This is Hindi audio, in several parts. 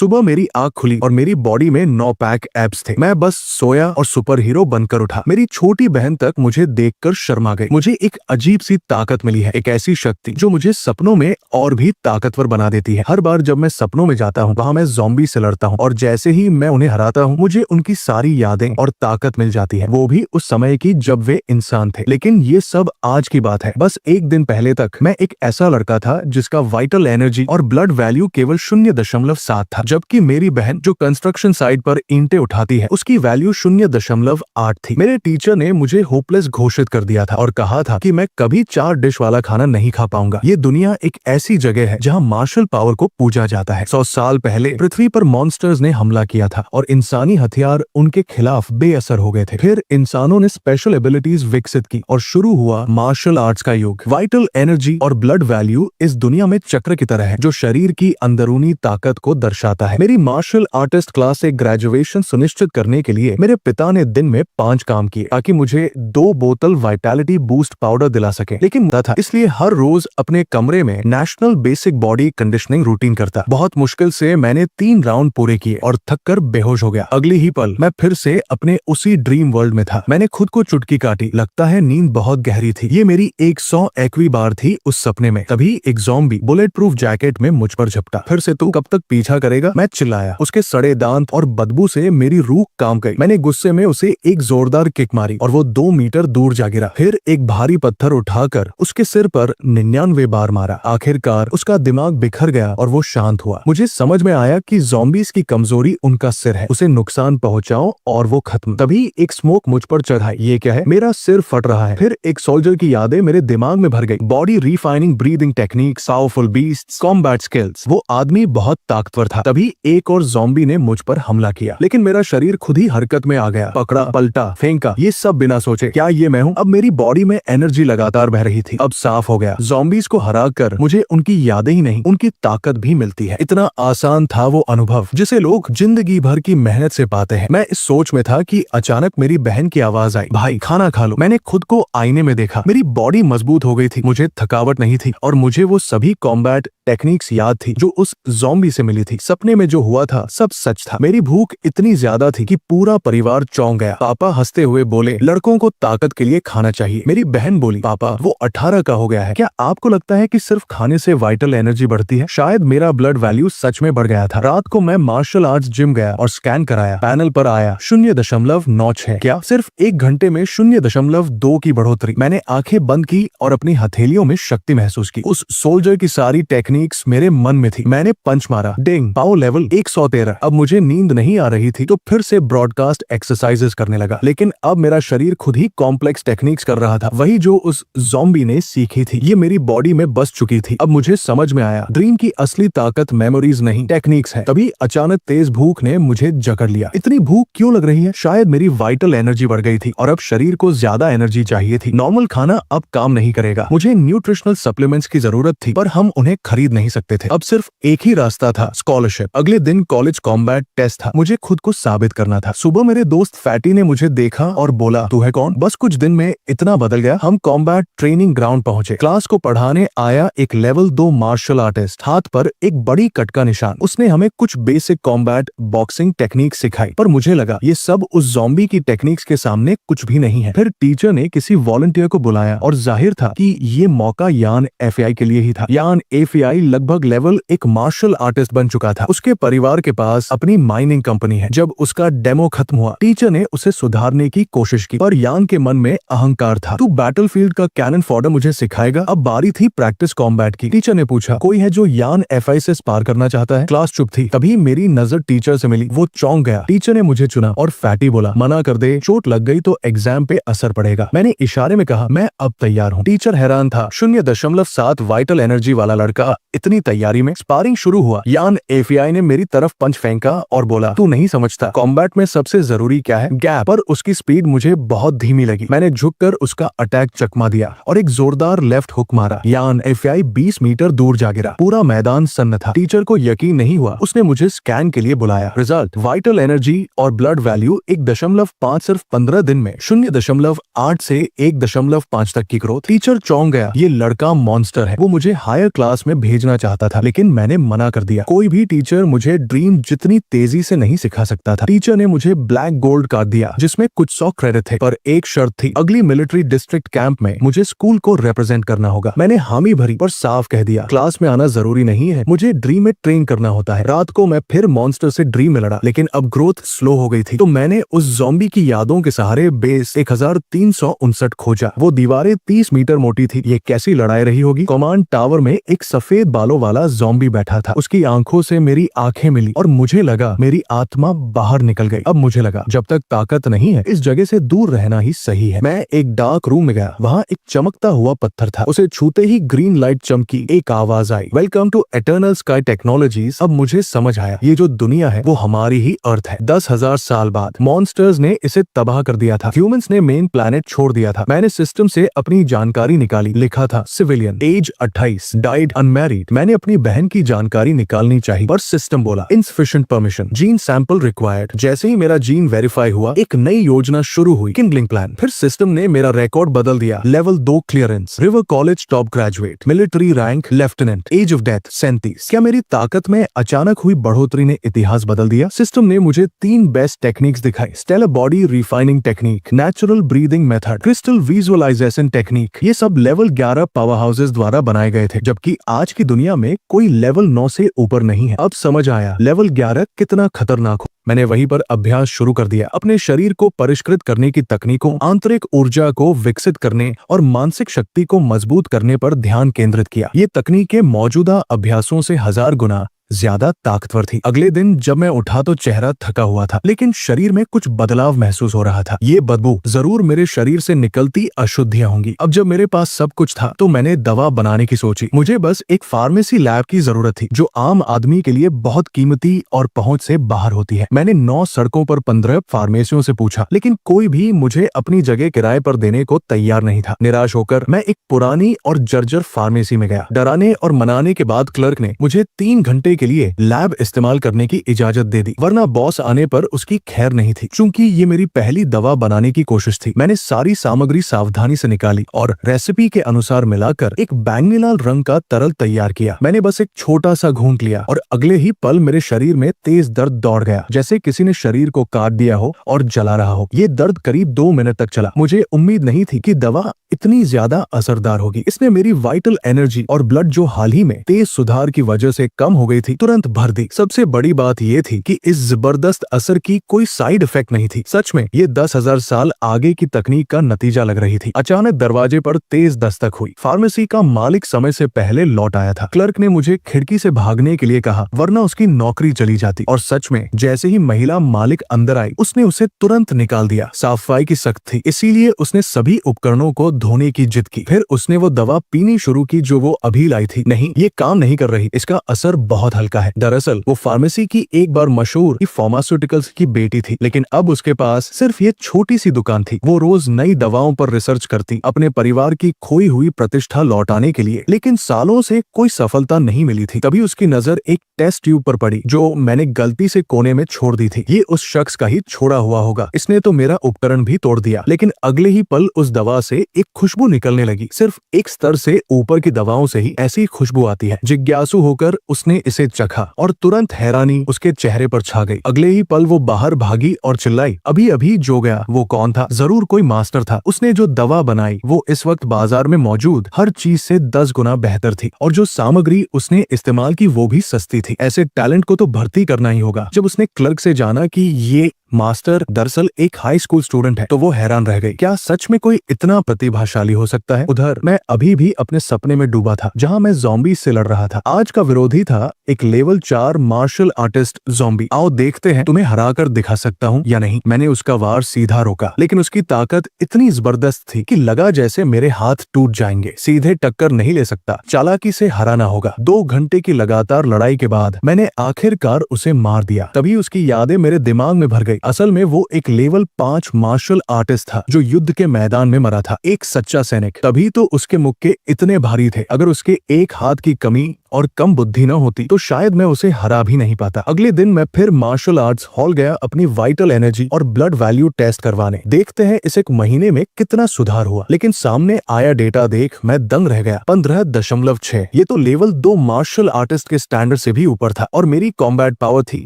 सुबह मेरी आंख खुली और मेरी बॉडी में 9 पैक एब्स थे। मैं बस सोया और सुपर हीरो बनकर उठा। मेरी छोटी बहन तक मुझे देखकर शर्मा गई। मुझे एक अजीब सी ताकत मिली है, एक ऐसी शक्ति जो मुझे सपनों में और भी ताकतवर बना देती है। हर बार जब मैं सपनों में जाता हूँ वहाँ मैं ज़ॉम्बी से लड़ता हूँ और जैसे ही मैं उन्हें हराता हूँ मुझे उनकी सारी यादें और ताकत मिल जाती है, वो भी उस समय की जब वे इंसान थे। लेकिन ये सब आज की बात है। बस एक दिन पहले तक मैं एक ऐसा लड़का था जिसका वाइटल एनर्जी और ब्लड वैल्यू केवल 0.7 था, जबकि मेरी बहन जो कंस्ट्रक्शन साइट पर ईंटें उठाती है उसकी वैल्यू 0.8 थी। मेरे टीचर ने मुझे होपलेस घोषित कर दिया था और कहा था कि मैं कभी 4 डिश वाला खाना नहीं खा पाऊंगा। ये दुनिया एक ऐसी जगह है जहाँ मार्शल पावर को पूजा जाता है। 100 साल पहले पृथ्वी पर मॉन्स्टर्स ने हमला किया था और इंसानी हथियार उनके खिलाफ बेअसर हो गए थे। फिर इंसानों ने स्पेशल एबिलिटीज विकसित की और शुरू हुआ मार्शल आर्ट्स का युग। वाइटल एनर्जी और ब्लड वैल्यू इस दुनिया में चक्र की तरह है जो शरीर की अंदरूनी ताकत को दर्शाता है। मेरी मार्शल आर्टिस्ट क्लास से ग्रेजुएशन सुनिश्चित करने के लिए मेरे पिता ने दिन में 5 काम किए ताकि मुझे 2 बोतल वाइटैलिटी बूस्ट पाउडर दिला सके। लेकिन था इसलिए हर रोज अपने कमरे में national basic body conditioning routine करता। बहुत मुश्किल से मैंने 3 राउंड पूरे किए और थककर बेहोश हो गया। अगली ही पल मैं फिर से अपने उसी ड्रीम वर्ल्ड में था। मैंने खुद को चुटकी काटी, लगता है नींद बहुत गहरी थी। ये मेरी 100 एक्वी बार थी उस सपने में। तभी एक ज़ॉम्बी बुलेट प्रूफ जैकेट में मुझ पर झपटा। फिर से तू कब तक पीछा करेगा, मैं चिल्लाया। उसके सड़े दांत और बदबू से मेरी रूह काम गई। मैंने गुस्से में उसे एक जोरदार किक मारी और वो 2 मीटर दूर जा गिरा। फिर एक भारी पत्थर उठाकर उसके सिर पर 99 बार मारा। आखिरकार उसका दिमाग बिखर गया और वो शांत हुआ। मुझे समझ में आया कि ज़ॉम्बीज़ की कमजोरी उनका सिर है, उसे नुकसान पहुंचाओ और वो खत्म। तभी एक स्मोक मुझ पर चढ़ाई। ये क्या है? मेरा सिर फट रहा है। फिर एक सोल्जर की यादें मेरे दिमाग में भर गई। Body refining breathing techniques, powerful beasts, combat skills. वो आदमी बहुत ताकतवर था। तभी एक और ज़ॉम्बी ने मुझ पर हमला किया, लेकिन मेरा शरीर खुद ही हरकत में आ गया। पकड़ा, पलटा, फेंका, ये सब बिना सोचे। क्या ये मैं हूँ? अब मेरी बॉडी में एनर्जी लगातार बह रही थी। अब साफ हो गया, ज़ॉम्बीज़ को हराकर मुझे उनकी यादें ही नहीं उनकी ताकत भी मिलती है। इतना आसान था वो अनुभव जिसे लोग जिंदगी भर की मेहनत से पाते हैं। मैं इस सोच में था कि अचानक मेरी बहन की आवाज आई, भाई खाना खा लो। मैंने खुद को आईने में देखा। मेरी बॉडी मजबूत हो गई थी, मुझे थकावट नहीं थी और मुझे वो सभी कॉम्बैट टेक्निक्स याद थी जो उस ज़ॉम्बी से मिली थी। सपने में जो हुआ था सब सच था। मेरी भूख इतनी ज्यादा थी कि पूरा परिवार चौंक गया। पापा हंसते हुए बोले, लड़कों को ताकत के लिए खाना चाहिए। मेरी बहन बोली, पापा वो 18 का हो गया है, क्या आपको लगता है कि सिर्फ खाने से वाइटल एनर्जी बढ़ती है? शायद मेरा ब्लड वैल्यू सच में बढ़ गया था। रात को मैं मार्शल आर्ट्स जिम गया और स्कैन कराया। पैनल पर आया 0.96। क्या सिर्फ 1 घंटे में 0.2 की बढ़ोतरी। मैंने आंखें बंद की और अपनी हथेलियों में शक्ति महसूस की। उस सोल्जर की सारी टेक्निक्स मेरे मन में थी। मैंने पंच मारा, डिंग, पावर लेवल 113। अब मुझे नींद नहीं आ रही थी तो फिर से ब्रॉडकास्ट एक्सरसाइजेस करने लगा, लेकिन अब मेरा शरीर खुद ही कॉम्प्लेक्स टेक्निक्स कर रहा था, वही जो उस ज़ॉम्बी ने सीखी थी। ये मेरी बॉडी में बस चुकी थी। अब मुझे समझ में आया, ड्रीम की असली ताकत मेमोरीज नहीं टेक्निक्स है। तभी अचानक तेज भूख ने मुझे जकड़ लिया। इतनी भूख क्यों लग रही है? शायद मेरी वाइटल एनर्जी बढ़ गई थी और अब शरीर को ज्यादा एनर्जी चाहिए थी। नॉर्मल खाना अब काम नहीं करेगा। मुझे न्यूट्रिशनल सप्लीमेंट्स की जरूरत थी, पर हम उन्हें खरीद नहीं सकते थे। अब सिर्फ एक ही रास्ता था, स्कॉलरशिप। अगले दिन कॉलेज कॉम्बैट टेस्ट था। मुझे खुद को साबित करना था। सुबह मेरे दोस्त फैटी ने मुझे देखा और बोला, तू है कौन? बस कुछ दिन में इतना बदल गया। हम कॉम्बैट ट्रेनिंग ग्राउंड पहुंचे। क्लास को पढ़ाने आया एक लेवल 2 मार्शल आर्टिस्ट, हाथ पर एक बड़ी कट का निशान। उसने हमें कुछ बेसिक कॉम्बैट बॉक्सिंग टेक्निक सिखाई, पर मुझे लगा ये सब उस ज़ॉम्बी की टेक्निक्स के सामने कुछ भी नहीं है। फिर टीचर ने किसी वॉलंटियर को बुलाया और जाहिर था कि ये मौका यान एफएआई के लिए ही था। यान एफएआई लगभग लेवल 1 मार्शल आर्टिस्ट बन चुका था। उसके परिवार के पास अपनी माइनिंग कंपनी है। जब उसका डेमो खत्म हुआ, टीचर ने उसे सुधारने की कोशिश की, पर यान के मन में अहंकार था। तू बैटलफील्ड का कैनन फॉडर मुझे सिखाएगा? अब बारी थी प्रैक्टिस कॉम्बैट की। टीचर ने पूछा, कोई है जो यान एफआई से पार करना चाहता है? क्लास चुप थी। तभी मेरी नजर टीचर से मिली। वो चौंक गया। टीचर ने मुझे चुना और फैटी बोला, मना कर दे, चोट लग गई तो एग्जाम पे असर पड़ेगा। मैंने इशारे में कहा, मैं अब तैयार हूँ। टीचर हैरान था। 0.7 वाइटल एनर्जी वाला लड़का, इतनी तैयारी में? स्पारिंग शुरू हुआ। यान एफआई ने मेरी तरफ पंच फेंका और बोला, तू नहीं समझता कॉम्बैट में सबसे जरूरी क्या है? गैप। पर उसकी स्पीड मुझे बहुत धीमी लगी। मैंने झुककर उसका अटैक चकमा दिया और एक जोरदार लेफ्ट हुक मारा। यान एफआई 20 मीटर दूर जा गिरा। पूरा मैदान सन्न था। टीचर को यकीन नहीं हुआ। उसने मुझे स्कैन के लिए बुलाया। रिजल्ट, वाइटल एनर्जी और ब्लड वैल्यू 1.5 सिर्फ 15 दिन में 0.8 से 1.5 तक की ग्रोथ। टीचर चौंक गया। ये लड़का मॉन्स्टर है। वो मुझे हायर क्लास में भेज भेजना चाहता था, लेकिन मैंने मना कर दिया। कोई भी टीचर मुझे ड्रीम जितनी तेजी से नहीं सिखा सकता था। टीचर ने मुझे ब्लैक गोल्ड कार्ड दिया जिसमें कुछ 100 क्रेडिट थे, पर एक शर्त थी, अगली मिलिट्री डिस्ट्रिक्ट कैंप में मुझे स्कूल को रिप्रेजेंट करना होगा। मैंने हामी भरी पर साफ कह दिया, क्लास में आना जरूरी नहीं है, मुझे ड्रीम में ट्रेन करना होता है। रात को मैं फिर मॉन्स्टर से ड्रीम में लड़ा, लेकिन अब ग्रोथ स्लो हो गई थी, तो मैंने उस ज़ॉम्बी की यादों के सहारे बेस 1359 खोजा। वो दीवारें 30 मीटर मोटी थी। ये कैसी लड़ाई रही होगी। कमांड टावर में एक सफेद बालों वाला ज़ॉम्बी बैठा था। उसकी आंखों से मेरी आंखें मिली और मुझे लगा मेरी आत्मा बाहर निकल गई। अब मुझे लगा जब तक ताकत नहीं है, इस जगह से दूर रहना ही सही है। मैं एक डार्क रूम में गया। वहाँ एक चमकता हुआ पत्थर था। उसे छूते ही ग्रीन लाइट चमकी। एक आवाज आई, welcome to eternal sky technologies. अब मुझे समझ आया, ये जो दुनिया है वो हमारी ही अर्थ है। 10,000 साल बाद मॉन्स्टर्स ने इसे तबाह कर दिया था। ह्यूमंस ने मेन प्लैनेट छोड़ दिया था। मैंने सिस्टम से अपनी जानकारी निकाली। लिखा था सिविलियन, एज 28, डाइड अनमैरिड। मैंने अपनी बहन की जानकारी निकालनी चाहिए, पर सिस्टम बोला insufficient permission, gene sample required. जैसे ही मेरा जीन वेरीफाई हुआ, एक नई योजना शुरू हुई, किंडलिंग प्लान। फिर सिस्टम ने मेरा रिकॉर्ड बदल दिया। Level 2 clearance, river college top graduate, military rank lieutenant, age of death 37। क्या मेरी ताकत में अचानक हुई बढ़ोतरी ने इतिहास बदल दिया? सिस्टम ने मुझे 3 बेस्ट टेक्निक्स दिखाई, stellar body refining technique, natural breathing method, crystal visualisation technique. ये सब लेवल 11 पावर हाउसेस द्वारा बनाए गए थे, जबकि आज की दुनिया में कोई लेवल 9 से ऊपर नहीं है। अब समझ आया लेवल 11 कितना खतरनाक हो। मैंने वहीं पर अभ्यास शुरू कर दिया, अपने शरीर को परिष्कृत करने की तकनीकों, आंतरिक ऊर्जा को विकसित करने और मानसिक शक्ति को मजबूत करने पर ध्यान केंद्रित किया। ये तकनीकें मौजूदा अभ्यासों से 1000 गुना ज्यादा ताकतवर थी। अगले दिन जब मैं उठा तो चेहरा थका हुआ था, लेकिन शरीर में कुछ बदलाव महसूस हो रहा था। ये बदबू जरूर मेरे शरीर से निकलती अशुद्धियां होंगी। अब जब मेरे पास सब कुछ था तो मैंने दवा बनाने की सोची। मुझे बस एक फार्मेसी लैब की जरूरत थी, जो आम आदमी के लिए बहुत कीमती और पहुंच से बाहर होती है। मैंने 9 सड़कों पर 15 फार्मेसियों से पूछा, लेकिन कोई भी मुझे अपनी जगह किराए पर देने को तैयार नहीं था। निराश होकर मैं एक पुरानी और जर्जर फार्मेसी में गया। डराने और मनाने के बाद क्लर्क ने मुझे 3 घंटे के लिए लैब इस्तेमाल करने की इजाजत दे दी, वरना बॉस आने पर उसकी खैर नहीं थी। चूंकि ये मेरी पहली दवा बनाने की कोशिश थी, मैंने सारी सामग्री सावधानी से निकाली और रेसिपी के अनुसार मिलाकर एक बैंगनी लाल रंग का तरल तैयार किया। मैंने बस एक छोटा सा घूंट लिया और अगले ही पल मेरे शरीर में तेज दर्द दौड़ गया, जैसे किसी ने शरीर को काट दिया हो और जला रहा हो। ये दर्द करीब 2 मिनट तक चला। मुझे उम्मीद नहीं थी कि दवा इतनी ज्यादा असरदार होगी। इसने मेरी वाइटल एनर्जी और ब्लड, जो हाल ही में तेज सुधार की वजह से कम हो गई थी, तुरंत भर दी। सबसे बड़ी बात यह थी कि इस जबरदस्त असर की कोई साइड इफेक्ट नहीं थी। सच में ये 10,000 साल आगे की तकनीक का नतीजा लग रही थी। अचानक दरवाजे पर तेज दस्तक हुई। फार्मेसी का मालिक समय से पहले लौट आया था। क्लर्क ने मुझे खिड़की से भागने के लिए कहा, वरना उसकी नौकरी चली जाती। और सच में जैसे ही महिला मालिक अंदर आई, उसने उसे तुरंत निकाल दिया। सफाई की सख्त थी, इसीलिए उसने सभी उपकरणों को धोने की जिद की। फिर उसने वो दवा पीनी शुरू की जो वो अभी लाई थी। नहीं, ये काम नहीं कर रही। इसका असर बहुत हल्का है। दरअसल वो फार्मेसी की एक बार मशहूर फार्मास्यूटिकल्स की बेटी थी, लेकिन अब उसके पास सिर्फ ये छोटी सी दुकान थी। वो रोज नई दवाओं पर रिसर्च करती, अपने परिवार की खोई हुई प्रतिष्ठा लौटाने के लिए, लेकिन सालों से कोई सफलता नहीं मिली थी। तभी उसकी नजर एक टेस्ट ट्यूब पर पड़ी, जो मैंने गलती से कोने में छोड़ दी थी। ये उस शख्स का ही छोड़ा हुआ होगा। इसने तो मेरा उपकरण भी तोड़ दिया। लेकिन अगले ही पल उस दवा से एक खुशबू निकलने लगी। सिर्फ एक स्तर से ऊपर की दवाओं से ही ऐसी खुशबू आती है। जिज्ञासु होकर उसने इसे चखा और तुरंत हैरानी उसके चेहरे पर छा गई। अगले ही पल वो बाहर भागी और चिल्लाई, अभी अभी जो गया वो कौन था? जरूर कोई मास्टर था। उसने जो दवा बनाई वो इस वक्त बाजार में मौजूद हर चीज से 10 गुना बेहतर थी, और जो सामग्री उसने इस्तेमाल की वो भी सस्ती थी। ऐसे टैलेंट को तो भर्ती करना ही होगा। जब उसने क्लर्क से जाना कि ये मास्टर दरअसल एक हाई स्कूल स्टूडेंट है, तो वो हैरान रह गई। क्या सच में कोई इतना प्रतिभाशाली हो सकता है? उधर मैं अभी भी अपने सपने में डूबा था, जहां मैं ज़ॉम्बी से लड़ रहा था। आज का विरोधी था एक लेवल 4 मार्शल आर्टिस्ट ज़ॉम्बी। आओ देखते हैं तुम्हें हराकर दिखा सकता हूं या नहीं। मैंने उसका वार सीधा रोका, लेकिन उसकी ताकत इतनी जबरदस्त थी कि लगा जैसे मेरे हाथ टूट जाएंगे। सीधे टक्कर नहीं ले सकता, चालाकी से हराना होगा। 2 घंटे की लगातार लड़ाई के बाद मैंने आखिरकार उसे मार दिया। तभी उसकी यादें मेरे दिमाग में भर गई। असल में वो एक लेवल 5 मार्शल आर्टिस्ट था, जो युद्ध के मैदान में मरा था। एक सच्चा सैनिक। तभी तो उसके मुक्के इतने भारी थे। अगर उसके एक हाथ की कमी और कम बुद्धि न होती तो शायद मैं उसे हरा भी नहीं पाता। अगले दिन मैं फिर मार्शल आर्ट्स हॉल गया अपनी वाइटल एनर्जी और ब्लड वैल्यू टेस्ट करवाने। देखते हैं इस एक महीने में कितना सुधार हुआ। लेकिन सामने आया डेटा देख मैं दंग रह गया। 15.6। ये तो लेवल 2 मार्शल आर्टिस्ट के स्टैंडर्ड से भी ऊपर था और मेरी कॉम्बैट पावर थी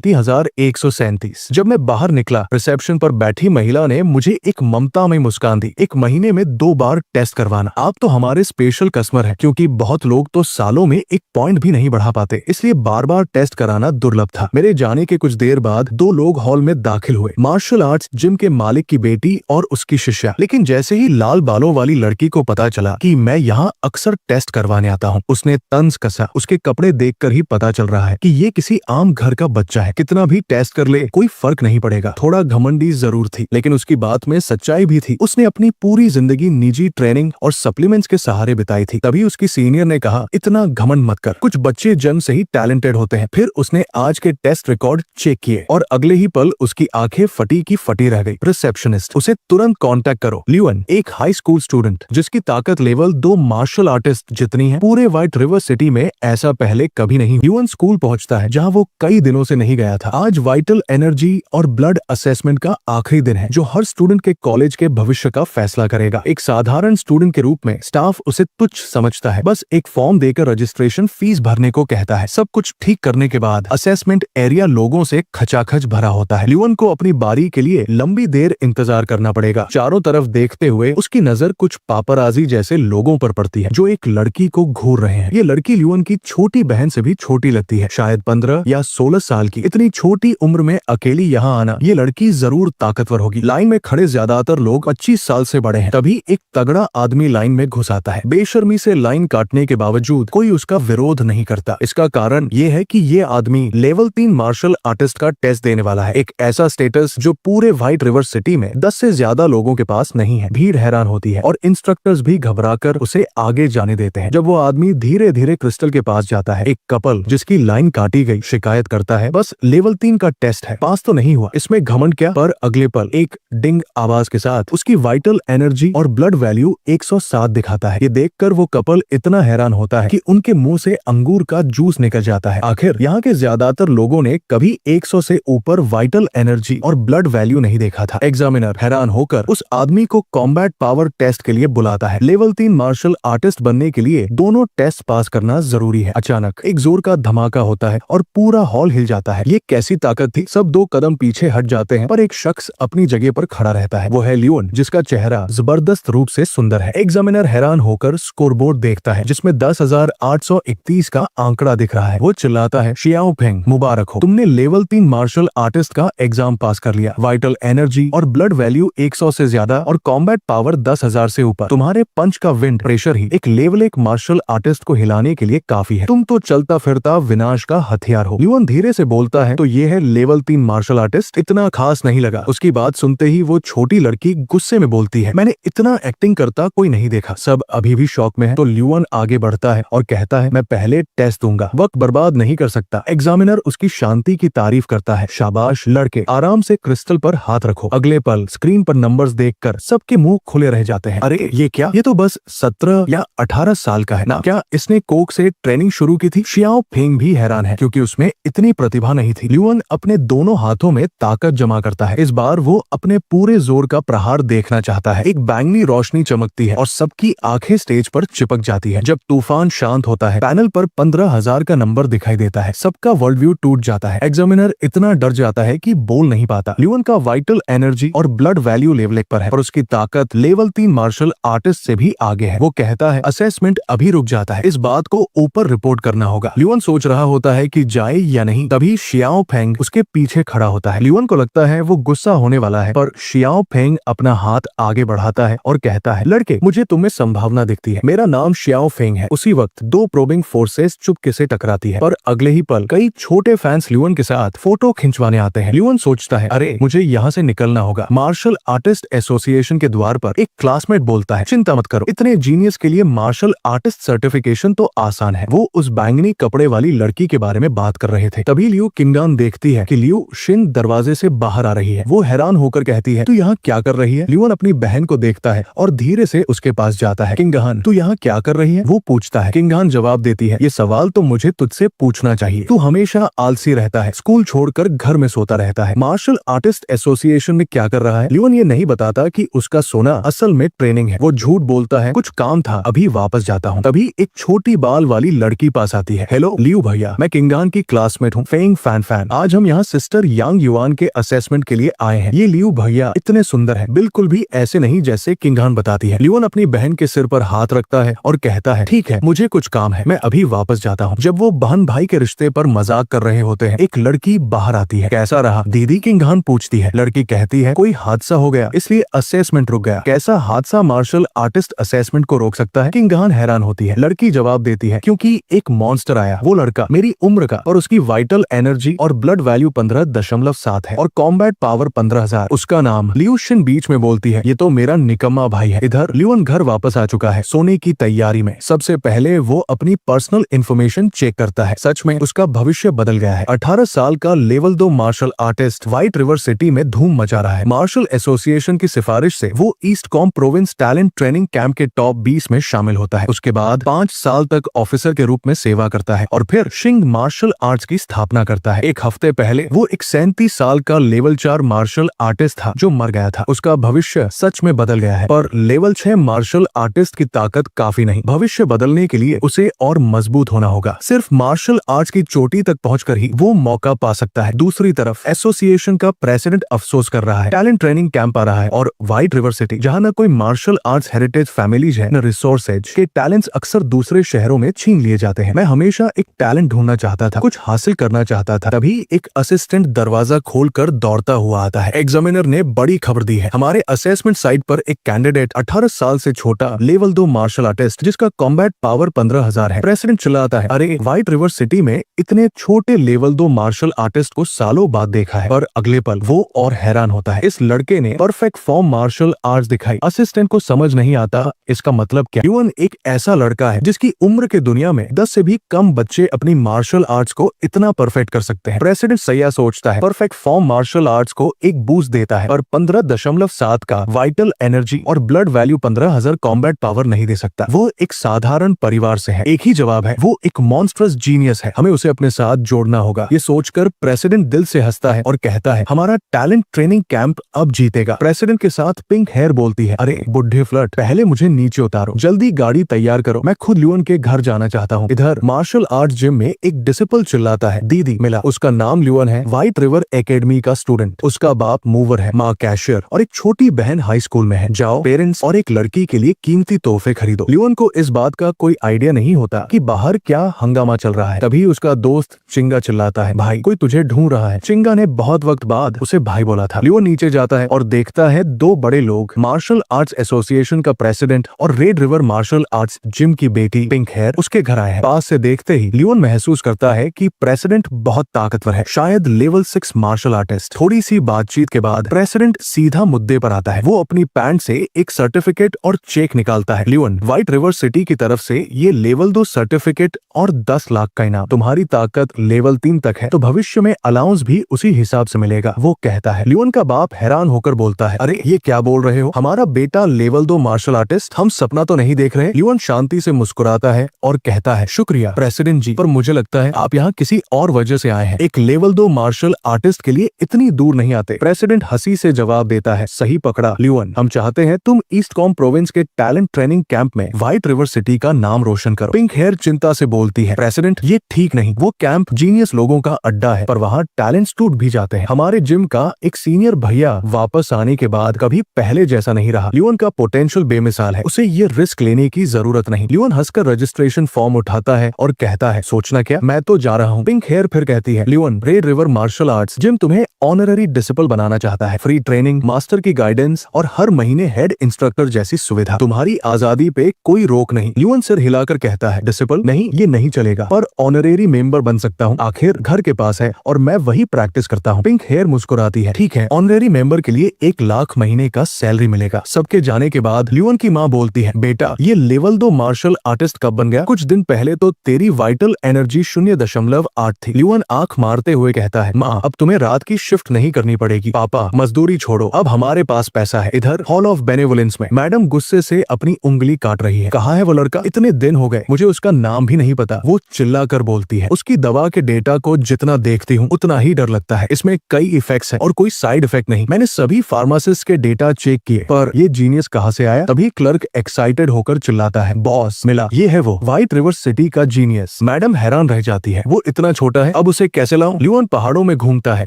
3137। जब मैं बाहर निकला रिसेप्शन पर बैठी महिला ने मुझे एक ममता में मुस्कान दी। एक महीने में 2 बार टेस्ट करवाना, आप तो हमारे स्पेशल कस्टमर हैं, क्योंकि बहुत लोग तो सालों में एक पॉइंट भी नहीं बढ़ा पाते, इसलिए बार बार टेस्ट कराना दुर्लभ था। मेरे जाने के कुछ देर बाद 2 लोग हॉल में दाखिल हुए, मार्शल आर्ट्स जिम के मालिक की बेटी और उसकी शिष्या। लेकिन जैसे ही लाल बालों वाली लड़की को पता चला कि मैं यहाँ अक्सर टेस्ट करवाने आता हूँ, उसने तंज कसा। उसके कपड़े देखकर ही पता चल रहा है कि ये किसी आम घर का बच्चा है, कितना भी टेस्ट कर ले कोई फर्क नहीं पड़ेगा। थोड़ा घमंडी जरूर थी, लेकिन उसकी बात में सच्चाई भी थी। उसने अपनी पूरी जिंदगी निजी ट्रेनिंग और सप्लीमेंट्स के सहारे बिताई थी। तभी उसकी सीनियर ने कहा, इतना घमंड मत कर, कुछ बच्चे जन्म से ही टैलेंटेड होते हैं। फिर उसने आज के टेस्ट रिकॉर्ड चेक किए और अगले ही पल उसकी आंखें फटी की फटी रह गई। रिसेप्शनिस्ट, उसे तुरंत कांटेक्ट करो। ल्यूअन, एक हाई स्कूल स्टूडेंट जिसकी ताकत लेवल 2 मार्शल आर्टिस्ट जितनी है। पूरे व्हाइट रिवर सिटी में ऐसा पहले कभी नहीं। ल्यूअन स्कूल पहुंचता है जहां वो कई दिनों से नहीं गया था। आज वाइटल एनर्जी और ब्लड असेसमेंट का आखिरी दिन है, जो हर स्टूडेंट के कॉलेज के भविष्य का फैसला करेगा। एक साधारण स्टूडेंट के रूप में स्टाफ उसे तुच्छ समझता है, बस एक फॉर्म देकर रजिस्ट्रेशन फीस भरने को कहता है। सब कुछ ठीक करने के बाद असेसमेंट एरिया लोगों से खचाखच भरा होता है। ल्यूअन को अपनी बारी के लिए लंबी देर इंतजार करना पड़ेगा। चारों तरफ देखते हुए उसकी नजर कुछ पापराजी जैसे लोगों पर पड़ती है जो एक लड़की को घूर रहे हैं। ये लड़की ल्यूअन की छोटी बहन से भी छोटी लगती है, शायद 15 या 16 साल की। इतनी छोटी उम्र में अकेली यहाँ आना, ये लड़की जरूर ताकतवर होगी। लाइन में खड़े ज्यादातर लोग 25 साल से बड़े हैं। तभी एक तगड़ा आदमी लाइन में घुस आता है। बेशर्मी से लाइन काटने के बावजूद कोई उसका विरोध नहीं करता। इसका कारण ये है कि ये आदमी लेवल 3 मार्शल आर्टिस्ट का टेस्ट देने वाला है। एक ऐसा स्टेटस जो पूरे व्हाइट रिवर सिटी में 10 से ज्यादा लोगों के पास नहीं है। भीड़ हैरान होती है और इंस्ट्रक्टर्स भी घबराकर उसे आगे जाने देते हैं। जब वो आदमी धीरे धीरे क्रिस्टल के पास जाता है, एक कपल जिसकी लाइन काटी गई शिकायत करता है, बस लेवल 3 का टेस्ट है, पास तो नहीं हुआ। इसमें घमंड क्या। पर अगले पल एक डिंग आवाज के साथ उसकी वाइटल एनर्जी और ब्लड वैल्यू 107 दिखाता है। ये देखकर वो कपल इतना हैरान होता है कि उनके मुंह से अंगूर का जूस निकल जाता है। आखिर यहाँ के ज्यादातर लोगों ने कभी 100 से ऊपर वाइटल एनर्जी और ब्लड वैल्यू नहीं देखा था। एग्जामिनर हैरान होकर उस आदमी को कॉम्बैट पावर टेस्ट के लिए बुलाता है। लेवल 3 मार्शल आर्टिस्ट बनने के लिए दोनों टेस्ट पास करना जरूरी है। अचानक एक जोर का धमाका होता है और पूरा हॉल हिल जाता है। ये कैसी ताकत थी। सब 2 कदम पीछे हट जाते हैं, पर एक शख्स अपनी जगह पर खड़ा रहता है। वो है ल्यूअन, जिसका चेहरा जबरदस्त रूप से सुंदर है। एग्जामिनर हैरान होकर स्कोरबोर्ड देखता है जिसमें 10,831 का आंकड़ा दिख रहा है। वो चिल्लाता है, शियाओ फेंग, मुबारक हो, तुमने लेवल 3 मार्शल आर्टिस्ट का एग्जाम पास कर लिया। वाइटल एनर्जी और ब्लड वैल्यू 100 से ज्यादा और कॉम्बैट पावर 10,000 से ऊपर। तुम्हारे पंच का विंड प्रेशर ही एक लेवल 1 मार्शल आर्टिस्ट को हिलाने के लिए काफी है। तुम तो चलता फिरता विनाश का हथियार हो। ल्यूअन धीरे से बोलता है, तो ये है लेवल 3 मार्शल आर्टिस्ट। इतना खास नहीं लगा। उसकी बात सुनते ही वो छोटी लड़की गुस्से में बोलती है, मैंने इतना एक्टिंग करता कोई नहीं देखा। सब अभी भी शौक में है। तो ल्यूअन आगे बढ़ता है और कहता है, मैं पहले टेस्ट दूंगा, वक्त बर्बाद नहीं कर सकता। एग्जामिनर उसकी शांति की तारीफ करता है। शाबाश लड़के, आराम से क्रिस्टल पर हाथ रखो। अगले पल स्क्रीन पर नंबर्स देखकर सबके मुंह खुले रह जाते हैं। अरे ये क्या, ये तो बस 17 या 18 साल का है ना। क्या इसने कोक से ट्रेनिंग शुरू की थी। शियाओ फेंग भी हैरान है क्योंकि उसमें इतनी प्रतिभा नहीं थी। ल्यूअन अपने दोनों हाथों में ताकत जमा करता है। इस बार वो अपने पूरे जोर का प्रहार देखना चाहता है। एक बैंगनी रोशनी चमकती है और सबकी आंखें स्टेज पर चिपक जाती है। जब तूफान शांत होता है, पैनल पर 15,000 का नंबर दिखाई देता है। सबका वर्ल्ड व्यू टूट जाता है। एग्जामिनर इतना डर जाता है कि बोल नहीं पाता। ल्यूअन का वाइटल एनर्जी और ब्लड वैल्यू लेवल 1 पर है, पर उसकी ताकत लेवल 3 मार्शल आर्टिस्ट से भी आगे है। वो कहता है, असेसमेंट अभी रुक जाता है, इस बात को ऊपर रिपोर्ट करना होगा। ल्यूअन सोच रहा होता है कि जाए या नहीं, तभी शियाओ फेंग उसके पीछे खड़ा होता है। ल्यूअन को लगता है वो गुस्सा होने वाला है, पर शियाओ फेंग अपना हाथ आगे बढ़ाता है और कहता है, लड़के, मुझे तुम्हें संभावना दिखती है। मेरा नाम शियाओ फेंग है। उसी वक्त 2 प्रोबिंग फोर्सेस चुपके से टकराती है, पर अगले ही पल कई छोटे फैंस ल्यूअन के साथ फोटो खिंचवाने आते हैं। ल्यूअन सोचता है, अरे मुझे यहाँ से निकलना होगा। मार्शल आर्टिस्ट एसोसिएशन के द्वार पर एक क्लासमेट बोलता है, चिंता मत करो, इतने जीनियस के लिए मार्शल आर्टिस्ट सर्टिफिकेशन तो आसान है। वो उस बैंगनी कपड़े वाली लड़की के बारे में बात कर रहे थे। तभी लियू किंगडान देखती है कि लियू शिन दरवाजे से बाहर आ रही है। वो हैरान होकर कहती है, तू यहाँ क्या कर रही है। ल्यूअन अपनी बहन को देखता है और धीरे से उसके पास जाता है। किंगहान, तू यहाँ क्या कर रही है, वो पूछता है। किंगहान जवाब देती है, है। ये सवाल तो मुझे तुझसे पूछना चाहिए। तू हमेशा आलसी रहता है, स्कूल छोड़कर घर में सोता रहता है। मार्शल आर्टिस्ट एसोसिएशन में क्या कर रहा है? लियोन ये नहीं बताता कि उसका सोना असल में ट्रेनिंग है। वो झूठ बोलता है, कुछ काम था, अभी वापस जाता हूँ। तभी एक छोटी बाल वाली लड़की पास आती है। हेलो लियू भैया, मैं किंगान की क्लासमेट हूँ, फेंग फैन। आज हम यहाँ सिस्टर यांग युआन के असेसमेंट के लिए आए हैं। ये लियू भैया इतने सुंदर है, बिल्कुल भी ऐसे नहीं जैसे किंगान बताती है। लियोन अपनी बहन के सिर पर हाथ रखता है और कहता है, ठीक है, मुझे कुछ काम है, मैं अभी वापस जाता हूँ। जब वो बहन भाई के रिश्ते पर मजाक कर रहे होते हैं, एक लड़की बाहर आती है। कैसा रहा दीदी? किंगान पूछती है। लड़की कहती है, कोई हादसा हो गया इसलिए असेसमेंट रुक गया। कैसा हादसा मार्शल आर्टिस्ट असेसमेंट को रोक सकता है? किंगान हैरान होती है। लड़की जवाब देती है, क्योंकि एक मॉन्स्टर आया। वो लड़का मेरी उम्र का और उसकी वाइटल एनर्जी और ब्लड वैल्यू 15.7 है और कॉम्बैट पावर 15,000। उसका नाम लियू शिन बीच में बोलती है, ये तो मेरा निकम्मा भाई है। इधर लियोन घर वापस आ चुका है, सोने की तैयारी में। सबसे पहले वो अपनी पर्सनल इंफॉर्मेशन चेक करता है। सच में उसका भविष्य बदल गया है। 18 साल का level 2 martial artist white river city में धूम मचा रहा है। मार्शल एसोसिएशन की सिफारिश से वो east com province talent training camp के टॉप 20 में शामिल होता है। उसके बाद 5 साल तक ऑफिसर के रूप में सेवा करता है और फिर शिंग मार्शल आर्ट्स की स्थापना करता है। एक हफ्ते पहले वो एक 37 साल का लेवल 4 मार्शल आर्टिस्ट था जो मर गया था। उसका भविष्य सच में बदल गया है, पर लेवल 6 मार्शल आर्टिस्ट की ताकत काफी नहीं। भविष्य बदलने के लिए उसे और मजबूत होना होगा। सिर्फ मार्शल आर्ट्स की चोटी तक पहुंचकर ही वो मौका पा सकता है। दूसरी तरफ एसोसिएशन का प्रेसिडेंट अफसोस कर रहा है। टैलेंट ट्रेनिंग कैंप आ रहा है और व्हाइट रिवर सिटी, जहां न कोई मार्शल आर्ट्स हेरिटेज फैमिलीज है न रिसोर्सेज के टैलेंट्स अक्सर दूसरे शहरों में छीन लिए जाते हैं। मैं हमेशा एक टैलेंट ढूंढना चाहता था, कुछ हासिल करना चाहता था। तभी एक असिस्टेंट दरवाजा खोलकर दौड़ता हुआ आता है। एग्जामिनर ने बड़ी खबर दी है, हमारे असेसमेंट साइट पर एक कैंडिडेट 18 साल से छोटा लेवल 2 मार्शल आर्टिस्ट जिसका कॉम्बैट पावर 15,000 है। प्रेसिडेंट चिल्लाता है, अरे व्हाइट रिवर सिटी में इतने छोटे लेवल 2 मार्शल आर्टिस्ट को सालों बाद देखा है। पर अगले पल वो और हैरान होता है, इस लड़के ने परफेक्ट फॉर्म मार्शल आर्ट्स दिखाई। असिस्टेंट को समझ नहीं आता इसका मतलब क्या। युवन एक ऐसा लड़का है जिसकी उम्र के दुनिया में 10 से भी कम बच्चे अपनी मार्शल आर्ट्स को इतना परफेक्ट कर सकते हैं। प्रेसिडेंट सैया सोचता है, परफेक्ट फॉर्म मार्शल आर्ट्स को एक बूस्ट देता है, पर 15.7 का वाइटल एनर्जी और ब्लड वैल्यू 15,000 कॉम्बैट पावर नहीं दे सकता। वो एक साधारण परिवार से है। एक ही जवाब है, वो एक मॉन्स्ट्रस जीनियस है, हमें उसे अपने साथ जोड़ना होगा। ये सोचकर प्रेसिडेंट दिल से हंसता है और कहता है, हमारा टैलेंट ट्रेनिंग कैंप अब जीतेगा। प्रेसिडेंट के साथ पिंक हेयर बोलती है, अरे बुढ़े फ्लर्ट, पहले मुझे नीचे उतारो, जल्दी गाड़ी तैयार करो, मैं खुद लियोन के घर जाना चाहता हूँ। इधर मार्शल आर्ट जिम में एक डिसिपल चिल्लाता है, दीदी मिला। उसका नाम लियोन है, व्हाइट रिवर एकेडमी का स्टूडेंट। उसका बाप मूवर है, माँ कैशियर और एक छोटी बहन हाई स्कूल में है। जाओ पेरेंट्स और एक लड़की के लिए कीमती तोहफे खरीदो। लियोन को इस बात का कोई आइडिया नहीं होता कि बाहर क्या हंगामा चल रहा है। तभी उसका दोस्त चिंगा चिल्लाता है, भाई कोई तुझे ढूंढ रहा है। चिंगा ने बहुत वक्त बाद उसे भाई बोला था। लियोन नीचे जाता है और देखता है 2 बड़े लोग, मार्शल आर्ट्स एसोसिएशन का प्रेसिडेंट और red river martial arts gym की बेटी पिंक हेयर उसके घर आए हैं। पास से देखते ही लियोन महसूस करता है कि प्रेसिडेंट बहुत ताकतवर है, शायद लेवल 6 मार्शल आर्टिस्ट। थोड़ी सी बातचीत के बाद प्रेसिडेंट सीधा मुद्दे पर आता है। वो अपनी पैंट से एक सर्टिफिकेट और चेक निकालता है। लियोन, व्हाइट रिवर सिटी की तरफ से ये लेवल 2 सर्टिफिकेट और 10 लाख का इनाम। तुम्हारी ताकत लेवल 3 तक है तो भविष्य में अलाउंस भी उसी हिसाब से मिलेगा, वो कहता है। लियोन का बाप हैरान होकर बोलता है, अरे ये क्या बोल रहे हो, हमारा बेटा लेवल 2 मार्शल आर्टिस्ट, हम सपना तो नहीं देख रहे। लियोन शांति से मुस्कुराता है और कहता है, शुक्रिया प्रेसिडेंट जी, पर मुझे लगता है आप यहाँ किसी और वजह से आए हैं। एक लेवल 2 मार्शल आर्टिस्ट के लिए इतनी दूर नहीं आते। प्रेसिडेंट हंसी से जवाब देता है, सही पकड़ा लियोन, हम चाहते हैं तुम ईस्ट कॉम प्रोविंस के टैलेंट ट्रेनिंग कैंप में व्हाइट रिवर सिटी का नाम रोशन करो। पिंक हेयर चिंता से बोलती है, प्रेसिडेंट ये ठीक नहीं, वो कैंप जीनियस लोगों का अड्डा है, पर वहाँ टैलेंट्स टूट भी जाते हैं। हमारे जिम का एक सीनियर भैया वापस आने के बाद कभी पहले जैसा नहीं रहा। लियोन का पोटेंशियल बेमिसाल है, उसे ये रिस्क लेने की जरूरत नहीं। लियोन हंसकर रजिस्ट्रेशन फॉर्म उठाता है और कहता है, सोचना क्या, मैं तो जा रहा हूँ। पिंक हेयर फिर कहती है, Leon, red river martial arts gym तुम्हें ऑनररी डिसिपल बनाना चाहता है, फ्री ट्रेनिंग, मास्टर की गाइडेंस और हर महीने हेड इंस्ट्रक्टर जैसी सुविधा। तुम्हारी आजादी पे कोई रोक नहीं। लियोन सिर हिलाकर कहता है, डिसिपल नहीं, ये नहीं चलेगा, पर ऑनरेरी मेंबर बन सकता हूँ, आखिर घर के पास है और मैं वही प्रैक्टिस करता हूँ। पिंक हेयर मुस्कुराती है, ठीक है, ऑनरेरी मेंबर के लिए 1 लाख महीने का सैलरी मिलेगा। सबके जाने के बाद लियोन की माँ बोलती है, बेटा ये लेवल 2 मार्शल आर्टिस्ट कब बन गया? कुछ दिन पहले तो तेरी वाइटल एनर्जी 0.8 थी। लियोन आंख मारते हुए कहता है, माँ अब तुम्हें रात की शिफ्ट नहीं करनी पड़ेगी। पापा मजदूरी छोड़ो, अब हमारे पास पैसा है। इधर हॉल ऑफ बेनेवोलेंस में मैडम गुस्से से अपनी उंगली काट रही है। कहाँ है वो लड़का? इतने दिन हो गए, मुझे उसका नाम भी नहीं पता। वो चिल्लाकर बोलती है। उसकी दवा के डेटा को जितना देखती हूँ उतना ही डर लगता है। इसमें कई इफेक्ट्स हैं और कोई साइड इफेक्ट नहीं। मैंने सभी फार्मासिस्ट के डेटा चेक किए, पर ये जीनियस कहाँ से आया? तभी क्लर्क एक्साइटेड होकर चिल्लाता है, बॉस मिला, ये है वो व्हाइट रिवर सिटी का जीनियस। मैडम हैरान रह जाती है, वो इतना छोटा है, अब उसे कैसे लाऊं? ल्यूअन पहाड़ों में घूमता है,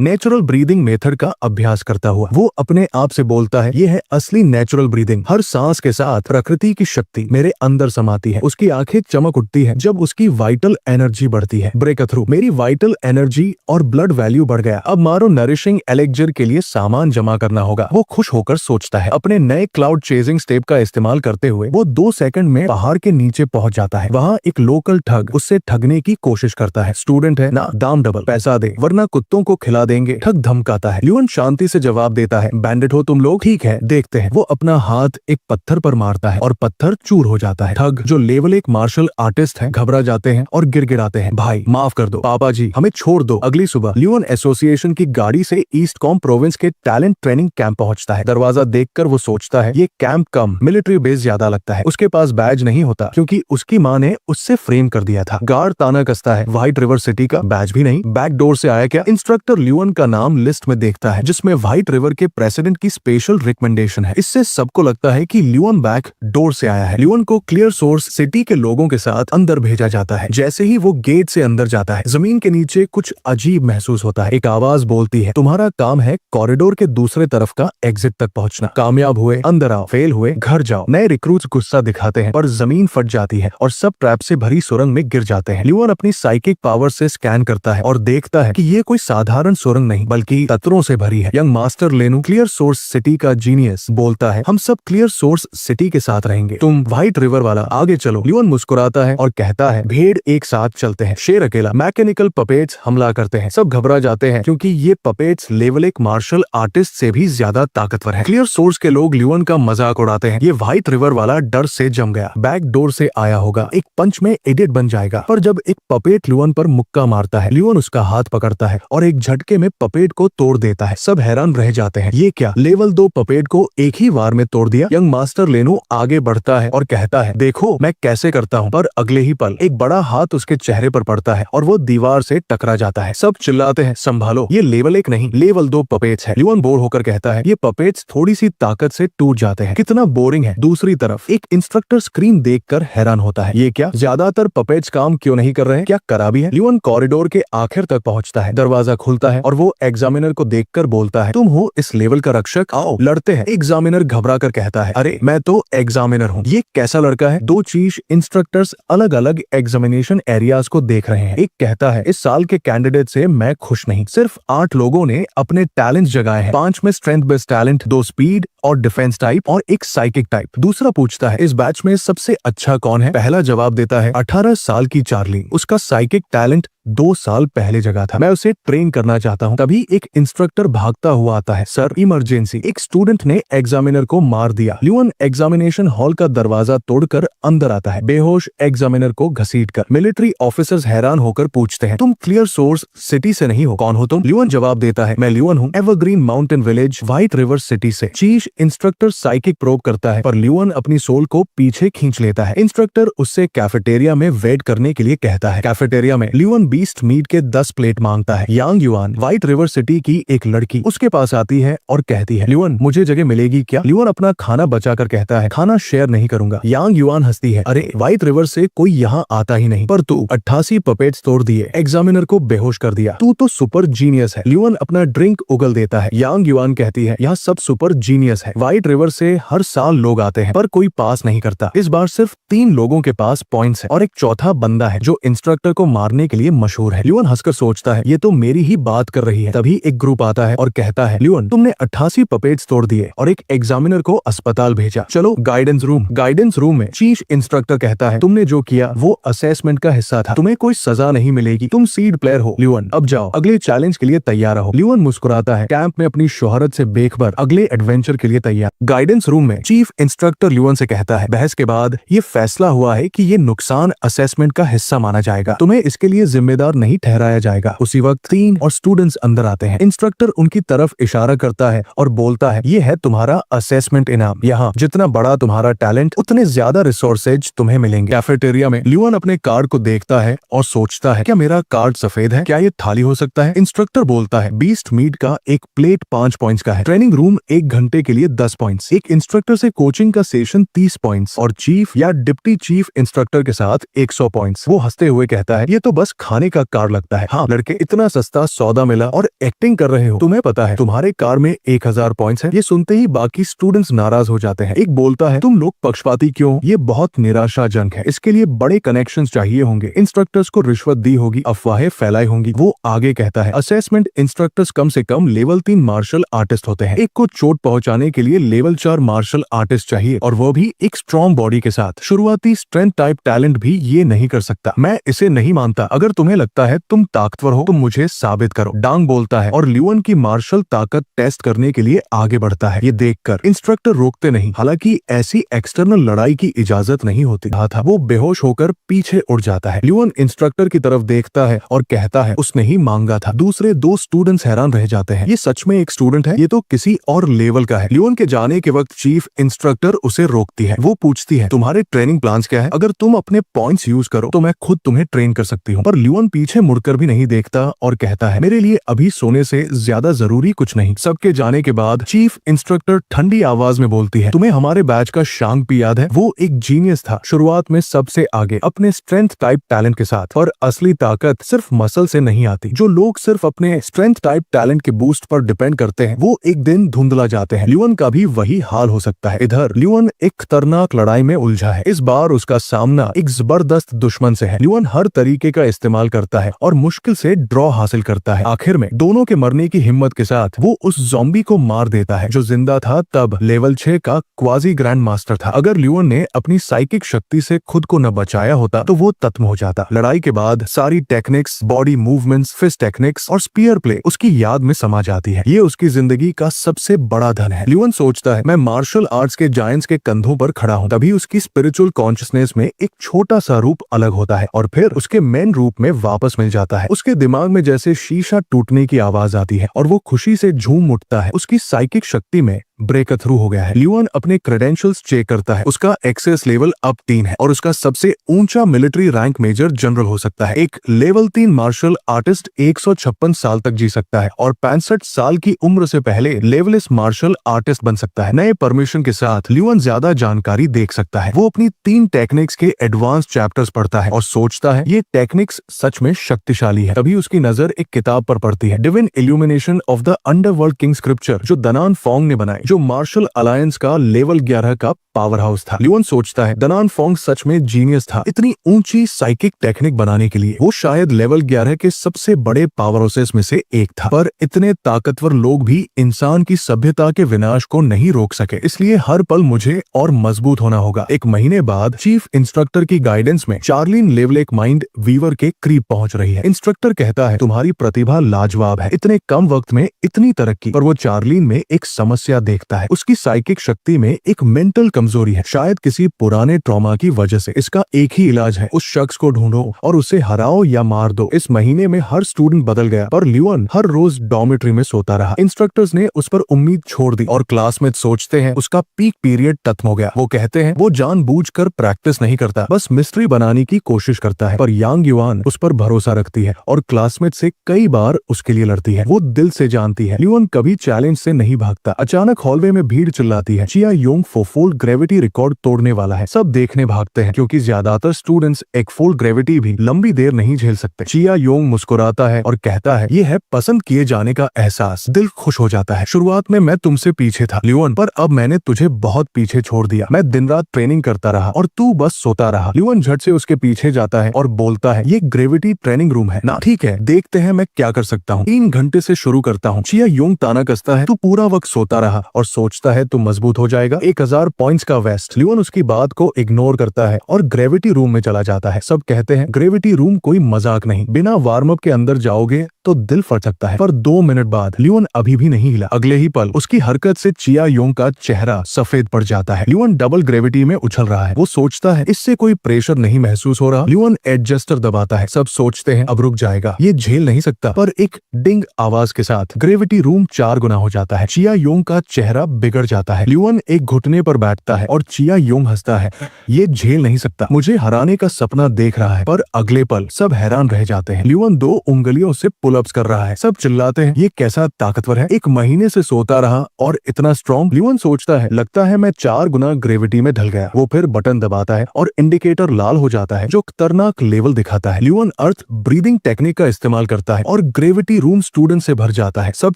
नेचुरल ब्रीदिंग मेथड का अभ्यास करता हुआ। वो अपने आप से बोलता है, ये है असली नेचुरल ब्रीदिंग। हर सांस के साथ प्रकृति की शक्ति मेरे अंदर समाती है। उसकी आंखें चमक उठती है जब उसकी वाइटल एनर्जी बढ़ती है। ब्रेक थ्रू, मेरी वाइटल एनर्जी और ब्लड वैल्यू बढ़ गया। अब मारो नरिशिंग एलेक्जर के लिए सामान जमा करना होगा। वो खुश होकर सोचता है। अपने नए क्लाउड चेजिंग स्टेप का इस्तेमाल करते हुए वो 2 सेकंड में पहाड़ के नीचे पहुंच जाता है। वहाँ एक लोकल ठग उससे ठगने की कोशिश करता है। स्टूडेंट है ना, दाम डबल, पैसा दे वरना कुत्तों को खिला देंगे। ठग धमकाता है। ल्यूअन शांति से जवाब देता है, बैंडिट हो तुम लोग? ठीक है, देखते हैं। वो अपना हाथ एक पत्थर पर मारता है और पत्थर चूर हो जाता है। ठग, जो लेवल 1 मार्शल आर्टिस्ट है, घबरा जाते हैं और गिड़गिड़ाते हैं, भाई माफ कर दो, पापा जी हमें छोड़ दो। अगली सुबह ल्यूअन एसोसिएशन की गाड़ी से ईस्ट कॉम प्रोविंस के टैलेंट ट्रेनिंग कैंप पहुंचता है। दरवाजा देखकर वो सोचता है, ये कैंप कम मिलिट्री बेस ज्यादा लगता है। उसके पास बैज नहीं होता क्योंकि उसकी माँ ने उससे फ्रेम कर दिया था। गार्ड ताना कसता है, व्हाइट रिवर सिटी का बैज भी नहीं, बैक डोर से आया क्या? इंस्ट्रक्टर ल्यूअन का नाम लिस्ट में देखता है जिसमें व्हाइट रिवर के प्रेसिडेंट की स्पेशल रिकमेंडेशन है। इससे सबको लगता है कि ल्यूअन बैक डोर से आया है। ल्यूअन को क्लियर सोर्स सिटी के लोगों के साथ अंदर भेजा जाता है। जैसे ही वो गेट से अंदर जाता है, जमीन के नीचे कुछ अजीब महसूस होता है। एक आवाज बोलती है, तुम्हारा काम है कॉरिडोर के दूसरे तरफ का एग्जिट तक पहुंचना। कामयाब हुए अंदर आओ, फेल हुए घर जाओ। नए रिक्रूट्स गुस्सा दिखाते हैं पर जमीन फट जाती है और सब ट्रैप से भरी सुरंग में गिर जाते हैं। ल्यूअन अपनी साइकिक पावर से स्कैन करता है और देखता है कि ये कोई साधारण सुरंग नहीं बल्कि तत्वों से भरी है। यंग मास्टर लेनू, क्लियर सोर्स सिटी का जीनियस, बोलता है, हम सब क्लियर सोर्स सिटी के साथ रहेंगे, तुम व्हाइट रिवर वाला आगे चलो। ल्यूअन मुस्कुराता है और कहता है, भेड़ एक साथ चलते हैं, शेर अकेला। मैकेनिकल पपेट्स हमला करते हैं। सब घबरा जाते हैं क्योंकि ये पपेट्स लेवल 1 मार्शल आर्टिस्ट से भी ज्यादा ताकतवर है। क्लियर सोर्स के लोग ल्यूअन का मजाक उड़ाते हैं, ये व्हाइट रिवर वाला डर से जम गया, बैक डोर से आया होगा, एक पंच में एडिट बन जाएगा। पर जब एक पपेट ल्यूअन पर मुक्का मारता है, ल्यूअन उसका हाथ पकड़ता है और एक झटके में पपेट को तोड़ देता है। सब हैरान रह जाते हैं, ये क्या? लेवल 2 पपेट को एक ही वार में तोड़ दिया। यंग मास्टर लेनू आगे बढ़ता है और कहता है, देखो मैं कैसे करता हूँ। पर अगले ही पल एक बड़ा हाथ उसके चेहरे पर पड़ता है और वो दीवार से टकरा जाता है। सब चिल्लाते हैं, संभालो, ये लेवल 1 नहीं लेवल 2 पपेट्स है। ल्यूअन बोर होकर कहता है, ये पपेट्स थोड़ी सी ताकत से टूट जाते हैं, कितना बोरिंग है। दूसरी तरफ एक इंस्ट्रक्टर स्क्रीन देखकर हैरान होता है, ये क्या? ज्यादातर पपेट्स काम क्यों नहीं कर रहे हैं? क्या करा भी है? ल्यूअन कॉरिडोर के आखिर तक पहुंचता है। दरवाजा खुलता है और वो एग्जामिनर को देखकर बोलता है, तुम हो इस लेवल का रक्षक, आओ लड़ते हैं। एग्जामिनर घबरा कर कहता है, अरे मैं तो एग्जामिनर हूँ, ये कैसा लड़का है? 2 चीफ इंस्ट्रक्टर्स अलग अलग एग्जामिनेशन एरियाज को देख रहे हैं। एक कहता है, इस साल के कैंडिडेट से मैं खुश नहीं, सिर्फ 8 लोगों ने अपने टैलेंट जगाए हैं, 5 में स्ट्रेंथ बेस्ड टैलेंट, 2 स्पीड और डिफेंस टाइप और 1 साइकिक टाइप। दूसरा पूछता है, इस बैच में सबसे अच्छा कौन है? पहला जवाब देता है, 18 साल की चार्ली, उसका साइकिक टैलेंट 2 साल पहले जगह था, मैं उसे ट्रेन करना चाहता हूँ। तभी एक इंस्ट्रक्टर भागता हुआ आता है, सर इमरजेंसी, एक स्टूडेंट ने एग्जामिनर को मार दिया। ल्यूअन एग्जामिनेशन हॉल का दरवाजा तोड़कर अंदर आता है, बेहोश एग्जामिनर को घसीटकर। मिलिट्री ऑफिसर्स हैरान होकर पूछते हैं, तुम क्लियर सोर्स सिटी से नहीं हो, कौन हो तुम? ल्यूअन जवाब देता है, मैं ल्यूअन हूँ, evergreen mountain village, white river city से। चीफ इंस्ट्रक्टर साइकिक प्रोब करता है पर ल्यूअन अपनी सोल को पीछे खींच लेता है। इंस्ट्रक्टर उससे कैफेटेरिया में वेट करने के लिए कहता है। कैफेटेरिया में ल्यूअन बीस्ट मीट के 10 प्लेट मांगता है। यांग युआन, व्हाइट रिवर सिटी की एक लड़की, उसके पास आती है और कहती है, ल्यूअन मुझे जगह मिलेगी क्या? ल्यूअन अपना खाना बचाकर कहता है, खाना शेयर नहीं करूंगा। यांग युआन हंसती है, अरे व्हाइट रिवर से कोई यहाँ आता ही नहीं, पर तू 88 पपेट्स तोड़ दिए, एग्जामिनर को बेहोश कर दिया, तू तो सुपर जीनियस है। ल्यूअन अपना ड्रिंक उगल देता है। यांग युआन कहती है, यहाँ सब सुपर जीनियस है, व्हाइट रिवर से हर साल लोग आते हैं पर कोई पास नहीं करता, इस बार सिर्फ 3 लोगों के पास पॉइंट्स है और एक चौथा बंदा है जो इंस्ट्रक्टर को मारने के लिए मशहूर है। ल्यूअन हंसकर सोचता है, ये तो मेरी ही बात कर रही है। तभी एक ग्रुप आता है और कहता है, ल्यूअन तुमने 88 पपेट्स तोड़ दिए और एक एग्जामिनर को अस्पताल भेजा, चलो गाइडेंस रूम। गाइडेंस रूम में चीफ इंस्ट्रक्टर कहता है, तुमने जो किया वो असेसमेंट का हिस्सा था, तुम्हें कोई सजा नहीं मिलेगी, तुम सीड प्लेयर हो। ल्यूअन अब जाओ, अगले चैलेंज के लिए तैयार रहो। ल्यूअन मुस्कुराता है, कैंप में अपनी शोहरत से बेखबर अगले एडवेंचर के लिए तैयार। गाइडेंस रूम में चीफ इंस्ट्रक्टर ल्यूअन से कहता है, बहस के बाद ये फैसला हुआ है कि ये नुकसान असेसमेंट का हिस्सा माना जाएगा, तुम्हें इसके लिए जिम्मेदारी जिम्मेदार नहीं ठहराया जाएगा। उसी वक्त 3 और स्टूडेंट्स अंदर आते हैं। इंस्ट्रक्टर उनकी तरफ इशारा करता है और बोलता है, ये है तुम्हारा असेसमेंट इनाम। यहाँ जितना बड़ा तुम्हारा टैलेंट उतने ज्यादा रिसोर्सेज तुम्हें मिलेंगे। कैफेटेरिया में ल्यूअन अपने कार्ड को देखता है और सोचता है, क्या मेरा कार्ड सफेद है? क्या ये थाली हो सकता है? इंस्ट्रक्टर बोलता है, बीस्ट मीट का एक प्लेट 5 पॉइंट्स का है। ट्रेनिंग रूम 1 घंटे के लिए 10 पॉइंट्स। एक इंस्ट्रक्टर से कोचिंग का सेशन 30 पॉइंट्स और चीफ या डिप्टी चीफ इंस्ट्रक्टर के साथ 100 पॉइंट्स। वो हंसते हुए कहता है, ये तो बस खाने का कार्ड लगता है। हाँ लड़के, इतना सस्ता सौदा मिला और एक्टिंग कर रहे हो। तुम्हें पता है तुम्हारे कार में 1000 पॉइंट्स है। ये सुनते ही बाकी स्टूडेंट्स नाराज हो जाते हैं। एक बोलता है, तुम लोग पक्षपाती क्यों? ये बहुत निराशाजनक है। इसके लिए बड़े कनेक्शंस चाहिए होंगे। इंस्ट्रक्टर्स को रिश्वत दी होगी, अफवाहें फैलाई होंगी। वो आगे कहता है, असेसमेंट इंस्ट्रक्टर्स कम से कम लेवल 3 मार्शल आर्टिस्ट होते हैं। एक को चोट पहुंचाने के लिए लेवल 4 मार्शल आर्टिस्ट चाहिए, और वो भी एक स्ट्रॉन्ग बॉडी के साथ। शुरुआती स्ट्रेंथ टाइप टैलेंट भी ये नहीं कर सकता। मैं इसे नहीं मानता। अगर तुम्हें लगता है तुम ताकतवर हो तो मुझे साबित करो। डांग बोलता है और ल्यूअन की मार्शल ताकत टेस्ट करने के लिए आगे बढ़ता है। ये देखकर इंस्ट्रक्टर रोकते नहीं। हालांकि ऐसी एक्सटर्नल लड़ाई की इजाजत नहीं होती था। वो बेहोश होकर पीछे उड़ जाता है। ल्यूअन इंस्ट्रक्टर की तरफ देखता है और कहता है, उसने ही मांगा था। दूसरे 2 स्टूडेंट्स हैरान रह जाते हैं। ये सच में एक स्टूडेंट है? ये तो किसी और लेवल का है। ल्यूअन के जाने के वक्त चीफ इंस्ट्रक्टर उसे रोकती है। वो पूछती है, तुम्हारे ट्रेनिंग प्लान्स क्या है? अगर तुम अपने पॉइंट्स यूज करो तो मैं खुद तुम्हें ट्रेन कर सकती हूँ। पर ल्यूअन पीछे मुड़कर भी नहीं देखता और कहता है, मेरे लिए अभी सोने से ज्यादा जरूरी कुछ नहीं। सबके जाने के बाद चीफ इंस्ट्रक्टर ठंडी आवाज में बोलती है, तुम्हें हमारे बैच का शांग पी याद है? वो एक जीनियस था, शुरुआत में सबसे आगे अपने स्ट्रेंथ टाइप टैलेंट के साथ। पर असली ताकत सिर्फ मसल से नहीं आती। जो लोग सिर्फ अपने स्ट्रेंथ टाइप टैलेंट के बूस्ट पर डिपेंड करते हैं वो एक दिन धुंधला जाते हैं। ल्यूअन का भी वही हाल हो सकता है। इधर ल्यूअन एक खतरनाक लड़ाई में उलझा है। इस बार उसका सामना एक जबरदस्त दुश्मन से है। ल्यूअन हर तरीके का इस्तेमाल करता है और मुश्किल से ड्रॉ हासिल करता है। आखिर में दोनों के मरने की हिम्मत के साथ वो उस ज़ॉम्बी को मार देता है जो जिंदा था तब लेवल 6 का क्वाजी ग्रैंड मास्टर था। अगर ल्यूअन ने अपनी साइकिक शक्ति से खुद को न बचाया होता तो वो खत्म हो जाता। लड़ाई के बाद सारी techniques, body movements, fist techniques और स्पीयर प्ले उसकी याद में समा जाती है। ये उसकी जिंदगी का सबसे बड़ा धन है। ल्यूअन सोचता है, मैं मार्शल आर्ट्स के जायंट्स के कंधों पर खड़ा हूँ। तभी उसकी स्पिरिचुअल कॉन्शियसनेस में एक छोटा सा रूप अलग होता है और फिर उसके मेन रूप में वापस मिल जाता है। उसके दिमाग में जैसे शीशा टूटने की आवाज आती है और वो खुशी से झूम उठता है। उसकी साइकिक शक्ति में ब्रेक थ्रू हो गया है। ल्यूअन अपने क्रेडेंशियल्स चेक करता है। उसका एक्सेस लेवल अब 3 है और उसका सबसे ऊंचा मिलिट्री रैंक मेजर जनरल हो सकता है। एक लेवल 3 मार्शल आर्टिस्ट 156 साल तक जी सकता है और 65 साल की उम्र से पहले लेवलिस मार्शल आर्टिस्ट बन सकता है। नए परमिशन के साथ ल्यूअन ज्यादा जानकारी देख सकता है। वो अपनी 3 टेक्निक्स के एडवांस चैप्टर्स पढ़ता है और सोचता है ये टेक्निक्स सच में शक्तिशाली है। तभी उसकी नजर एक किताब पर पड़ती है, divine illumination of the underworld king scripture, जो दनान फोंग ने बनाई, जो मार्शल अलायंस का लेवल 11 का पावर हाउस था। ल्यूअन सोचता है दनान फोंग सच में जीनियस था। इतनी ऊंची साइकिक टेक्निक बनाने के लिए वो शायद लेवल 11 के सबसे बड़े पावर हाउसेस में से एक था। पर इतने ताकतवर लोग भी इंसान की सभ्यता के विनाश को नहीं रोक सके। इसलिए हर पल मुझे और मजबूत होना होगा। 1 महीने बाद चीफ इंस्ट्रक्टर की गाइडेंस में चार्लिन लेवल 1 माइंड वीवर के करीब पहुंच रही है। इंस्ट्रक्टर कहता है, तुम्हारी प्रतिभा लाजवाब है, इतने कम वक्त में इतनी तरक्की। पर वो चार्लिन में एक समस्या देखता है। उसकी साइकिक शक्ति में एक मेंटल कमजोरी है, शायद किसी पुराने ट्रॉमा की वजह से। इसका एक ही इलाज है, उस शख्स को ढूंढो और उसे हराओ या मार दो। इस महीने में हर स्टूडेंट बदल गया पर ल्यूअन हर रोज डॉर्मेट्री में सोता रहा। इंस्ट्रक्टर्स ने उस पर उम्मीद छोड़ दी और क्लासमेट सोचते हैं उसका पीक पीरियड खत्म हो गया। वो कहते हैं वो जानबूझकर प्रैक्टिस नहीं करता, बस मिस्ट्री बनाने की कोशिश करता है। पर यांग युआन उस पर भरोसा रखती है और क्लासमेट से कई बार उसके लिए लड़ती है। वो दिल से जानती है ल्यूअन कभी चैलेंज से नहीं भागता। अचानक हॉलवे में भीड़ चिल्लाती है, chia Yong full gravity record तोड़ने वाला है। सब देखने भागते हैं क्योंकि ज्यादातर स्टूडेंट्स एक फुल ग्रेविटी भी लंबी देर नहीं झेल सकते। चिया योंग मुस्कुराता है और कहता है, ये है पसंद किए जाने का एहसास। दिल खुश हो जाता है। शुरुआत में मैं तुमसे पीछे था ल्यूअन, पर अब मैंने तुझे बहुत पीछे छोड़ दिया। मैं दिन रात ट्रेनिंग करता रहा और तू बस सोता रहा। ल्यूअन झट से उसके पीछे जाता है और बोलता है, ये ग्रेविटी ट्रेनिंग रूम है ना? ठीक है, देखते हैं मैं क्या कर सकता हूँ। 3 घंटे से शुरू करता हूँ। चिया योंग ताना कसता है, तू पूरा वक्त सोता रहा और सोचता है तू मजबूत हो जाएगा। 1000 पॉइंट्स का वेस्ट। ल्यूअन उसकी बात को इग्नोर करता है और ग्रेविटी रूम में चला जाता है। सब कहते हैं ग्रेविटी रूम कोई मजाक नहीं, बिना वार्म अप के अंदर जाओगे तो दिल फट सकता है। पर 2 मिनट बाद लियोन अभी भी नहीं हिला। अगले ही पल उसकी हरकत से चिया योंग का चेहरा सफेद पड़ जाता है। लियोन डबल ग्रेविटी में उछल रहा है। वो सोचता है इससे कोई प्रेशर नहीं महसूस हो रहा। लियोन एडजस्टर दबाता है। सब सोचते हैं अब रुक जाएगा, ये झेल नहीं सकता। पर एक डिंग आवाज के साथ ग्रेविटी रूम 4 गुना हो जाता है। चिया योंग का चेहरा बिगड़ जाता है। लियोन एक घुटने पर बैठता है और चिया योंग हंसता है। ये झेल नहीं सकता, मुझे हराने का सपना देख रहा है। पर अगले पल सब हैरान रह जाते हैं। लियोन 2 उंगलियों से पुलअप्स कर रहा है। सब चिल्लाते हैं ये कैसा ताकतवर है, 1 महीने से सोता रहा और इतना स्ट्रॉन्ग। लियोन सोचता है लगता है मैं 4 गुना ग्रेविटी में ढल गया। वो फिर बटन दबाता है और इंडिकेटर लाल हो जाता है जो खतरनाक लेवल दिखाता है। लियोन अर्थ ब्रीदिंग टेक्निक का इस्तेमाल करता है और ग्रेविटी रूम स्टूडेंट से भर जाता है। सब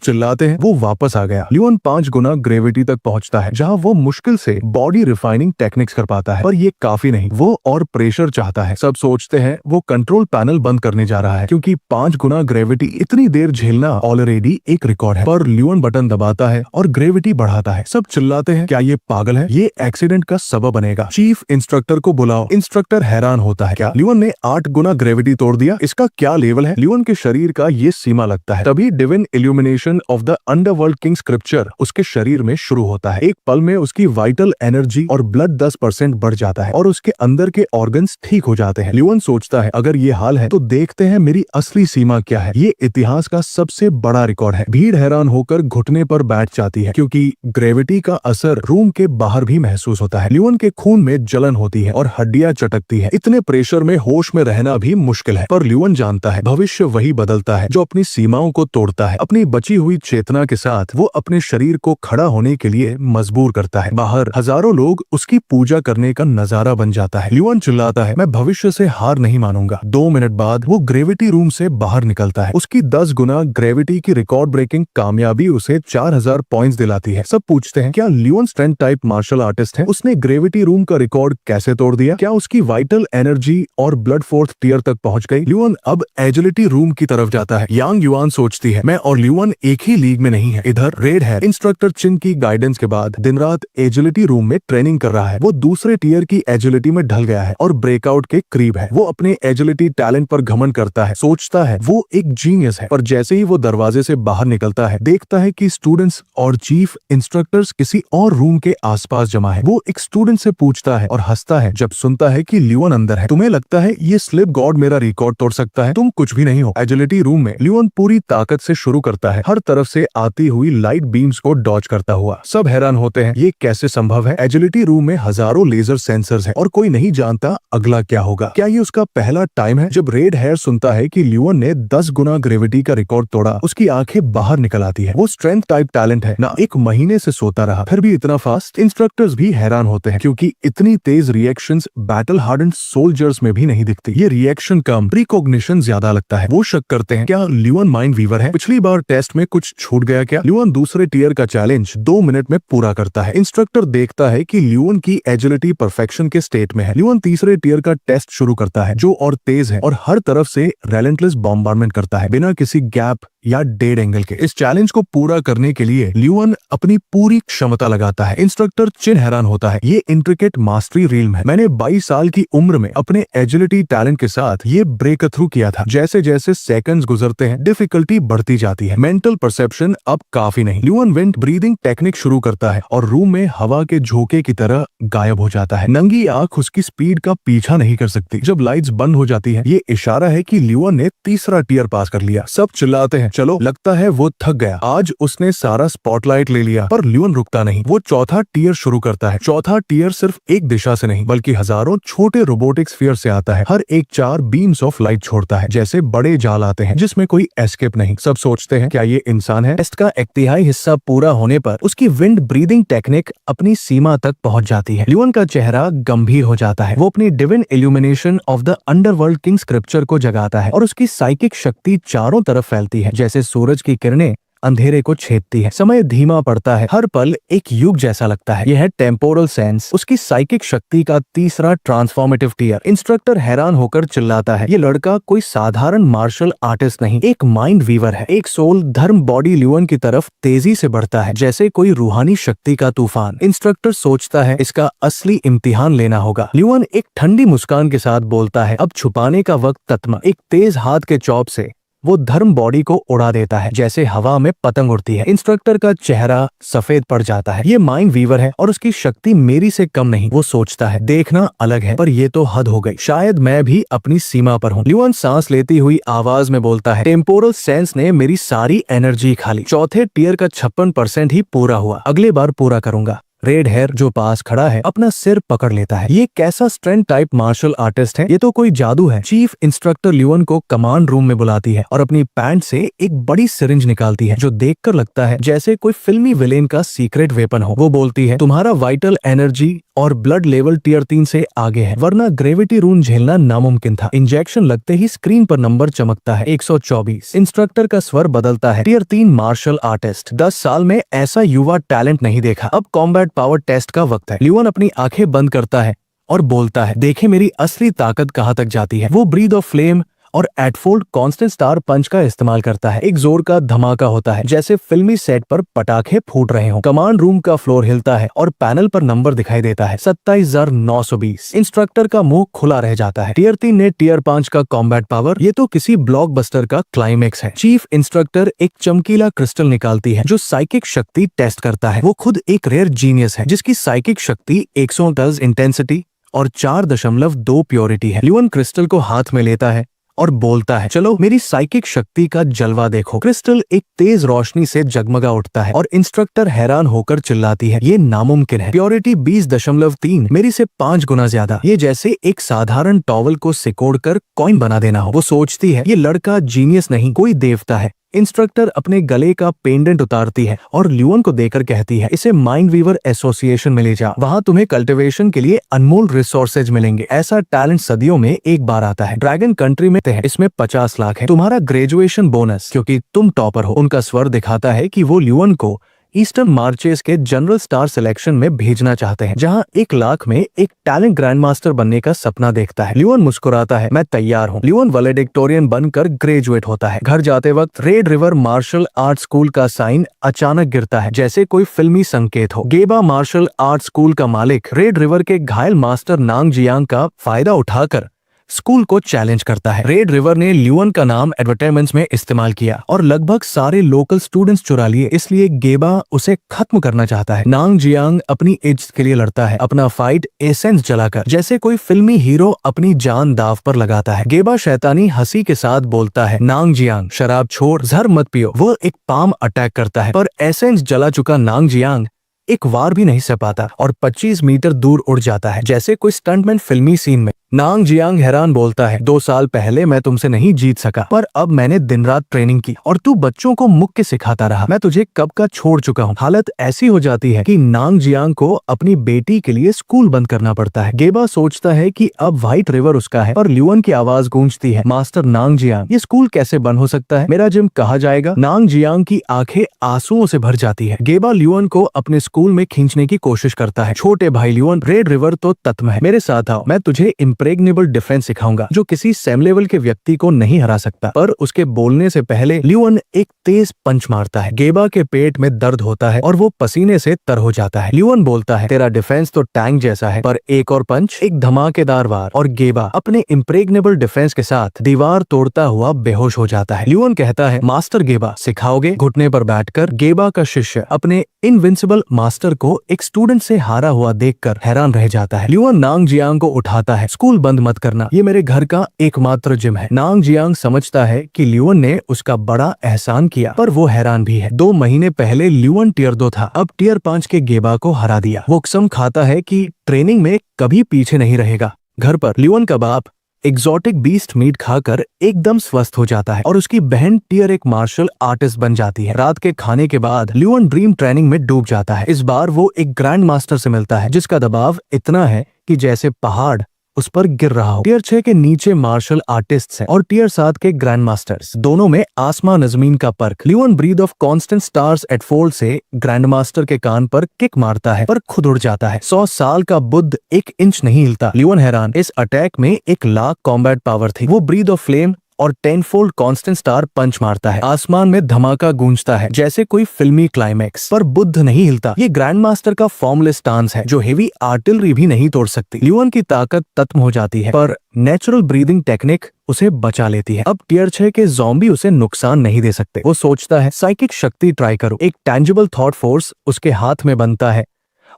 चिल्लाते हैं वो वापस आ गया। लियोन 5 गुना ग्रेविटी तक पहुंचता है जहां वो मुश्किल से बॉडी रिफाइनिंग टेक्निक्स कर पाता है। पर ये काफी नहीं, वो और प्रेशर चाहता है। सब सोचते हैं वो कंट्रोल पैनल बंद करने जा रहा है क्योंकि 5 गुना ग्रेविटी इतनी देर झेलना ऑलरेडी एक रिकॉर्ड है। पर लियोन बटन दबाता है और ग्रेविटी बढ़ाता है। सब चिल्लाते हैं क्या ये पागल है, ये एक्सीडेंट का सबब बनेगा, चीफ इंस्ट्रक्टर को बुलाओ। इंस्ट्रक्टर हैरान होता है क्या लियोन ने 8 गुना ग्रेविटी तोड़ दिया, इसका क्या लेवल है। लियोन के शरीर का ये सीमा लगता है। तभी divine illumination of the underworld king scripture उसके शरीर में शुरू होता है। एक पल में उसकी वाइटल एनर्जी और ब्लड 10% बढ़ जाता है और उसके अंदर के ऑर्गन्स ठीक हो जाते हैं। लियोन सोचता है अगर ये हाल है तो देखते हैं मेरी असली सीमा क्या है। ये इतिहास का सबसे बड़ा रिकॉर्ड है। भीड़ हैरान होकर घुटने पर बैठ जाती है क्योंकि ग्रेविटी का असर रूम के बाहर भी महसूस होता है। लियोन के खून में जलन होती है और हड्डियां चटकती है। इतने प्रेशर में होश में रहना भी मुश्किल है। पर लियोन जानता है भविष्य वही बदलता है जो अपनी सीमाओं को तोड़ता है। अपनी बची हुई चेतना के साथ वो अपने शरीर को खड़ा होने के लिए मजबूर करता है। बाहर हजारों लोग उसकी पूजा करने का नजारा बन जाता है। लियोन चिल्लाता है मैं भविष्य से हार नहीं मानूंगा। 2 मिनट बाद वो ग्रेविटी रूम से बाहर निकलता है। उसकी 10 गुना ग्रेविटी की रिकॉर्ड ब्रेकिंग कामयाबी उसे 4000 पॉइंट्स दिलाती है। सब पूछते हैं क्या Leon strength type martial artist है, उसने ग्रेविटी रूम का रिकॉर्ड कैसे तोड़ दिया, क्या उसकी वाइटल एनर्जी और ब्लड 4th टियर तक पहुंच गई। लियोन अब एजिलिटी रूम की तरफ जाता है। यांग युआन सोचती है मैं और लियोन एक ही लीग में नहीं है। इधर रेड है इंस्ट्रक्टर चिन की गाइडेंस के बाद दिन रात एजिलिटी रूम में ट्रेनिंग कर रहा है। वो दूसरे टियर की एजिलिटी में ढल गया है और ब्रेकआउट के करीब है। वो अपने एजिलिटी टैलेंट पर घमंड करता है, सोचता है वो एक जीनियस है। पर जैसे ही वो दरवाजे से बाहर निकलता है देखता है कि स्टूडेंट्स और चीफ इंस्ट्रक्टर्स किसी और रूम के आसपास जमा है। वो एक स्टूडेंट से पूछता है और हंसता है जब सुनता है कि लियोन अंदर है। तुम्हें लगता है ये स्लिप गॉड मेरा रिकॉर्ड तोड़ सकता है, तुम कुछ भी नहीं हो। एजिलिटी रूम में लियोन पूरी ताकत से शुरू करता है, हर तरफ से आती हुई लाइट बीम्स को डॉज करता हुआ। सब हैरान होते हैं ये कैसे संभव है। एजिलिटी रूम में हजारों लेजर सेंसर्स हैं और कोई नहीं जानता अगला क्या होगा। क्या ये उसका पहला टाइम है। जब रेड हेयर सुनता है कि लियोन ने 10 गुना ग्रेविटी का रिकॉर्ड तोड़ा उसकी आंखें बाहर निकल आती है। वो स्ट्रेंथ टाइप टैलेंट है ना, 1 महीने से सोता रहा फिर भी इतना फास्ट। इंस्ट्रक्टर्स भी हैरान होते हैं क्योंकि इतनी तेज रिएक्शंस बैटल हार्डन्ड सोल्जर्स में भी नहीं दिखती। ये रिएक्शन कम, रिकॉग्निशन ज्यादा लगता है। वो शक करते हैं क्या लियोन माइंड वीवर है, पिछली बार टेस्ट में कुछ छूट गया क्या। लियोन दूसरे टियर का चैलेंज 2 मिनट में पूरा करता है। इंस्ट्रक्टर देखता है कि लियोन की एजिलिटी परफेक्शन के स्टेट में है। लियोन तीसरे टियर का टेस्ट शुरू करता है जो और तेज है और हर तरफ से रेलेंटलेस बॉम्बार्डमेंट करता है बिना किसी गैप या डेड एंगल के। इस चैलेंज को पूरा करने के लिए लियोन अपनी पूरी क्षमता लगाता है। इंस्ट्रक्टर चिन हैरान होता है ये इंट्रिकेट मास्टरी रील्म है। मैंने 22 साल की उम्र में अपने एजिलिटी टैलेंट के साथ ये ब्रेक थ्रू किया था। जैसे जैसे सेकंड्स गुजरते हैं डिफिकल्टी बढ़ती जाती है। मेंटल परसेप्शन अब काफी नहीं। लियोन विंड ब्रीदिंग टेक्निक शुरू करता है और रूम में हवा के झोंके की तरह गायब हो जाता है। नंगी आंख उसकी स्पीड का पीछा नहीं कर सकती। जब लाइट्स बंद हो जाती है ये इशारा है कि लियोन ने तीसरा टियर पास कर लिया। सब चिल्लाते हैं चलो, लगता है वो थक गया, आज उसने सारा स्पॉटलाइट ले लिया। पर लियोन रुकता नहीं। वो चौथा टियर शुरू करता है। चौथा टियर सिर्फ एक दिशा से नहीं बल्कि हजारों छोटे रोबोटिक स्फीयर से आता है। हर एक 4 बीम्स ऑफ लाइट छोड़ता है जैसे बड़े जाल आते हैं जिसमें कोई एस्केप नहीं। सब सोचते हैं क्या ये इंसान है। टेस्ट का 1/3 हिस्सा पूरा होने पर उसकी विंड ब्रीदिंग टेक्निक अपनी सीमा तक पहुंच जाती है। लियोन का चेहरा गंभीर हो जाता है। वो अपनी divine illumination of the underworld king scripture को जगाता है और उसकी साइकिक शक्ति चारों तरफ फैलती है जैसे सूरज की किरणें अंधेरे को छेदती है। समय धीमा पड़ता है, हर पल एक युग जैसा लगता है। यह है टेम्पोरल सेंस, उसकी साइकिक शक्ति का तीसरा ट्रांसफॉर्मेटिव टियर। इंस्ट्रक्टर हैरान होकर चिल्लाता है ये लड़का कोई साधारण मार्शल आर्टिस्ट नहीं, एक माइंड वीवर है। एक सोल धर्म बॉडी लियोन की तरफ तेजी से बढ़ता है जैसे कोई रूहानी शक्ति का तूफान। इंस्ट्रक्टर सोचता है इसका असली इम्तिहान लेना होगा। लियोन एक ठंडी मुस्कान के साथ बोलता है अब छुपाने का वक्त तत्मा। एक तेज हाथ के चॉप से वो धर्म बॉडी को उड़ा देता है जैसे हवा में पतंग उड़ती है। इंस्ट्रक्टर का चेहरा सफेद पड़ जाता है। ये माइंड वीवर है और उसकी शक्ति मेरी से कम नहीं। वो सोचता है देखना अलग है पर ये तो हद हो गई, शायद मैं भी अपनी सीमा पर हूँ। ल्यूअन सांस लेती हुई आवाज में बोलता है, टेम्पोरल सेंस ने मेरी सारी एनर्जी खा ली। चौथे टियर का 56% ही पूरा हुआ, अगले बार पूरा करूंगा। रेड हेयर जो पास खड़ा है अपना सिर पकड़ लेता है। ये कैसा स्ट्रेंथ टाइप मार्शल आर्टिस्ट है, ये तो कोई जादू है। चीफ इंस्ट्रक्टर ल्यूअन को कमांड रूम में बुलाती है और अपनी पैंट से एक बड़ी सिरिंज निकालती है जो देखकर लगता है जैसे कोई फिल्मी विलेन का सीक्रेट वेपन हो। वो बोलती है, तुम्हारा वाइटल एनर्जी और ब्लड लेवल टियर 3 से आगे है, वरना ग्रेविटी रून झेलना नामुमकिन था। इंजेक्शन लगते ही स्क्रीन पर नंबर चमकता है 124। इंस्ट्रक्टर का स्वर बदलता है, टियर 3 मार्शल आर्टिस्ट, 10 साल में ऐसा युवा टैलेंट नहीं देखा। अब कॉम्बैट पावर टेस्ट का वक्त है। ल्यूअन अपनी आंखें बंद करता है और बोलता है, देखे मेरी असली ताकत कहां तक जाती है। वो ब्रीथ ऑफ फ्लेम और एटफोल्ड कांस्टेंट स्टार पंच का इस्तेमाल करता है। एक जोर का धमाका होता है जैसे फिल्मी सेट पर पटाखे फूट रहे हों। कमांड रूम का फ्लोर हिलता है और पैनल पर नंबर दिखाई देता है 27,920। इंस्ट्रक्टर का मुंह खुला रह जाता है। टियर 3 ने टियर 5 का कॉम्बैट पावर, ये तो किसी ब्लॉकबस्टर का क्लाइमेक्स है। चीफ इंस्ट्रक्टर एक चमकीला क्रिस्टल निकालती है जो साइकिक शक्ति टेस्ट करता है। वो खुद एक रेयर जीनियस है जिसकी साइकिक शक्ति 110 इंटेंसिटी और 4.2 प्योरिटी है। ल्यूअन क्रिस्टल को हाथ में लेता है और बोलता है, चलो मेरी साइकिक शक्ति का जलवा देखो। क्रिस्टल एक तेज रोशनी से जगमगा उठता है और इंस्ट्रक्टर हैरान होकर चिल्लाती है, ये नामुमकिन है। प्योरिटी 20.3, मेरी से 5 गुना ज्यादा। ये जैसे एक साधारण टॉवल को सिकोड़कर कॉइन बना देना हो। वो सोचती है, ये लड़का जीनियस नहीं कोई देवता है। इंस्ट्रक्टर अपने गले का पेंडेंट उतारती है और ल्यूअन को देकर कहती है, इसे माइंड वीवर एसोसिएशन में ले जा, वहाँ तुम्हें कल्टिवेशन के लिए अनमोल रिसोर्सेज मिलेंगे। ऐसा टैलेंट सदियों में एक बार आता है। ड्रैगन कंट्री में इसमें 50 लाख है, तुम्हारा ग्रेजुएशन बोनस क्योंकि तुम टॉपर हो। उनका स्वर दिखाता है कि वो ल्यूअन को ईस्टर्न मार्चेस के जनरल स्टार सिलेक्शन में भेजना चाहते हैं, जहां 1 लाख में एक टैलेंट ग्रैंड मास्टर बनने का सपना देखता है। ल्यूअन मुस्कुराता है, मैं तैयार हूं। ल्यूअन वैलेडिक्टोरियन बनकर ग्रेजुएट होता है। घर जाते वक्त red river martial art school का साइन अचानक गिरता है जैसे कोई फिल्मी संकेत हो। गेबा मार्शल आर्ट स्कूल का मालिक रेड रिवर के घायल मास्टर नांग जियांग का फायदा उठाकर स्कूल को चैलेंज करता है। रेड रिवर ने ल्यूअन का नाम एडवर्टाइजमेंट्स में इस्तेमाल किया और लगभग सारे लोकल स्टूडेंट्स चुरा लिए, इसलिए गेबा उसे खत्म करना चाहता है। नांग जियांग अपनी इज्जत के लिए लड़ता है, अपना फाइट एसेंस जलाकर जैसे कोई फिल्मी हीरो अपनी जान दाव पर लगाता है। गेबा शैतानी हंसी के साथ बोलता है, नांग जियांग शराब छोड़, जहर मत पियो। वो एक पाम अटैक करता है पर एसेंस जला चुका नांग जियांग एक वार भी नहीं सह पाता और 25 मीटर दूर उड़ जाता है जैसे कोई स्टंटमैन फिल्मी सीन में। नांग जियांग हैरान बोलता है, 2 साल पहले मैं तुमसे नहीं जीत सका पर अब मैंने दिन रात ट्रेनिंग की और तू बच्चों को मुक्के सिखाता रहा। मैं तुझे कब का छोड़ चुका हूँ। हालत ऐसी हो जाती है कि नांग जियांग को अपनी बेटी के लिए स्कूल बंद करना पड़ता है। गेबा सोचता है कि अब व्हाइट रिवर उसका है और ल्यूअन की आवाज गूंजती है, मास्टर नांग जियांग, ये स्कूल कैसे बंद हो सकता है? मेरा जिम कहा जाएगा? नांग जियांग की आंखें आंसुओं से भर जाती है। गेबा ल्यूअन को अपने स्कूल में खींचने की कोशिश करता है। छोटे भाई ल्यूअन, रेड रिवर तो तत्व है, मेरे साथ आओ, मैं तुझे इम्प्रेग्नेबल डिफेंस सिखाऊंगा जो किसी सेम लेवल के व्यक्ति को नहीं हरा सकता। पर उसके बोलने से पहले ल्यूअन एक तेज पंच मारता है। गेबा के पेट में दर्द होता है और वो पसीने से तर हो जाता है। ल्यूअन बोलता है, तेरा डिफेंस तो टैंक जैसा है, पर एक और पंच, एक धमाकेदार वार और गेबा अपने इम्प्रेग्नेबल डिफेंस के साथ दीवार तोड़ता हुआ बेहोश हो जाता है। ल्यूअन कहता है, मास्टर गेबा सिखाओगे? घुटने पर बैठकर गेबा का शिष्य अपने इनविंसिबल मास्टर को एक स्टूडेंट से हारा हुआ देखकर हैरान रह जाता है। ल्यूअन नांग जियांग को उठाता है, स्कूल बंद मत करना, ये मेरे घर का एकमात्र जिम है। नांग जियांग समझता है कि ल्यूअन ने उसका बड़ा एहसान किया, पर वो हैरान भी है। 2 महीने पहले ल्यूअन टियर 2 था, अब टियर 5 के गेबा को हरा दिया। वो कसम खाता है कि ट्रेनिंग में कभी पीछे नहीं रहेगा। घर पर ल्यूअन का बाप एग्जॉटिक बीस्ट मीट खाकर एकदम स्वस्थ हो जाता है और उसकी बहन टियर 1 मार्शल आर्टिस्ट बन जाती है। रात के खाने के बाद ल्यूअन ड्रीम ट्रेनिंग में डूब जाता है। इस बार वो एक ग्रैंड मास्टर से मिलता है जिसका दबाव इतना है कि जैसे पहाड़ उस पर गिर रहा हो। टियर 6 के नीचे मार्शल आर्टिस्ट्स हैं और टियर 7 के ग्रैंड मास्टर्स, दोनों में आसमान जमीन का फर्क। Luan breath of constant stars eight fold से ग्रैंड मास्टर के कान पर किक मारता है पर खुद उड़ जाता है। 100 साल का बुद्ध 1 इंच नहीं हिलता। ल्यूअन हैरान, इस अटैक में 1 लाख कॉम्बैट पावर थी। वो ब्रीथ ऑफ फ्लेम और 10 फोल्ड कांस्टेंट स्टार पंच मारता है। आसमान में धमाका गूंजता है जैसे कोई फिल्मी क्लाइमैक्स, पर बुद्ध नहीं हिलता। ये ग्रैंड मास्टर का फॉर्मलेस स्टांस है जो हेवी आर्टिलरी भी नहीं तोड़ सकती। ल्यून की ताकत खत्म हो जाती है पर नेचुरल ब्रीदिंग टेक्निक उसे बचा लेती है। अब टियर 6 के ज़ॉम्बी उसे नुकसान नहीं दे सकते। वो सोचता है साइकिक शक्ति ट्राई करो। एक टैंजिबल थॉट फोर्स उसके हाथ में बनता है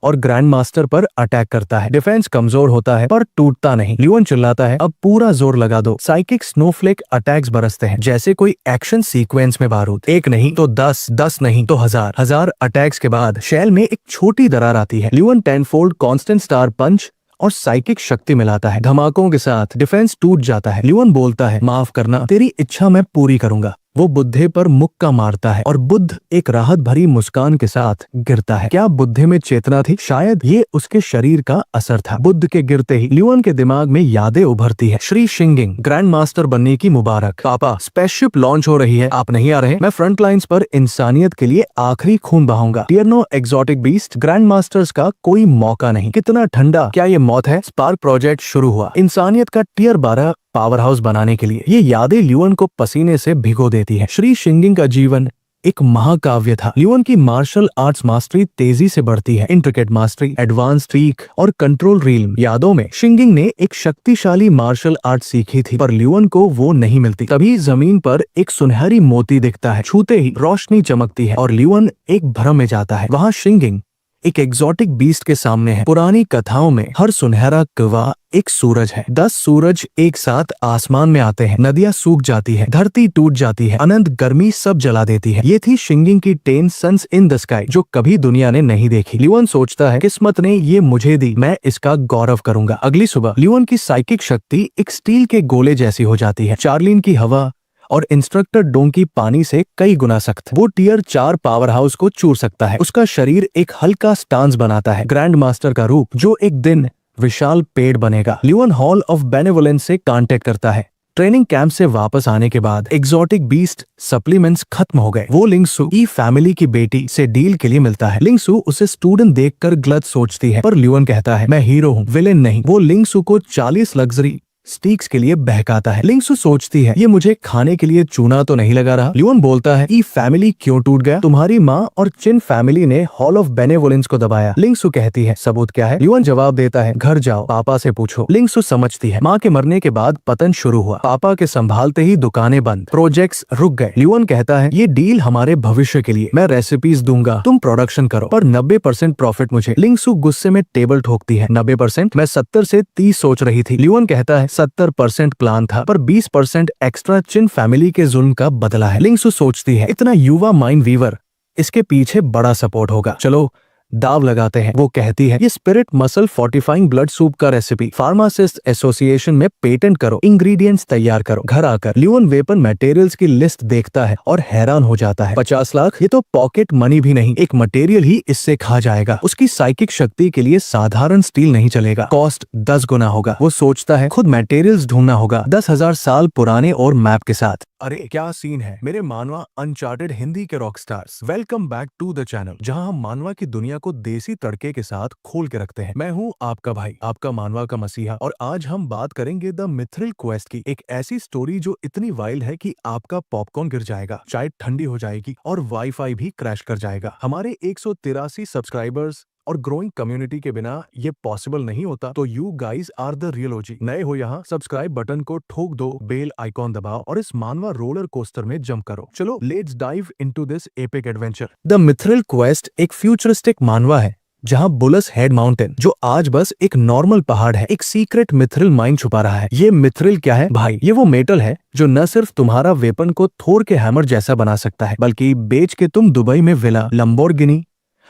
और ग्रैंड मास्टर पर अटैक करता है। डिफेंस कमजोर होता है पर टूटता नहीं। ल्यून चिल्लाता है अब पूरा जोर लगा दो। साइकिक स्नोफ्लेक अटैक्स बरसते हैं जैसे कोई एक्शन सीक्वेंस में बारूद। एक नहीं तो 10, 10 नहीं तो हजार अटैक्स के बाद शेल में एक छोटी दरार आती है। ल्यून 10 फोल्ड कांस्टेंट स्टार पंच और साइकिक शक्ति मिलाता है। धमाकों के साथ डिफेंस टूट जाता है। ल्यून बोलता है माफ करना, तेरी इच्छा मैं पूरी करूंगा। वो बुद्धे पर मुक्का मारता है और बुद्ध एक राहत भरी मुस्कान के साथ गिरता है। क्या बुद्धे में चेतना थी? शायद ये उसके शरीर का असर था। बुद्ध के गिरते ही ल्यून के दिमाग में यादें उभरती है। श्री शिंगिंग, ग्रैंड मास्टर बनने की मुबारक। पापा, स्पेसशिप लॉन्च हो रही है, आप नहीं आ रहे? मैं फ्रंट लाइन्स पर इंसानियत के लिए आखिरी खून बहाऊंगा। Tier 9 exotic beast, grand masters का कोई मौका नहीं। कितना ठंडा, क्या ये मौत है? स्पार्क प्रोजेक्ट शुरू हुआ इंसानियत का टियर 12 पावर हाउस बनाने के लिए। ये यादें ल्यून को पसीने से भिगो देती है। श्री शिंगिंग का जीवन एक महाकाव्य था। ल्यून की मार्शल आर्ट्स मास्टरी तेजी से बढ़ती है। इंट्रिकेट मास्टरी, एडवांस ट्रिक और कंट्रोल रील यादों में शिंगिंग ने एक शक्तिशाली मार्शल आर्ट सीखी थी पर ल्यून को वो नहीं मिलती। तभी जमीन पर एक सुनहरी मोती दिखता है। छूते ही रोशनी चमकती है और ल्यून एक भ्रम में जाता है। वहाँ शिंगिंग एक एक्सोटिक बीस्ट के सामने है। पुरानी कथाओं में हर सुनहरा कवा एक सूरज है। 10 सूरज एक साथ आसमान में आते हैं। नदियां सूख जाती है, धरती टूट जाती है, अनंत गर्मी सब जला देती है। ये थी शिंगिंग की 10 सन्स इन द स्काई जो कभी दुनिया ने नहीं देखी। ल्यून सोचता है किस्मत ने ये मुझे दी, मैं इसका गौरव करूंगा। अगली सुबह ल्यून की साइकिक शक्ति एक स्टील के गोले जैसी हो जाती है। चार्लिन की हवा और इंस्ट्रक्टर डोंकी पानी से कई गुना सख्त। वो टियर 4 पावर हाउस को चूर सकता है। उसका शरीर एक हल्का स्टांस बनाता है। ग्रैंड मास्टर का रूप जो एक दिन विशाल पेड़ बनेगा। ल्यून हॉल ऑफ बेनेवोलेंस से कांटेक्ट करता है। ट्रेनिंग कैंप से वापस आने के बाद एक्सोटिक बीस्ट सप्लीमेंट्स खत्म हो गए। वो लिंगसू ई फैमिली की बेटी से डील के लिए मिलता है। लिंगसू उसे स्टूडेंट देखकर गलत सोचती है पर ल्यून कहता है मैं हीरो हूँ, विलेन नहीं। वो लिंगसू को 40 लग्जरी स्टीक्स के लिए बहकाता है। लिंगसू सोचती है ये मुझे खाने के लिए चूना तो नहीं लगा रहा। ल्यून बोलता है ई फैमिली क्यों टूट गया? तुम्हारी माँ और चिन फैमिली ने हॉल ऑफ बेनेवोलेंस को दबाया। लिंगसू कहती है सबूत क्या है? ल्यून जवाब देता है घर जाओ, पापा से पूछो। लिंगसू समझती है माँ के मरने के बाद पतन शुरू हुआ। पापा के संभालते ही दुकानें बंद, प्रोजेक्ट्स रुक गए। ल्यून कहता है ये डील हमारे भविष्य के लिए, मैं रेसिपीज दूंगा, तुम प्रोडक्शन करो पर 90% प्रॉफिट मुझे। लिंगसू गुस्से में टेबल ठोकती है। 90%? मैं 70 से 30 सोच रही थी। ल्यून कहता है 70% प्लान था पर 20% एक्स्ट्रा चिन फैमिली के जुल्म का बदला है। लिंगसू सोचती है इतना युवा माइंड वीवर, इसके पीछे बड़ा सपोर्ट होगा, चलो दाव लगाते हैं। वो कहती है ये spirit muscle fortifying blood soup का रेसिपी फार्मासिस्ट एसोसिएशन में पेटेंट करो, इंग्रेडिएंट्स तैयार करो। घर आकर ल्यून वेपन मटेरियल्स की लिस्ट देखता है और हैरान हो जाता है। 50 लाख, ये तो पॉकेट मनी भी नहीं, एक मटेरियल ही इससे खा जाएगा। उसकी साइकिक शक्ति के लिए साधारण स्टील नहीं चलेगा, कॉस्ट 10 गुना होगा। वो सोचता है खुद मटेरियल्स ढूंढना होगा 10,000 साल पुराने और मैप के साथ। अरे क्या सीन है मेरे मानवा अनचार्टेड हिंदी के rock stars. Welcome back to the channel जहां हम मानवा की दुनिया को देसी तड़के के साथ खोल के रखते हैं। मैं हूं आपका भाई, आपका मानवा का मसीहा, और आज हम बात करेंगे द मिथ्रिल क्वेस्ट की। एक ऐसी स्टोरी जो इतनी वाइल्ड है कि आपका पॉपकॉर्न गिर जाएगा, चाय ठंडी हो जाएगी और वाईफाई भी क्रैश कर जाएगा। हमारे 183 सब्सक्राइबर्स और ग्रोइंग कम्युनिटी के बिना ये पॉसिबल नहीं होता, तो you guys are the real OG. नए हो यहाँ, सब्सक्राइब बटन को ठोक दो, बेल आइकॉन दबाओ और इस मानवा रोलर कोस्टर में जंप करो। चलो let's dive into this epic adventure. The Mithril quest एक फ्यूचरिस्टिक मानवा है जहाँ बुलस हेड माउंटेन, जो आज बस एक नॉर्मल पहाड़ है, एक सीक्रेट मिथ्रिल माइन छुपा रहा है। ये मिथ्रिल क्या है भाई? ये वो मेटल है जो न सिर्फ तुम्हारा वेपन को थोर के हैमर जैसा बना सकता है, बल्कि बेच के तुम दुबई में विला, लंबोर्गिनी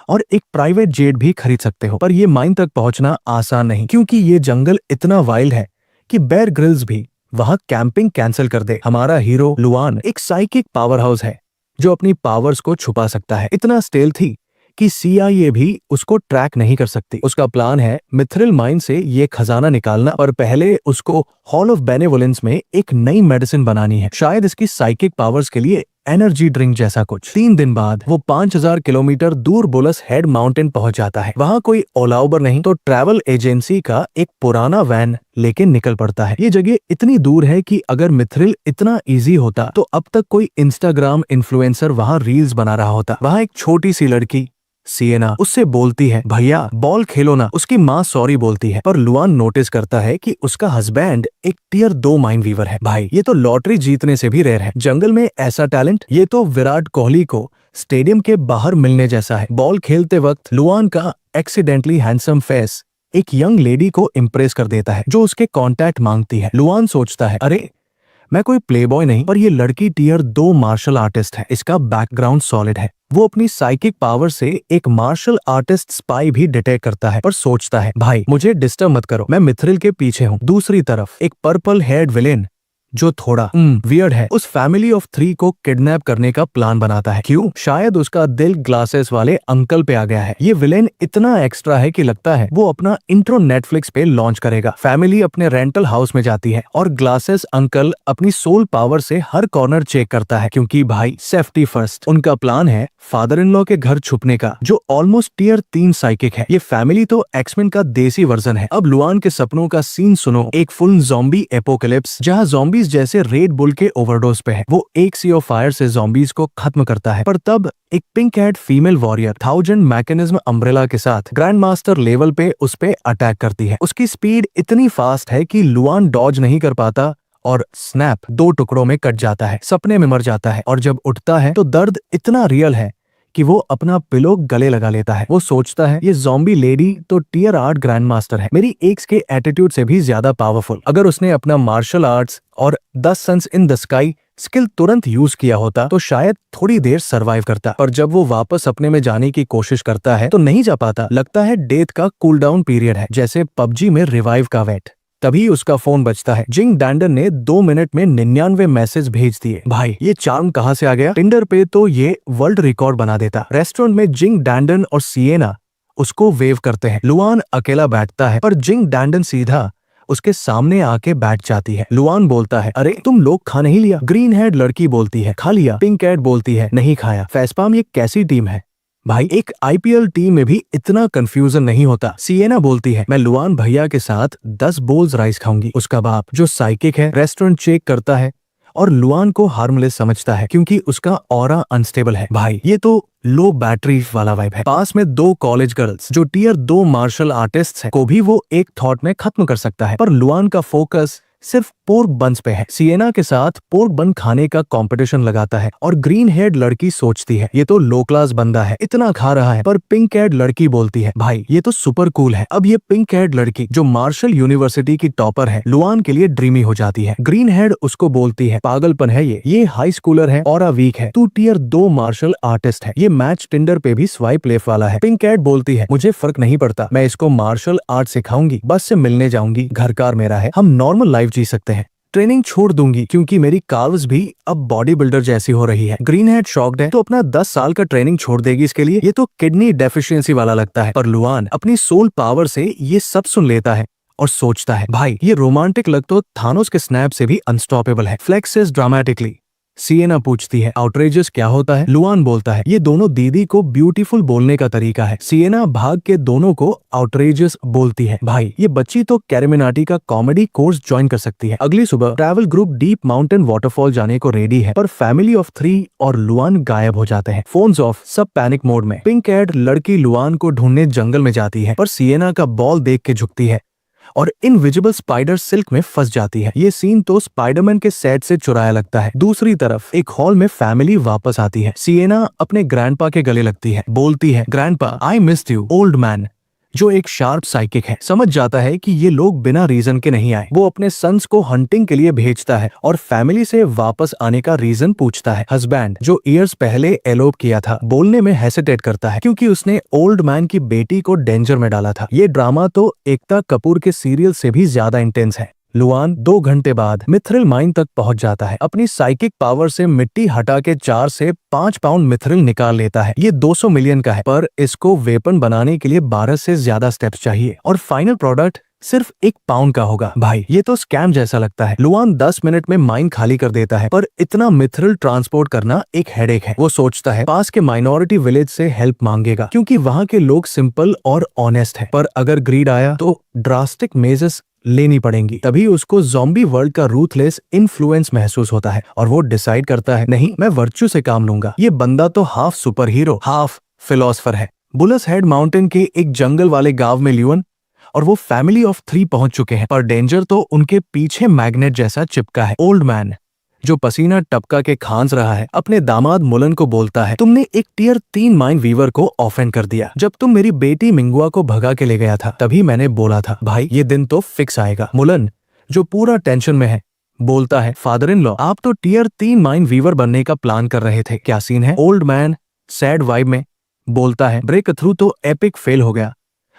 और एक प्राइवेट जेट भी खरीद सकते हो। पर ये माइन तक पहुंचना आसान नहीं, क्योंकि ये जंगल इतना वाइल्ड है कि बेयर ग्रिल्स भी वहां कैंपिंग कैंसिल कर दे। हमारा हीरो लुआन एक साइकिक पावर हाउस है जो अपनी पावर्स को छुपा सकता है, इतना स्टेल्थी कि CIA भी उसको ट्रैक नहीं कर सकती। उसका प्लान है मिथ्रिल माइन से ये खजाना निकालना, पर पहले उसको हॉल ऑफ बेनेवोलेंस में एक नई मेडिसिन बनानी है। शायद इसकी साइकिक पावर्स के लिए एनर्जी ड्रिंक जैसा कुछ। 3 दिन बाद वो 5000 किलोमीटर दूर बुलस हेड माउंटेन पहुंच जाता है। वहाँ कोई ओला उबर नहीं तो ट्रैवल एजेंसी का एक पुराना वैन लेके निकल पड़ता है। ये जगह इतनी दूर है कि अगर मिथ्रिल इतना इजी होता तो अब तक कोई इंस्टाग्राम इन्फ्लुएंसर वहाँ रील्स बना रहा होता। वहाँ एक छोटी सी लड़की सिएना उससे बोलती है, भैया बॉल खेलो ना। उसकी माँ सॉरी बोलती है, पर लुआन नोटिस करता है कि उसका हस्बैंड एक टियर 2 माइन वीवर है। भाई ये तो लॉटरी जीतने से भी रेयर है। जंगल में ऐसा टैलेंट, ये तो विराट कोहली को स्टेडियम के बाहर मिलने जैसा है। बॉल खेलते वक्त लुआन का एक्सीडेंटली हैंडसम फेस एक यंग लेडी को इम्प्रेस कर देता है, जो उसके कॉन्टैक्ट मांगती है। लुआन सोचता है, अरे मैं कोई प्लेबॉय नहीं, पर ये लड़की टियर 2 मार्शल आर्टिस्ट है। इसका बैकग्राउंड सॉलिड है। वो अपनी साइकिक पावर से एक मार्शल आर्टिस्ट स्पाई भी डिटेक्ट करता है, पर सोचता है, भाई मुझे डिस्टर्ब मत करो, मैं मिथ्रिल के पीछे हूँ। दूसरी तरफ एक पर्पल हेयर्ड विलेन जो थोड़ा वियर्ड है, उस फैमिली ऑफ 3 को किडनैप करने का प्लान बनाता है। क्यों? शायद उसका दिल ग्लासेस वाले अंकल पे आ गया है। ये विलेन इतना एक्स्ट्रा है कि लगता है वो अपना इंट्रो नेटफ्लिक्स पे लॉन्च करेगा। फैमिली अपने रेंटल हाउस में जाती है और ग्लासेस अंकल अपनी सोल पावर से हर कॉर्नर चेक करता है, क्योंकि भाई सेफ्टी फर्स्ट। उनका प्लान है फादर इन लॉ के घर छुपने का, जो ऑलमोस्ट टियर 3 साइकिक है। ये फैमिली तो एक्समेन का देसी वर्जन है। अब लुआन के सपनों का सीन सुनो। एक फुल ज़ॉम्बी एपोकलिप्स जहां ज़ॉम्बीज जैसे रेड बुल के ओवरडोज पे है। वो एक सी ऑफ फायर से ज़ॉम्बीज को खत्म करता है, पर तब एक pink head female warrior 1000 mechanism umbrella के साथ ग्रैंड मास्टर लेवल पे उस पे अटैक करती है। उसकी स्पीड इतनी फास्ट है कि लुआन डॉज नहीं कर पाता और स्नैप 2 टुकड़ों में कट जाता है, सपने में मर जाता है। और जब उठता है तो दर्द इतना रियल है कि वो अपना पिलो गले लगा लेता है। वो सोचता है, ये ज़ॉम्बी लेडी तो टियर 8 ग्रैंड मास्टर है, मेरी एक्स के एटीट्यूड से भी ज्यादा पावरफुल। अगर उसने अपना मार्शल आर्ट्स और 10 suns in the sky skill तुरंत यूज किया होता तो शायद थोड़ी देर सरवाइव करता। पर जब वो वापस अपने में जाने की कोशिश करता है तो नहीं जा पाता। लगता है डेथ का कूल डाउन पीरियड है, जैसे पबजी में रिवाइव का वेट। तभी उसका फोन बजता है। जिंग डैंडन ने 2 मिनट में 99 मैसेज भेज दिए। भाई ये चार्म कहाँ से आ गया? टिंडर पे तो ये वर्ल्ड रिकॉर्ड बना देता। रेस्टोरेंट में जिंग डैंडन और सिएना उसको वेव करते हैं। लुआन अकेला बैठता है, पर जिंग डैंडन सीधा उसके सामने आके बैठ जाती है। लुआन बोलता है, अरे तुम लोग खा नहीं लिया? ग्रीन हेड लड़की बोलती है, खा लिया। पिंक हेड बोलती है, नहीं खाया। फेसपाम ये कैसी टीम है? भाई एक आईपीएल टीम में भी इतना कंफ्यूजन नहीं होता। सिएना बोलती है, मैं लुआन भैया के साथ 10 बोल्स राइस खाऊंगी। उसका बाप जो साइकिक है रेस्टोरेंट चेक करता है और लुआन को हार्मलेस समझता है, क्योंकि उसका ऑरा अनस्टेबल है। भाई ये तो लो बैटरी वाला वाइब है। पास में 2 कॉलेज गर्ल्स जो टियर 2 मार्शल आर्टिस्ट है को भी वो एक थॉट में खत्म कर सकता है, पर लुआन का फोकस सिर्फ पोर्क बन्स पे है। सिएना के साथ पोर्क बन खाने का कंपटीशन लगाता है और ग्रीन हेड लड़की सोचती है, ये तो लो क्लास बंदा है, इतना खा रहा है। पर पिंक हेड लड़की बोलती है, भाई ये तो सुपर कूल है। अब ये पिंक हेड लड़की जो मार्शल यूनिवर्सिटी की टॉपर है, लुआन के लिए ड्रीमी हो जाती है। ग्रीन हेड उसको बोलती है, पागलपन है ये हाई स्कूलर है, ऑरा वीक है, तू टियर 2 मार्शल आर्टिस्ट है, ये मैच टिंडर पे भी स्वाइप लेफ्ट वाला है। पिंक हेड बोलती है, मुझे फर्क नहीं पड़ता, मैं इसको मार्शल आर्ट सिखाऊंगी, बस से मिलने जाऊंगी, घर कार मेरा है, हम नॉर्मल लाइफ जी सकते हैं। ट्रेनिंग छोड़ दूंगी क्योंकि मेरी कार्व्स भी अब बॉडी बिल्डर जैसी हो रही है। ग्रीन हेड शॉक्ड है, तो अपना 10 साल का ट्रेनिंग छोड़ देगी इसके लिए? ये तो किडनी डेफिशिएंसी वाला लगता है। पर लुआन अपनी सोल पावर से ये सब सुन लेता है और सोचता है, भाई ये रोमांटिक लग तो थानोस के स्नैप से भी अनस्टॉपेबल है। Flexes dramatically. सिएना पूछती है, आउटरेजस क्या होता है? लुआन बोलता है, ये दोनों दीदी को ब्यूटीफुल बोलने का तरीका है। सिएना भाग के दोनों को आउटरेजस बोलती है। भाई ये बच्ची तो कैरिमिनाटी का कॉमेडी कोर्स ज्वाइन कर सकती है। अगली सुबह travel group deep mountain waterfall जाने को रेडी है, पर फैमिली ऑफ 3 और लुआन गायब हो जाते हैं। फोन्स ऑफ, सब पैनिक मोड में। पिंक हेड लड़की लुआन को ढूंढने जंगल में जाती है, पर सिएना का बॉल देख के झुकती है और इनविजिबल स्पाइडर सिल्क में फंस जाती है। ये सीन तो स्पाइडरमैन के सेट से चुराया लगता है। दूसरी तरफ एक हॉल में फैमिली वापस आती है। सिएना अपने ग्रैंडपा के गले लगती है, बोलती है, grandpa I missed you old man, जो एक शार्प साइकिक है। समझ जाता है कि ये लोग बिना रीजन के नहीं आए। वो अपने सन्स को हंटिंग के लिए भेजता है और फैमिली से वापस आने का रीजन पूछता है। हस्बैंड जो ईयर्स पहले एलोप किया था बोलने में हेसिटेट करता है, क्योंकि उसने ओल्ड मैन की बेटी को डेंजर में डाला था। ये ड्रामा तो एकता कपूर के सीरियल से भी ज्यादा इंटेंस है। लुआन 2 घंटे बाद मिथ्रिल माइन तक पहुंच जाता है। अपनी साइकिक पावर से मिट्टी हटा के 4 से 5 पाउंड मिथ्रिल निकाल लेता है। ये 200 मिलियन का है, पर इसको वेपन बनाने के लिए 12 से ज्यादा स्टेप्स चाहिए और फाइनल प्रोडक्ट सिर्फ 1 पाउंड का होगा। भाई ये तो स्कैम जैसा लगता है। लुआन 10 मिनट में माइन खाली कर देता है, पर इतना मिथरिल ट्रांसपोर्ट करना एक हेडेक है। वो सोचता है पास के माइनॉरिटी विलेज से हेल्प मांगेगा क्योंकि वहाँ के लोग सिंपल और ऑनेस्ट है। पर अगर ग्रीड आया तो ड्रास्टिक मेजर्स लेनी पड़ेंगी। तभी उसको ज़ॉम्बी वर्ल्ड का रूथलेस इन्फ्लुएंस महसूस होता है और वो डिसाइड करता है नहीं, मैं वर्च्यू से काम लूंगा। ये बंदा तो half super hero half philosopher है। बुलस हेड माउंटेन के एक जंगल वाले गांव में ल्यूअन और वो फैमिली ऑफ 3 पहुंच चुके हैं, पर डेंजर तो उनके पीछे मैग्नेट जैसा चिपका है। ओल्ड मैन जो पसीना टपका के खांस रहा है अपने दामाद मुलन को बोलता है, तुमने एक टियर 3 माइन वीवर को ऑफेंड कर दिया। जब तुम मेरी बेटी मिंगुआ को भगा के ले गया था तभी मैंने बोला था भाई ये दिन तो फिक्स आएगा। मुलन जो पूरा टेंशन में है बोलता है, फादर इन लॉ आप तो टियर 3 माइन वीवर बनने का प्लान कर रहे थे, क्या सीन है? ओल्ड मैन सैड वाइब में बोलता है, ब्रेक थ्रू तो एपिक फेल हो गया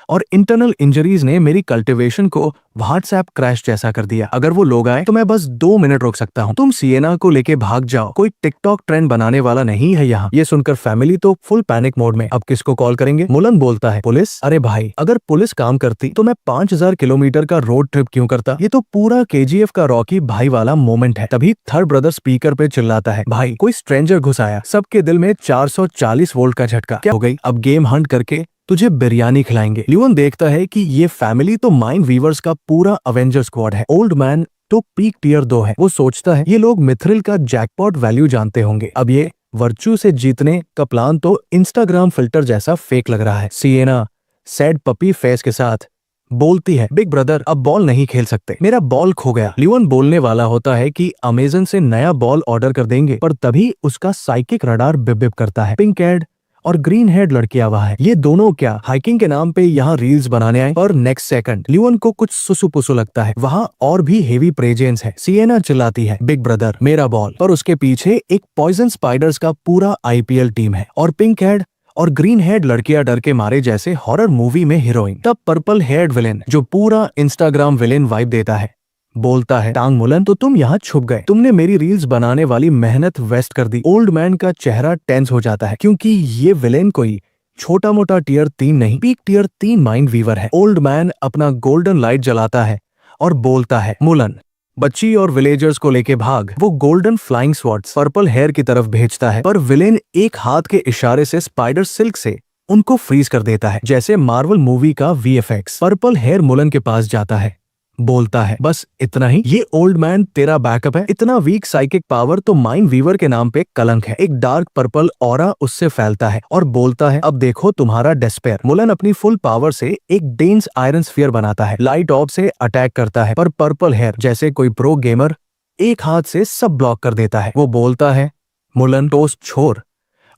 और इंटरनल इंजरीज ने मेरी कल्टीवेशन को व्हाट्सएप क्रैश जैसा कर दिया। अगर वो लोग आए तो मैं बस 2 मिनट रोक सकता हूँ। तुम सिएना को लेके भाग जाओ, कोई टिकटॉक ट्रेंड बनाने वाला नहीं है यहाँ। ये सुनकर फैमिली तो फुल पैनिक मोड में। अब किसको कॉल करेंगे? मुलन बोलता है, पुलिस? अरे भाई अगर पुलिस काम करती तो मैं 5000 किलोमीटर का रोड ट्रिप क्यों करता? ये तो पूरा केजीएफ का रॉकी भाई वाला मोमेंट है। तभी थर्ड ब्रदर स्पीकर पे चिल्लाता है, भाई कोई स्ट्रेंजर घुस आया। सबके दिल में 440 वोल्ट का झटका। क्या हो गई? अब गेम हंट करके तुझे बिरयानी खिलाएंगे। ल्यूअन देखता है कि ये फैमिली तो माइन वीवर्स का पूरा अवेंजर स्क्वाड है। ओल्ड मैन तो पीक टियर 2 है। वो सोचता है ये लोग मिथरिल का जैकपॉट वैल्यू जानते होंगे। अब ये वर्च्यू से जीतने का प्लान तो इंस्टाग्राम फिल्टर जैसा फेक लग रहा है। सिएना सैड पपी फेस के साथ बोलती है, बिग ब्रदर अब बॉल नहीं खेल सकते, मेरा बॉल खो गया। ल्यूअन बोलने वाला होता है कि अमेजन से नया बॉल ऑर्डर कर देंगे, पर तभी उसका साइकिक रडार बिप बिप करता है। पिंक एड और ग्रीन हेड लड़कियां वहां है। ये दोनों क्या हाइकिंग के नाम पे यहाँ रील्स बनाने आए? और नेक्स्ट सेकंड ल्यूअन को कुछ सुसु पुसु लगता है, वहाँ और भी हेवी प्रेजेंस है। सिएना चिल्लाती है, बिग ब्रदर मेरा बॉल, पर उसके पीछे एक पॉइजन स्पाइडर्स का पूरा आईपीएल टीम है और पिंक हेड और ग्रीन हेड लड़कियां डर के मारे जैसे हॉरर मूवी में हीरोइन। तब पर्पल हेड विलेन जो पूरा इंस्टाग्राम विलेन वाइब देता है बोलता है, टांग मुलन तो तुम यहाँ छुप गए, तुमने मेरी रील्स बनाने वाली मेहनत वेस्ट कर दी। ओल्ड मैन का चेहरा टेंस हो जाता है क्योंकि ये विलेन कोई छोटा मोटा टियर 3 नहीं, पीक टियर 3 माइंड वीवर है। ओल्ड मैन अपना गोल्डन लाइट जलाता है और बोलता है, मुलन बच्ची और विलेजर्स को लेके भाग। वो golden flying swords purple hair की तरफ भेजता है, पर विलेन एक हाथ के इशारे से स्पाइडर सिल्क से उनको फ्रीज कर देता है जैसे मार्वल मूवी का वीएफएक्स। पर्पल हेयर मुलन के पास जाता है, बोलता है, बस इतना ही? ये ओल्ड मैन तेरा बैकअप है? इतना वीक साइकिक पावर तो माइंड वीवर के नाम पे कलंक है। एक डार्क पर्पल ऑरा उससे फैलता है और बोलता है, अब देखो तुम्हारा डेस्पेयर। मुलन अपनी फुल पावर से एक डेंस आयरन स्फीयर बनाता है, लाइट ऑफ से अटैक करता है, पर पर्पल हेयर जैसे कोई प्रो गेमर एक हाथ से सब ब्लॉक कर देता है। वो बोलता है, मुलन टोस्ट छोड़,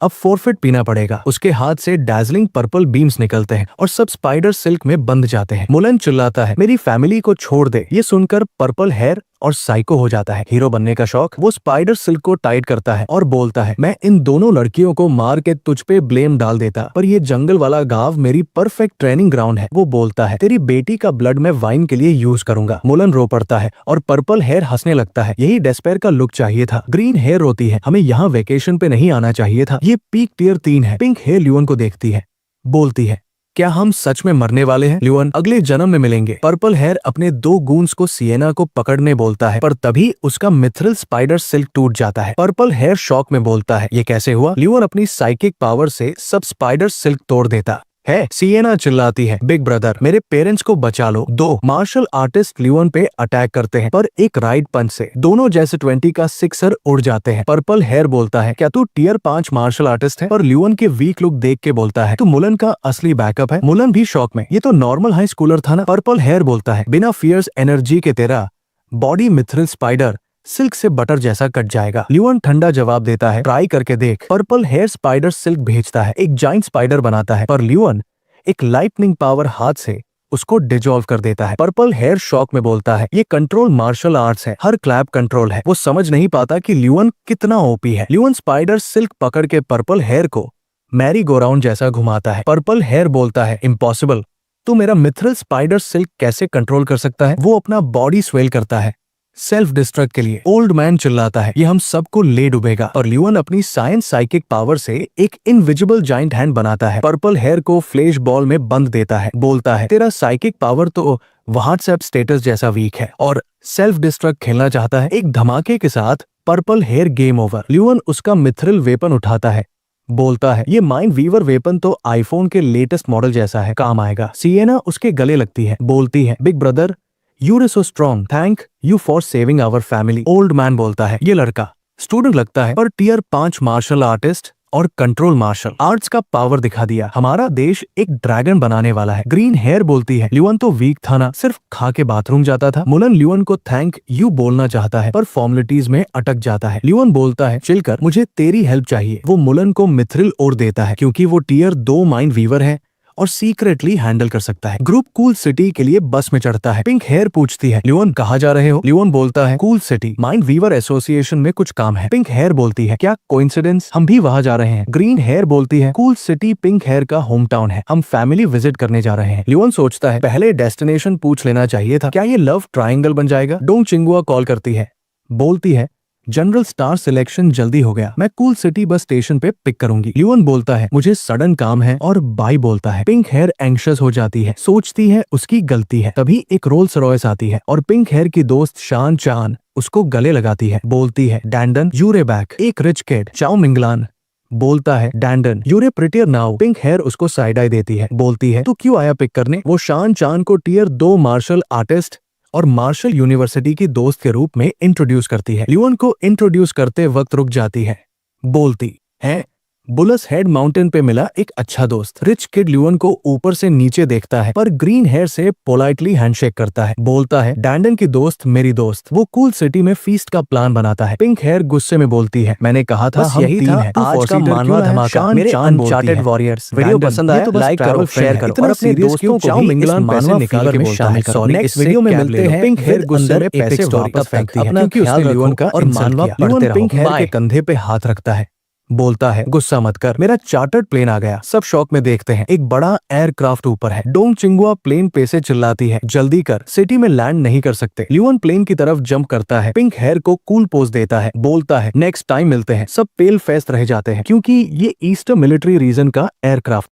अब फोरफिट पीना पड़ेगा। उसके हाथ से डैजलिंग पर्पल बीम्स निकलते हैं और सब स्पाइडर सिल्क में बंध जाते हैं। मुलन चिल्लाता है, मेरी फैमिली को छोड़ दे। ये सुनकर पर्पल हेयर और साइको हो जाता है। हीरो बनने का शौक। वो स्पाइडर सिल्क को टाइट करता है और बोलता है, मैं इन दोनों लड़कियों को मार के तुझ पे ब्लेम डाल देता, पर ये जंगल वाला गांव मेरी परफेक्ट ट्रेनिंग ग्राउंड है। वो बोलता है, तेरी बेटी का ब्लड मैं वाइन के लिए यूज करूंगा। मुलन रो पड़ता है और पर्पल हेयर हंसने लगता है, यही डेस्पेयर का लुक चाहिए था। ग्रीन हेयर रोती है, हमें यहाँ वेकेशन पे नहीं आना चाहिए था, ये पीक टियर 3 है। पिंक हेयर ल्यूअन को देखती है, बोलती है, क्या हम सच में मरने वाले हैं? ल्यूअन, अगले जन्म में मिलेंगे। पर्पल हेयर अपने 2 गूंस को सिएना को पकड़ने बोलता है, पर तभी उसका मिथरिल स्पाइडर सिल्क टूट जाता है। पर्पल हेयर शॉक में बोलता है, ये कैसे हुआ? ल्यूअन अपनी साइकिक पावर से सब स्पाइडर सिल्क तोड़ देता है। सिएना चिल्लाती है, बिग ब्रदर मेरे पेरेंट्स को बचा लो। 2 मार्शल आर्टिस्ट ल्यूअन पे अटैक करते हैं, पर एक राइट पंच से दोनों जैसे 20 का सिक्सर उड़ जाते हैं। पर्पल हेयर बोलता है, क्या तू टियर 5 मार्शल आर्टिस्ट है? और ल्यूअन के वीक लुक देख के बोलता है, तू मुलन का असली बैकअप है। मुलन भी शौक में, ये तो नॉर्मल हाई स्कूलर था ना। पर्पल हेयर बोलता है, बिना फियर्स एनर्जी के तेरा बॉडी मिथरिल स्पाइडर सिल्क से बटर जैसा कट जाएगा। ल्यूअन ठंडा जवाब देता है, ट्राई करके देख। पर्पल हेयर स्पाइडर सिल्क भेजता है, एक जाइंट स्पाइडर बनाता है, पर ल्यूअन एक लाइटनिंग पावर हाथ से उसको डिजॉल्व कर देता है। पर्पल हेयर शॉक में बोलता है, ये कंट्रोल मार्शल आर्ट्स है, हर क्लैप कंट्रोल है। वो समझ नहीं पाता कि ल्यूअन कितना ओपी है। ल्यूअन स्पाइडर सिल्क पकड़ के पर्पल हेयर को मैरी गो राउंड जैसा घुमाता है। पर्पल हेयर बोलता है, इम्पॉसिबल, तू मेरा मिथरिल स्पाइडर सिल्क कैसे कंट्रोल कर सकता है? वो अपना बॉडी स्वेल करता है सेल्फ डिस्ट्रक्ट के लिए। ओल्ड मैन चिल्लाता है, ये हम सबको ले डूबेगा, और ल्यूअन अपनी साइंस साइकिक पावर से एक इनविजिबल जाइंट हैंड बनाता है, पर्पल हेयर को फ्लैश बॉल में बंद देता है, बोलता है तेरा साइकिक पावर तो व्हाट्सएप स्टेटस जैसा वीक है, और सेल्फ डिस्ट्रक्ट खेलना चाहता है। एक धमाके के साथ पर्पल हेयर गेम ओवर। ल्यूअन उसका मिथ्रिल वेपन उठाता है, बोलता है ये माइंड वीवर वेपन तो आईफोन के लेटेस्ट मॉडल जैसा है, काम आएगा। सिएना उसके गले लगती है, बोलती है big brother You're so strong. Thank you for saving our family. Old man बोलता है, ये लड़का स्टूडेंट लगता है पर टियर 5 मार्शल आर्टिस्ट और कंट्रोल मार्शल आर्ट्स का पावर दिखा दिया। हमारा देश एक ड्रैगन बनाने वाला है। ग्रीन हेयर बोलती है, ल्यूअन तो वीक था ना, सिर्फ खा के बाथरूम जाता था। मुलन ल्यूअन को थैंक यू बोलना चाहता है पर फॉर्मेलिटीज में अटक जाता है। ल्यूअन बोलता है चिल कर, मुझे तेरी हेल्प चाहिए। वो मुलन को मिथ्रिल और देता है क्योंकि वो टियर 2 माइंड वीवर है और सीक्रेटली हैंडल कर सकता है। ग्रुप कूल सिटी के लिए बस में चढ़ता है। पिंक हेयर पूछती है, ल्यूअन कहाँ जा रहे हो? ल्यूअन बोलता है cool city, mind weaver association में कुछ काम है। पिंक हेयर बोलती है, क्या कोइंसिडेंस, हम भी वहाँ जा रहे हैं। ग्रीन हेयर बोलती है, कूल सिटी पिंक हेयर का होम टाउन है, हम फैमिली विजिट करने जा रहे हैं। ल्यूअन सोचता है पहले डेस्टिनेशन पूछ लेना चाहिए था, क्या ये लव ट्रायंगल बन जाएगा? डोंग चिंगुआ कॉल करती है, बोलती है जनरल स्टार सिलेक्शन जल्दी हो गया, मैं कूल सिटी बस स्टेशन पे पिक करूंगी। ल्यूअन बोलता है मुझे सडन काम है और बाय बोलता है। पिंक हेयर एंग्शियस हो जाती है, सोचती है उसकी गलती है। तभी एक रोल्स रॉयस आती है और पिंक हेयर की दोस्त शान चान उसको गले लगाती है, बोलती है डैंडन यूरे बैक, एक रिच किड। चाओ मिंगलान बोलता है डैंडन यूरे प्रिटियर नाउ। पिंक हेयर उसको साइड आई देती है, बोलती है तू क्यों आया पिक करने? वो शान चान को टियर 2 मार्शल आर्टिस्ट और मार्शल यूनिवर्सिटी की दोस्त के रूप में इंट्रोड्यूस करती है। ल्यूअन को इंट्रोड्यूस करते वक्त रुक जाती है, बोलती है बुलस हेड माउंटेन पे मिला एक अच्छा दोस्त। रिच किड ल्यूअन को ऊपर से नीचे देखता है पर ग्रीन हेयर से पोलाइटली हैंडशेक करता है, बोलता है डैंडन की दोस्त मेरी दोस्त। वो कूल सिटी में फीस्ट का प्लान बनाता है। पिंक हेयर गुस्से में बोलती है, मैंने कहा था हम यही था आज का मानवा धमाका, मेरे अनचार्टेड वॉरियर्स। वीडियो पसंद आया तो लाइक करो, शेयर करो और अपने दोस्तों को भी इस मानवा निकाल के शामिल करो। नेक्स्ट वीडियो में मिलते हैं। पिंक हेयर गुस्से में पैसे वापस फेंकती है क्योंकि उसने ल्यूअन का और मानवा ल्यूअन पिंक हेयर के कंधे पे हाथ रखता है, बोलता है गुस्सा मत कर, मेरा चार्टर्ड प्लेन आ गया। सब शौक में देखते हैं, एक बड़ा एयरक्राफ्ट ऊपर है। डोंग चिंगुआ प्लेन पे से चिल्लाती है जल्दी कर, सिटी में लैंड नहीं कर सकते। ल्यूअन प्लेन की तरफ जंप करता है, पिंक हेयर को कूल पोज देता है, बोलता है नेक्स्ट टाइम मिलते हैं। सब पेल फेस्ट रह जाते हैं क्योंकि ये ईस्टर मिलिट्री रीजन का एयरक्राफ्ट।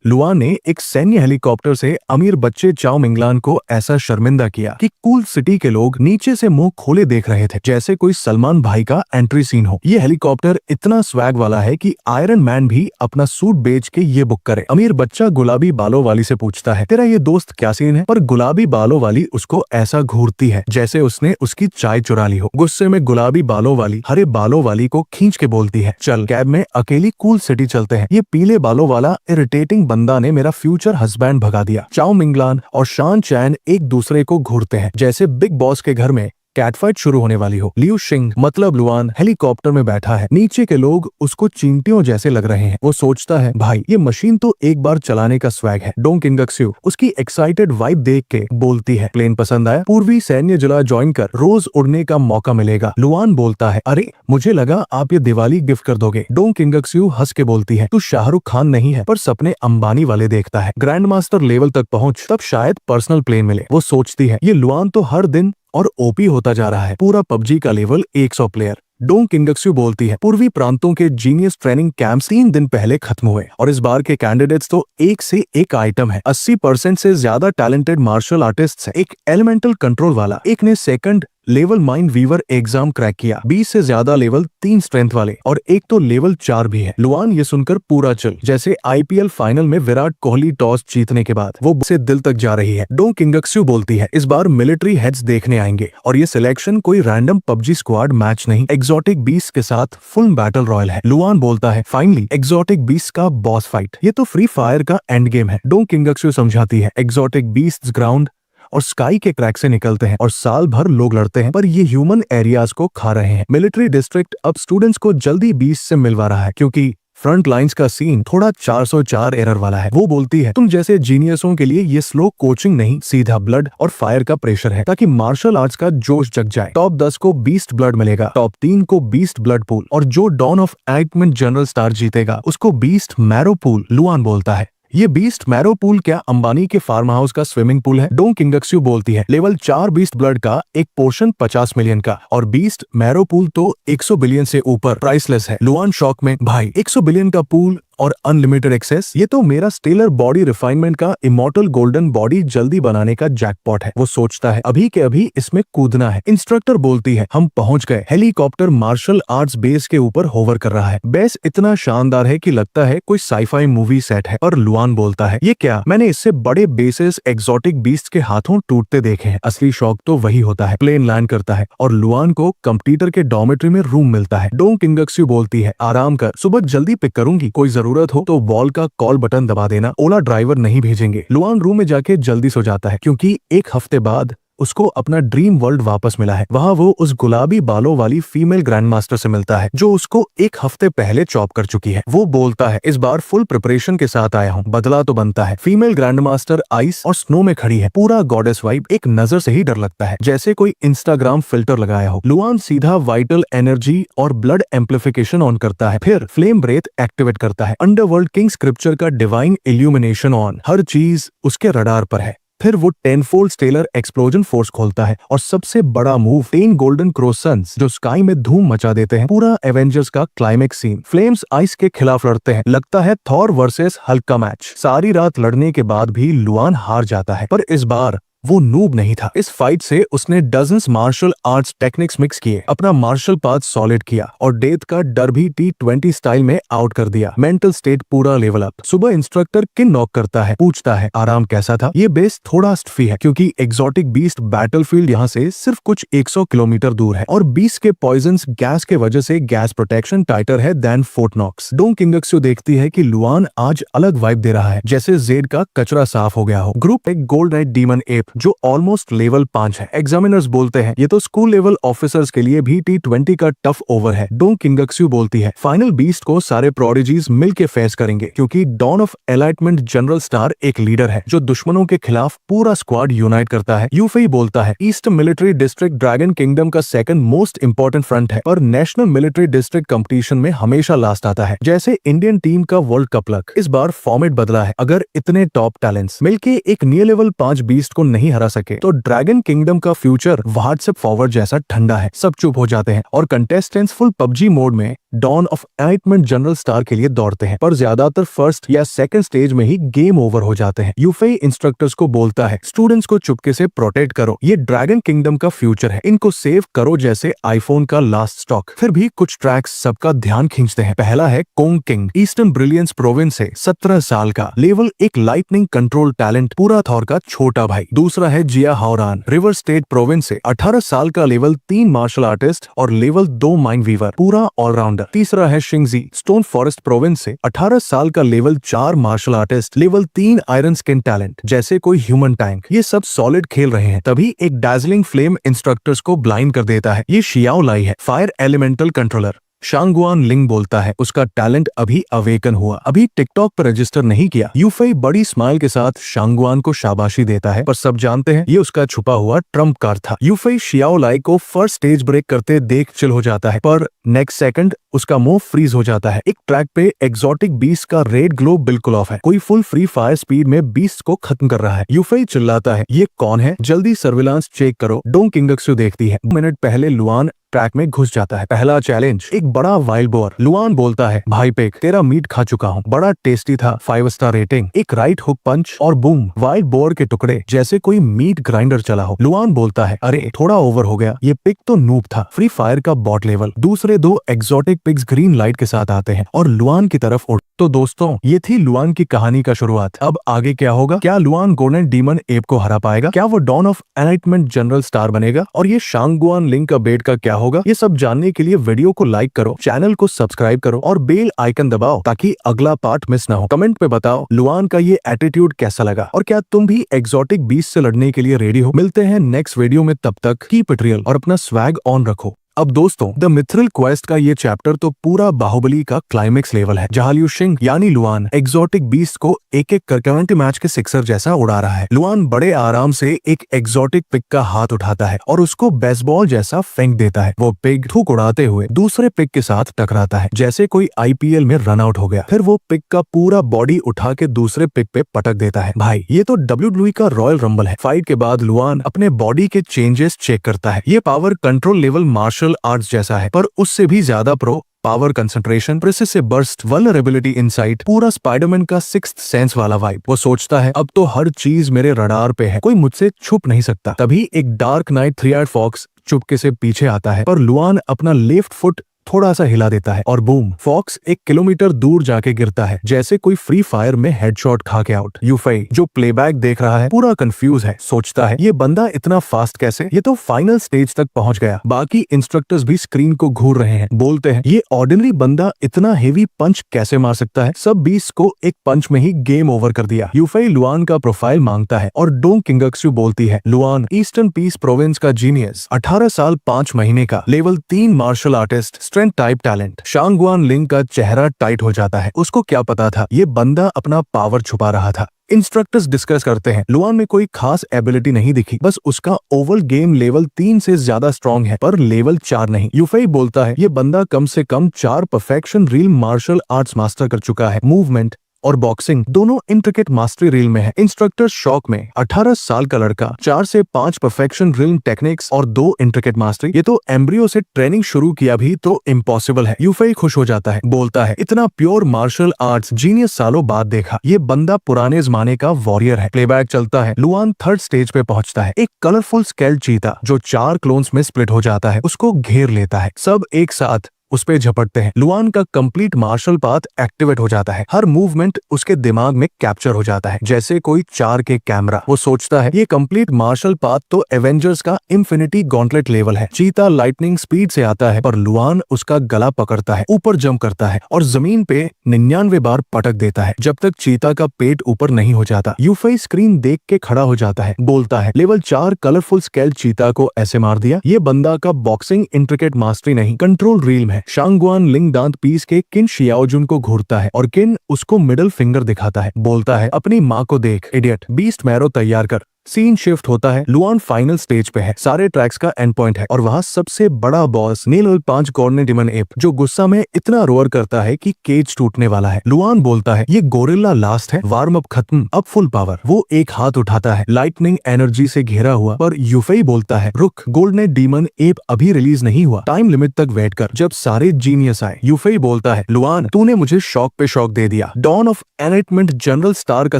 लुआ ने एक सैन्य हेलीकॉप्टर से अमीर बच्चे चाओ मिंगलान को ऐसा शर्मिंदा किया कि कूल सिटी के लोग नीचे से मुंह खोले देख रहे थे, जैसे कोई सलमान भाई का एंट्री सीन हो। ये हेलीकॉप्टर इतना स्वैग वाला है कि आयरन मैन भी अपना सूट बेच के ये बुक करे। अमीर बच्चा गुलाबी बालों वाली से पूछता है तेरा ये दोस्त क्या सीन है, पर गुलाबी बालों वाली उसको ऐसा घूरती है जैसे उसने उसकी चाय चुरा ली हो। गुस्से में गुलाबी बालों वाली हरे बालों वाली को खींच के बोलती है चल कैब में अकेली कूल सिटी चलते हैं। ये पीले बालों वाला इरिटेटिंग बंदा ने मेरा फ्यूचर हस्बैंड भगा दिया। चाओ मिंगलान और शान चैन एक दूसरे को घूरते हैं जैसे बिग बॉस के घर में कैटफाइट शुरू होने वाली हो। लियू शिंग मतलब लुआन हेलीकॉप्टर में बैठा है, नीचे के लोग उसको चींटियों जैसे लग रहे हैं। वो सोचता है भाई ये मशीन तो एक बार चलाने का स्वैग है। डोंग किंगक्स्यू उसकी एक्साइटेड वाइब देख के बोलती है प्लेन पसंद आया, पूर्वी सैन्य जिला ज्वाइन कर, रोज उड़ने का मौका मिलेगा। लुआन बोलता है अरे मुझे लगा आप ये दिवाली गिफ्ट कर दोगे। डोंग किंगक्स्यू हंस के बोलती है तू शाहरुख खान नहीं है पर सपने अंबानी वाले देखता है। ग्रैंड मास्टर लेवल तक पहुंच तब शायद पर्सनल प्लेन मिले। वो सोचती है ये लुआन तो हर दिन और ओपी होता जा रहा है, पूरा पबजी का लेवल 100 प्लेयर। डोंग किंगक्स्यू बोलती है पूर्वी प्रांतों के जीनियस ट्रेनिंग कैंप 3 दिन पहले खत्म हुए और इस बार के कैंडिडेट्स तो एक से एक आइटम है। 80% से ज्यादा टैलेंटेड मार्शल आर्टिस्ट है। एक एलिमेंटल कंट्रोल वाला, एक ने second level mind weaver exam crack किया, 20 से ज्यादा लेवल 3 स्ट्रेंथ वाले और एक तो लेवल 4 भी है। लुआन ये सुनकर पूरा चल जैसे आईपीएल फाइनल में विराट कोहली टॉस जीतने के बाद वो से दिल तक जा रही है। डोंग किंगक्स्यू बोलती है इस बार मिलिट्री हेड्स देखने आएंगे और ये सिलेक्शन कोई रैंडम पबजी स्क्वाड मैच नहीं, एग्जॉटिक बीस्ट के साथ फुल बैटल रॉयल है। लुआन बोलता है फाइनली एग्जॉटिक बीस्ट का बॉस फाइट, ये तो फ्री फायर का एंड गेम है। डोंग किंगक्स्यू समझाती है एग्जॉटिक बीस्ट ग्राउंड और स्काई के क्रैक से निकलते हैं और साल भर लोग लड़ते हैं पर ये ह्यूमन एरियाज को खा रहे हैं। मिलिट्री डिस्ट्रिक्ट अब स्टूडेंट्स को जल्दी बीस्ट से मिलवा रहा है क्योंकि फ्रंट लाइंस का सीन थोड़ा 404 एरर वाला है। वो बोलती है तुम जैसे जीनियसों के लिए ये स्लो कोचिंग नहीं, सीधा ब्लड और फायर का प्रेशर है ताकि मार्शल आर्ट्स का जोश जग जाए। टॉप 10 को बीस्ट ब्लड मिलेगा, टॉप 3 को बीस्ट ब्लड पूल और जो डॉन ऑफ एक्टमेंट जनरल स्टार जीतेगा उसको बीस्ट मैरो पूल। लुआन बोलता है ये बीस्ट मैरो पूल क्या अंबानी के फार्म हाउस का स्विमिंग पूल है? डोंग किंगक्सू बोलती है लेवल 4 बीस्ट ब्लड का एक पोर्शन 50 मिलियन का, और बीस्ट मैरो पूल तो 100 बिलियन से ऊपर प्राइसलेस है। लुआन शॉक में, भाई 100 बिलियन का पूल और अनलिमिटेड एक्सेस, ये तो मेरा स्टेलर बॉडी रिफाइनमेंट का इमॉर्टल गोल्डन बॉडी जल्दी बनाने का जैकपॉट है। वो सोचता है अभी के अभी इसमें कूदना है। इंस्ट्रक्टर बोलती है हम पहुंच गए। हेलीकॉप्टर मार्शल आर्ट्स बेस के ऊपर होवर कर रहा है। बेस इतना शानदार है कि लगता है कोई साईफाई मूवी सेट है। और लुआन बोलता है ये क्या, मैंने इससे बड़े बेसेस एक्सोटिक बीस्ट के हाथों टूटते देखे हैं। असली शौक तो वही होता है। प्लेन लैंड करता है और लुआन को कंप्यूटर के डॉर्मेट्री में रूम मिलता है। डोंग किंगक्सू बोलती है आराम कर, सुबह जल्दी पिक करूंगी, कोई जरूरत हो तो वॉल का कॉल बटन दबा देना, ओला ड्राइवर नहीं भेजेंगे। लुआन रूम में जाके जल्दी सो जाता है क्योंकि एक हफ्ते बाद उसको अपना ड्रीम वर्ल्ड वापस मिला है। वहाँ वो उस गुलाबी बालों वाली फीमेल ग्रैंड मास्टर से मिलता है जो उसको एक हफ्ते पहले चॉप कर चुकी है। वो बोलता है इस बार फुल प्रिपरेशन के साथ आया हूँ, बदला तो बनता है। फीमेल ग्रैंड मास्टर आइस और स्नो में खड़ी है, पूरा गॉडेस वाइब, एक नजर से ही डर लगता है जैसे कोई इंस्टाग्राम फिल्टर लगाया हो। लुआन सीधा वाइटल एनर्जी और ब्लड एम्प्लीफिकेशन ऑन करता है, फिर फ्लेम ब्रेथ एक्टिवेट करता है। अंडरवर्ल्ड किंग स्क्रिप्चर का डिवाइन इल्यूमिनेशन ऑन, हर चीज उसके रडार पर है। फिर वो 10 फोल्ड स्टेलर एक्सप्लोजन फोर्स खोलता है और सबसे बड़ा मूव 10 गोल्डन क्रोसन्स जो स्काई में धूम मचा देते हैं। पूरा एवेंजर्स का क्लाइमेक्स सीन। फ्लेम्स आइस के खिलाफ लड़ते हैं, लगता है थॉर वर्सेस हल्क का मैच। सारी रात लड़ने के बाद भी लुआन हार जाता है, पर इस बार वो नूब नहीं था। इस फाइट से उसने dozens martial arts techniques mix किए, अपना मार्शल पाथ सॉलिड किया और डेथ का डर भी T20 स्टाइल में आउट कर दिया। मेंटल स्टेट पूरा लेवल अप। सुबह इंस्ट्रक्टर किन नॉक करता है, पूछता है आराम कैसा था। ये बेस थोड़ा स्टफी है क्योंकि एक्सोटिक बीस्ट बैटलफील्ड यहाँ से सिर्फ कुछ 100 किलोमीटर दूर है और बीस्ट के पॉइजन्स गैस के वजह से गैस प्रोटेक्शन टाइटर है देन फोर्ट नॉक्स। डोंग किंगक्सू देखती है कि लुआन आज अलग वाइब दे रहा है, जैसे जेड का कचरा साफ हो गया हो। ग्रुप एक गोल्ड नाइट डीमन एप जो ऑलमोस्ट लेवल 5 है। एग्जामिनर्स बोलते हैं ये तो स्कूल लेवल ऑफिसर्स के लिए भी T20 का टफ ओवर है। डोंग किंगक्सू बोलती है फाइनल बीस्ट को सारे प्रोडिजीज मिलके फेस करेंगे क्योंकि डॉन ऑफ एलाइटमेंट जनरल स्टार एक लीडर है जो दुश्मनों के खिलाफ पूरा स्क्वाड यूनाइट करता है। यूफेई बोलता है east military district dragon kingdom का सेकंड मोस्ट इंपॉर्टेंट फ्रंट है और नेशनल मिलिट्री डिस्ट्रिक्ट कंपटीशन में हमेशा लास्ट आता है, जैसे इंडियन टीम का वर्ल्ड कप लक। इस बार फॉर्मेट बदला है, अगर इतने टॉप टैलेंट्स मिलके एक नियर लेवल 5 बीस्ट को नहीं हरा सके तो ड्रैगन किंगडम का फ्यूचर व्हाट्सएप फॉरवर्ड जैसा ठंडा है। सब चुप हो जाते हैं और कंटेस्टेंट्स फुल पबजी मोड में डॉन ऑफ एलाइटमेंट जनरल स्टार के लिए दौड़ते हैं, पर ज्यादातर फर्स्ट या सेकंड स्टेज में ही गेम ओवर हो जाते हैं। यूफेई इंस्ट्रक्टर्स को बोलता है स्टूडेंट्स को चुपके से प्रोटेक्ट करो, ये ड्रैगन किंगडम का फ्यूचर है, इनको सेव करो जैसे आईफोन का लास्ट स्टॉक। फिर भी कुछ ट्रैक्स सबका ध्यान खींचते हैं। पहला है Kong king, eastern brilliance province से 17 साल का, लेवल 1 लाइटनिंग कंट्रोल टैलेंट, पूरा थॉर का छोटा भाई। दूसरा है जिया हावरान, रिवर स्टेट प्रोविंस से 18 साल का, लेवल 3 मार्शल आर्टिस्ट और लेवल 2 माइंड वीवर, पूरा ऑलराउंडर। तीसरा है शिंगजी, स्टोन फॉरेस्ट प्रोविंस से 18 साल का, level 4 martial artist, level 3 iron skin talent, जैसे कोई ह्यूमन टैंक। ये सब सॉलिड खेल रहे हैं, तभी एक डार्जिलिंग फ्लेम इंस्ट्रक्टर्स को ब्लाइंड कर देता है। ये शियाओ लाई है, फायर एलिमेंटल कंट्रोलर। शांगुआन लिंग बोलता है उसका टैलेंट अभी अवेकन हुआ, अभी टिकटॉक पर रजिस्टर नहीं किया। यूफेई बड़ी स्माइल के साथ शांगुआन को शाबाशी देता है, पर सब जानते हैं ये उसका छुपा हुआ ट्रम्प कार्ड था। यूफेई शियाओ लाई को फर्स्ट स्टेज ब्रेक करते देख चिल हो जाता है, पर नेक्स्ट सेकंड उसका मुंह फ्रीज हो जाता है। एक ट्रैक पे एक्सोटिक बीस्ट का रेड ग्लो बिल्कुल ऑफ है, कोई फुल फ्री फायर स्पीड में बीस्ट को खत्म कर रहा है। यूफेई चिल्लाता है ये कौन है, जल्दी सर्विलांस चेक करो। डोंग किंगक्सू देखती है। 2 मिनट पहले लुआन ट्रैक में घुस जाता है। पहला चैलेंज एक बड़ा वाइल्ड बोर। लुआन बोलता है भाई पेक, तेरा मीट खा चुका हूँ, बड़ा टेस्टी था, 5 स्टार रेटिंग। एक राइट हुक पंच और बूम, वाइल्ड बोर के टुकड़े जैसे कोई मीट ग्राइंडर चला हो। लुआन बोलता है अरे थोड़ा ओवर हो गया, ये पिक तो नूब था, फ्री फायर का बॉट लेवल। दूसरे 2 एक्सोटिक पिग्स ग्रीन लाइट के साथ आते हैं और लुआन की तरफ उड़। तो दोस्तों ये थी लुआन की कहानी का शुरुआत। अब आगे क्या होगा? क्या लुआन गोल्डन डीमन एप को हरा पाएगा? क्या वो डॉन ऑफ एलाइटमेंट जनरल स्टार बनेगा? और ये शांगुआन लिंग का बेट का क्या होगा? ये सब जानने के लिए वीडियो को लाइक करो, चैनल को सब्सक्राइब करो और बेल आइकन दबाओ ताकि अगला पार्ट मिस ना हो। कमेंट पे बताओ लुआन का ये एटीट्यूड कैसा लगा और क्या तुम भी एक्सोटिक बीस्ट से लड़ने के लिए रेडी हो? मिलते हैं नेक्स्ट वीडियो में, तब तक कीप इट रियल और अपना स्वैग ऑन रखो। अब दोस्तों, द मिथ्रिल क्वेस्ट का ये चैप्टर तो पूरा बाहुबली का क्लाइमेक्स लेवल है, जहां लिu शिंग यानी लुआन एक्सोटिक बीस्ट को एक एक करके 20 मैच के सिक्सर जैसा उड़ा रहा है। लुआन बड़े आराम से एक एक्सोटिक पिक का हाथ उठाता है और उसको बेसबॉल जैसा फेंक देता है। वो पिक थूक उड़ाते हुए दूसरे पिक के साथ टकराता है, जैसे कोई आईपीएल में रन आउट हो गया। फिर वो पिक का पूरा बॉडी उठा के दूसरे पिक पे पटक देता है। भाई, ये तो WWE का रॉयल रंबल है। फाइट के बाद लुआन अपने बॉडी के चेंजेस चेक करता है। ये power control level martial arts जैसा है, पर उससे भी ज्यादा pro. Power concentration, precisive burst, vulnerability, insight, पूरा स्पाइडरमैन का सिक्स्थ सेंस वाला वाइब। वो सोचता है अब तो हर चीज मेरे रडार पे है, कोई मुझसे छुप नहीं सकता। तभी एक डार्क नाइट 3-eyed फॉक्स चुपके से पीछे आता है, पर लुआन अपना लेफ्ट फुट थोड़ा सा हिला देता है और बूम, फॉक्स 1 किलोमीटर दूर जाके गिरता है, जैसे कोई फ्री फायर में हेडशॉट खा के आउट। यू फेई, जो प्लेबैक देख रहा है, पूरा कंफ्यूज है। सोचता है ये बंदा इतना फास्ट कैसे, ये तो फाइनल स्टेज तक पहुंच गया। बाकी इंस्ट्रक्टर्स भी स्क्रीन को घूर रहे हैं, बोलते हैं ये ऑर्डिनरी बंदा इतना हेवी पंच कैसे मार सकता है। सब 20 को एक पंच में ही गेम ओवर कर दिया। यू फेई लुआन का प्रोफाइल मांगता है और डोंग किंगक्सू बोलती है लुआन ईस्टर्न पीस प्रोविंस का जीनियस, 18 साल 5 महीने का, level 3 martial artist, strength type talent. Shangguan Ling का चेहरा टाइट हो जाता है। उसको क्या पता था ये बंदा अपना पावर छुपा रहा था। इंस्ट्रक्टर्स डिस्कस करते हैं। लुआन में कोई खास एबिलिटी नहीं दिखी, बस उसका ओवल गेम लेवल 3 से ज्यादा स्ट्रॉन्ग है, पर लेवल 4 नहीं। यूफेई बोलता है ये बंदा कम से कम 4 perfection real martial arts master कर चुका है। मूवमेंट और बॉक्सिंग दोनों इंट्रिकेट मास्टरी रील में है। इंस्ट्रक्टर शॉक में, 18 साल का लड़का, 4 से 5 परफेक्शन रील टेक्निक्स और 2 इंट्रिकेट मास्टरी, ये तो एम्ब्रियो से ट्रेनिंग शुरू किया भी तो इम्पॉसिबल है। यूफेई खुश हो जाता है, बोलता है इतना प्योर मार्शल आर्ट्स जीनियस सालों बाद देखा, ये बंदा पुराने जमाने का वॉरियर है। प्लेबैक चलता है। लुआन 3rd स्टेज पे पहुंचता है। एक कलरफुल स्केल्ड चीता जो 4 क्लोन्स में स्प्लिट हो जाता है, उसको घेर लेता है। सब एक साथ उस पे झपटते हैं। लुआन का कंप्लीट मार्शल पाथ एक्टिवेट हो जाता है। हर मूवमेंट उसके दिमाग में कैप्चर हो जाता है, जैसे कोई 4 के कैमरा। वो सोचता है ये कंप्लीट मार्शल पाथ तो एवेंजर्स का इंफिनिटी गॉन्टलेट लेवल है। चीता लाइटनिंग स्पीड से आता है, पर लुआन उसका गला पकड़ता है, ऊपर जंप करता है और जमीन पे 99 बार पटक देता है, जब तक चीता का पेट ऊपर नहीं हो जाता। यूफेई स्क्रीन देख के खड़ा हो जाता है, बोलता है लेवल 4 कलरफुल स्केल चीता को ऐसे मार दिया। ये बंदा का बॉक्सिंग इंट्रिकेट मास्टरी नहीं, कंट्रोल रील है। शांगवान लिंग दांत पीस के किन शियाओजुन को घूरता है और किन उसको मिडिल फिंगर दिखाता है, बोलता है अपनी माँ को देख इडियट, बीस्ट मैरो तैयार कर। सीन शिफ्ट होता है। लुआन फाइनल स्टेज पे है, सारे ट्रैक्स का एंड पॉइंट है और वहाँ सबसे बड़ा बॉस लेवल 5 गोरने डिमन एप, जो गुस्सा में इतना रोअर करता है कि केज टूटने वाला है। लुआन बोलता है ये गोरिल्ला लास्ट है, वार्म अप खत्म, अब फुल पावर। वो एक हाथ उठाता है, लाइटनिंग एनर्जी से घेरा हुआ, पर यूफेई बोलता है रुक, गोल्डन डीमन एप अभी रिलीज नहीं हुआ, टाइम लिमिट तक वेट कर, जब सारे जीनियस आए। यूफेई बोलता है लुआन तूने मुझे शॉक पे शॉक दे दिया, dawn of enlightenment general star का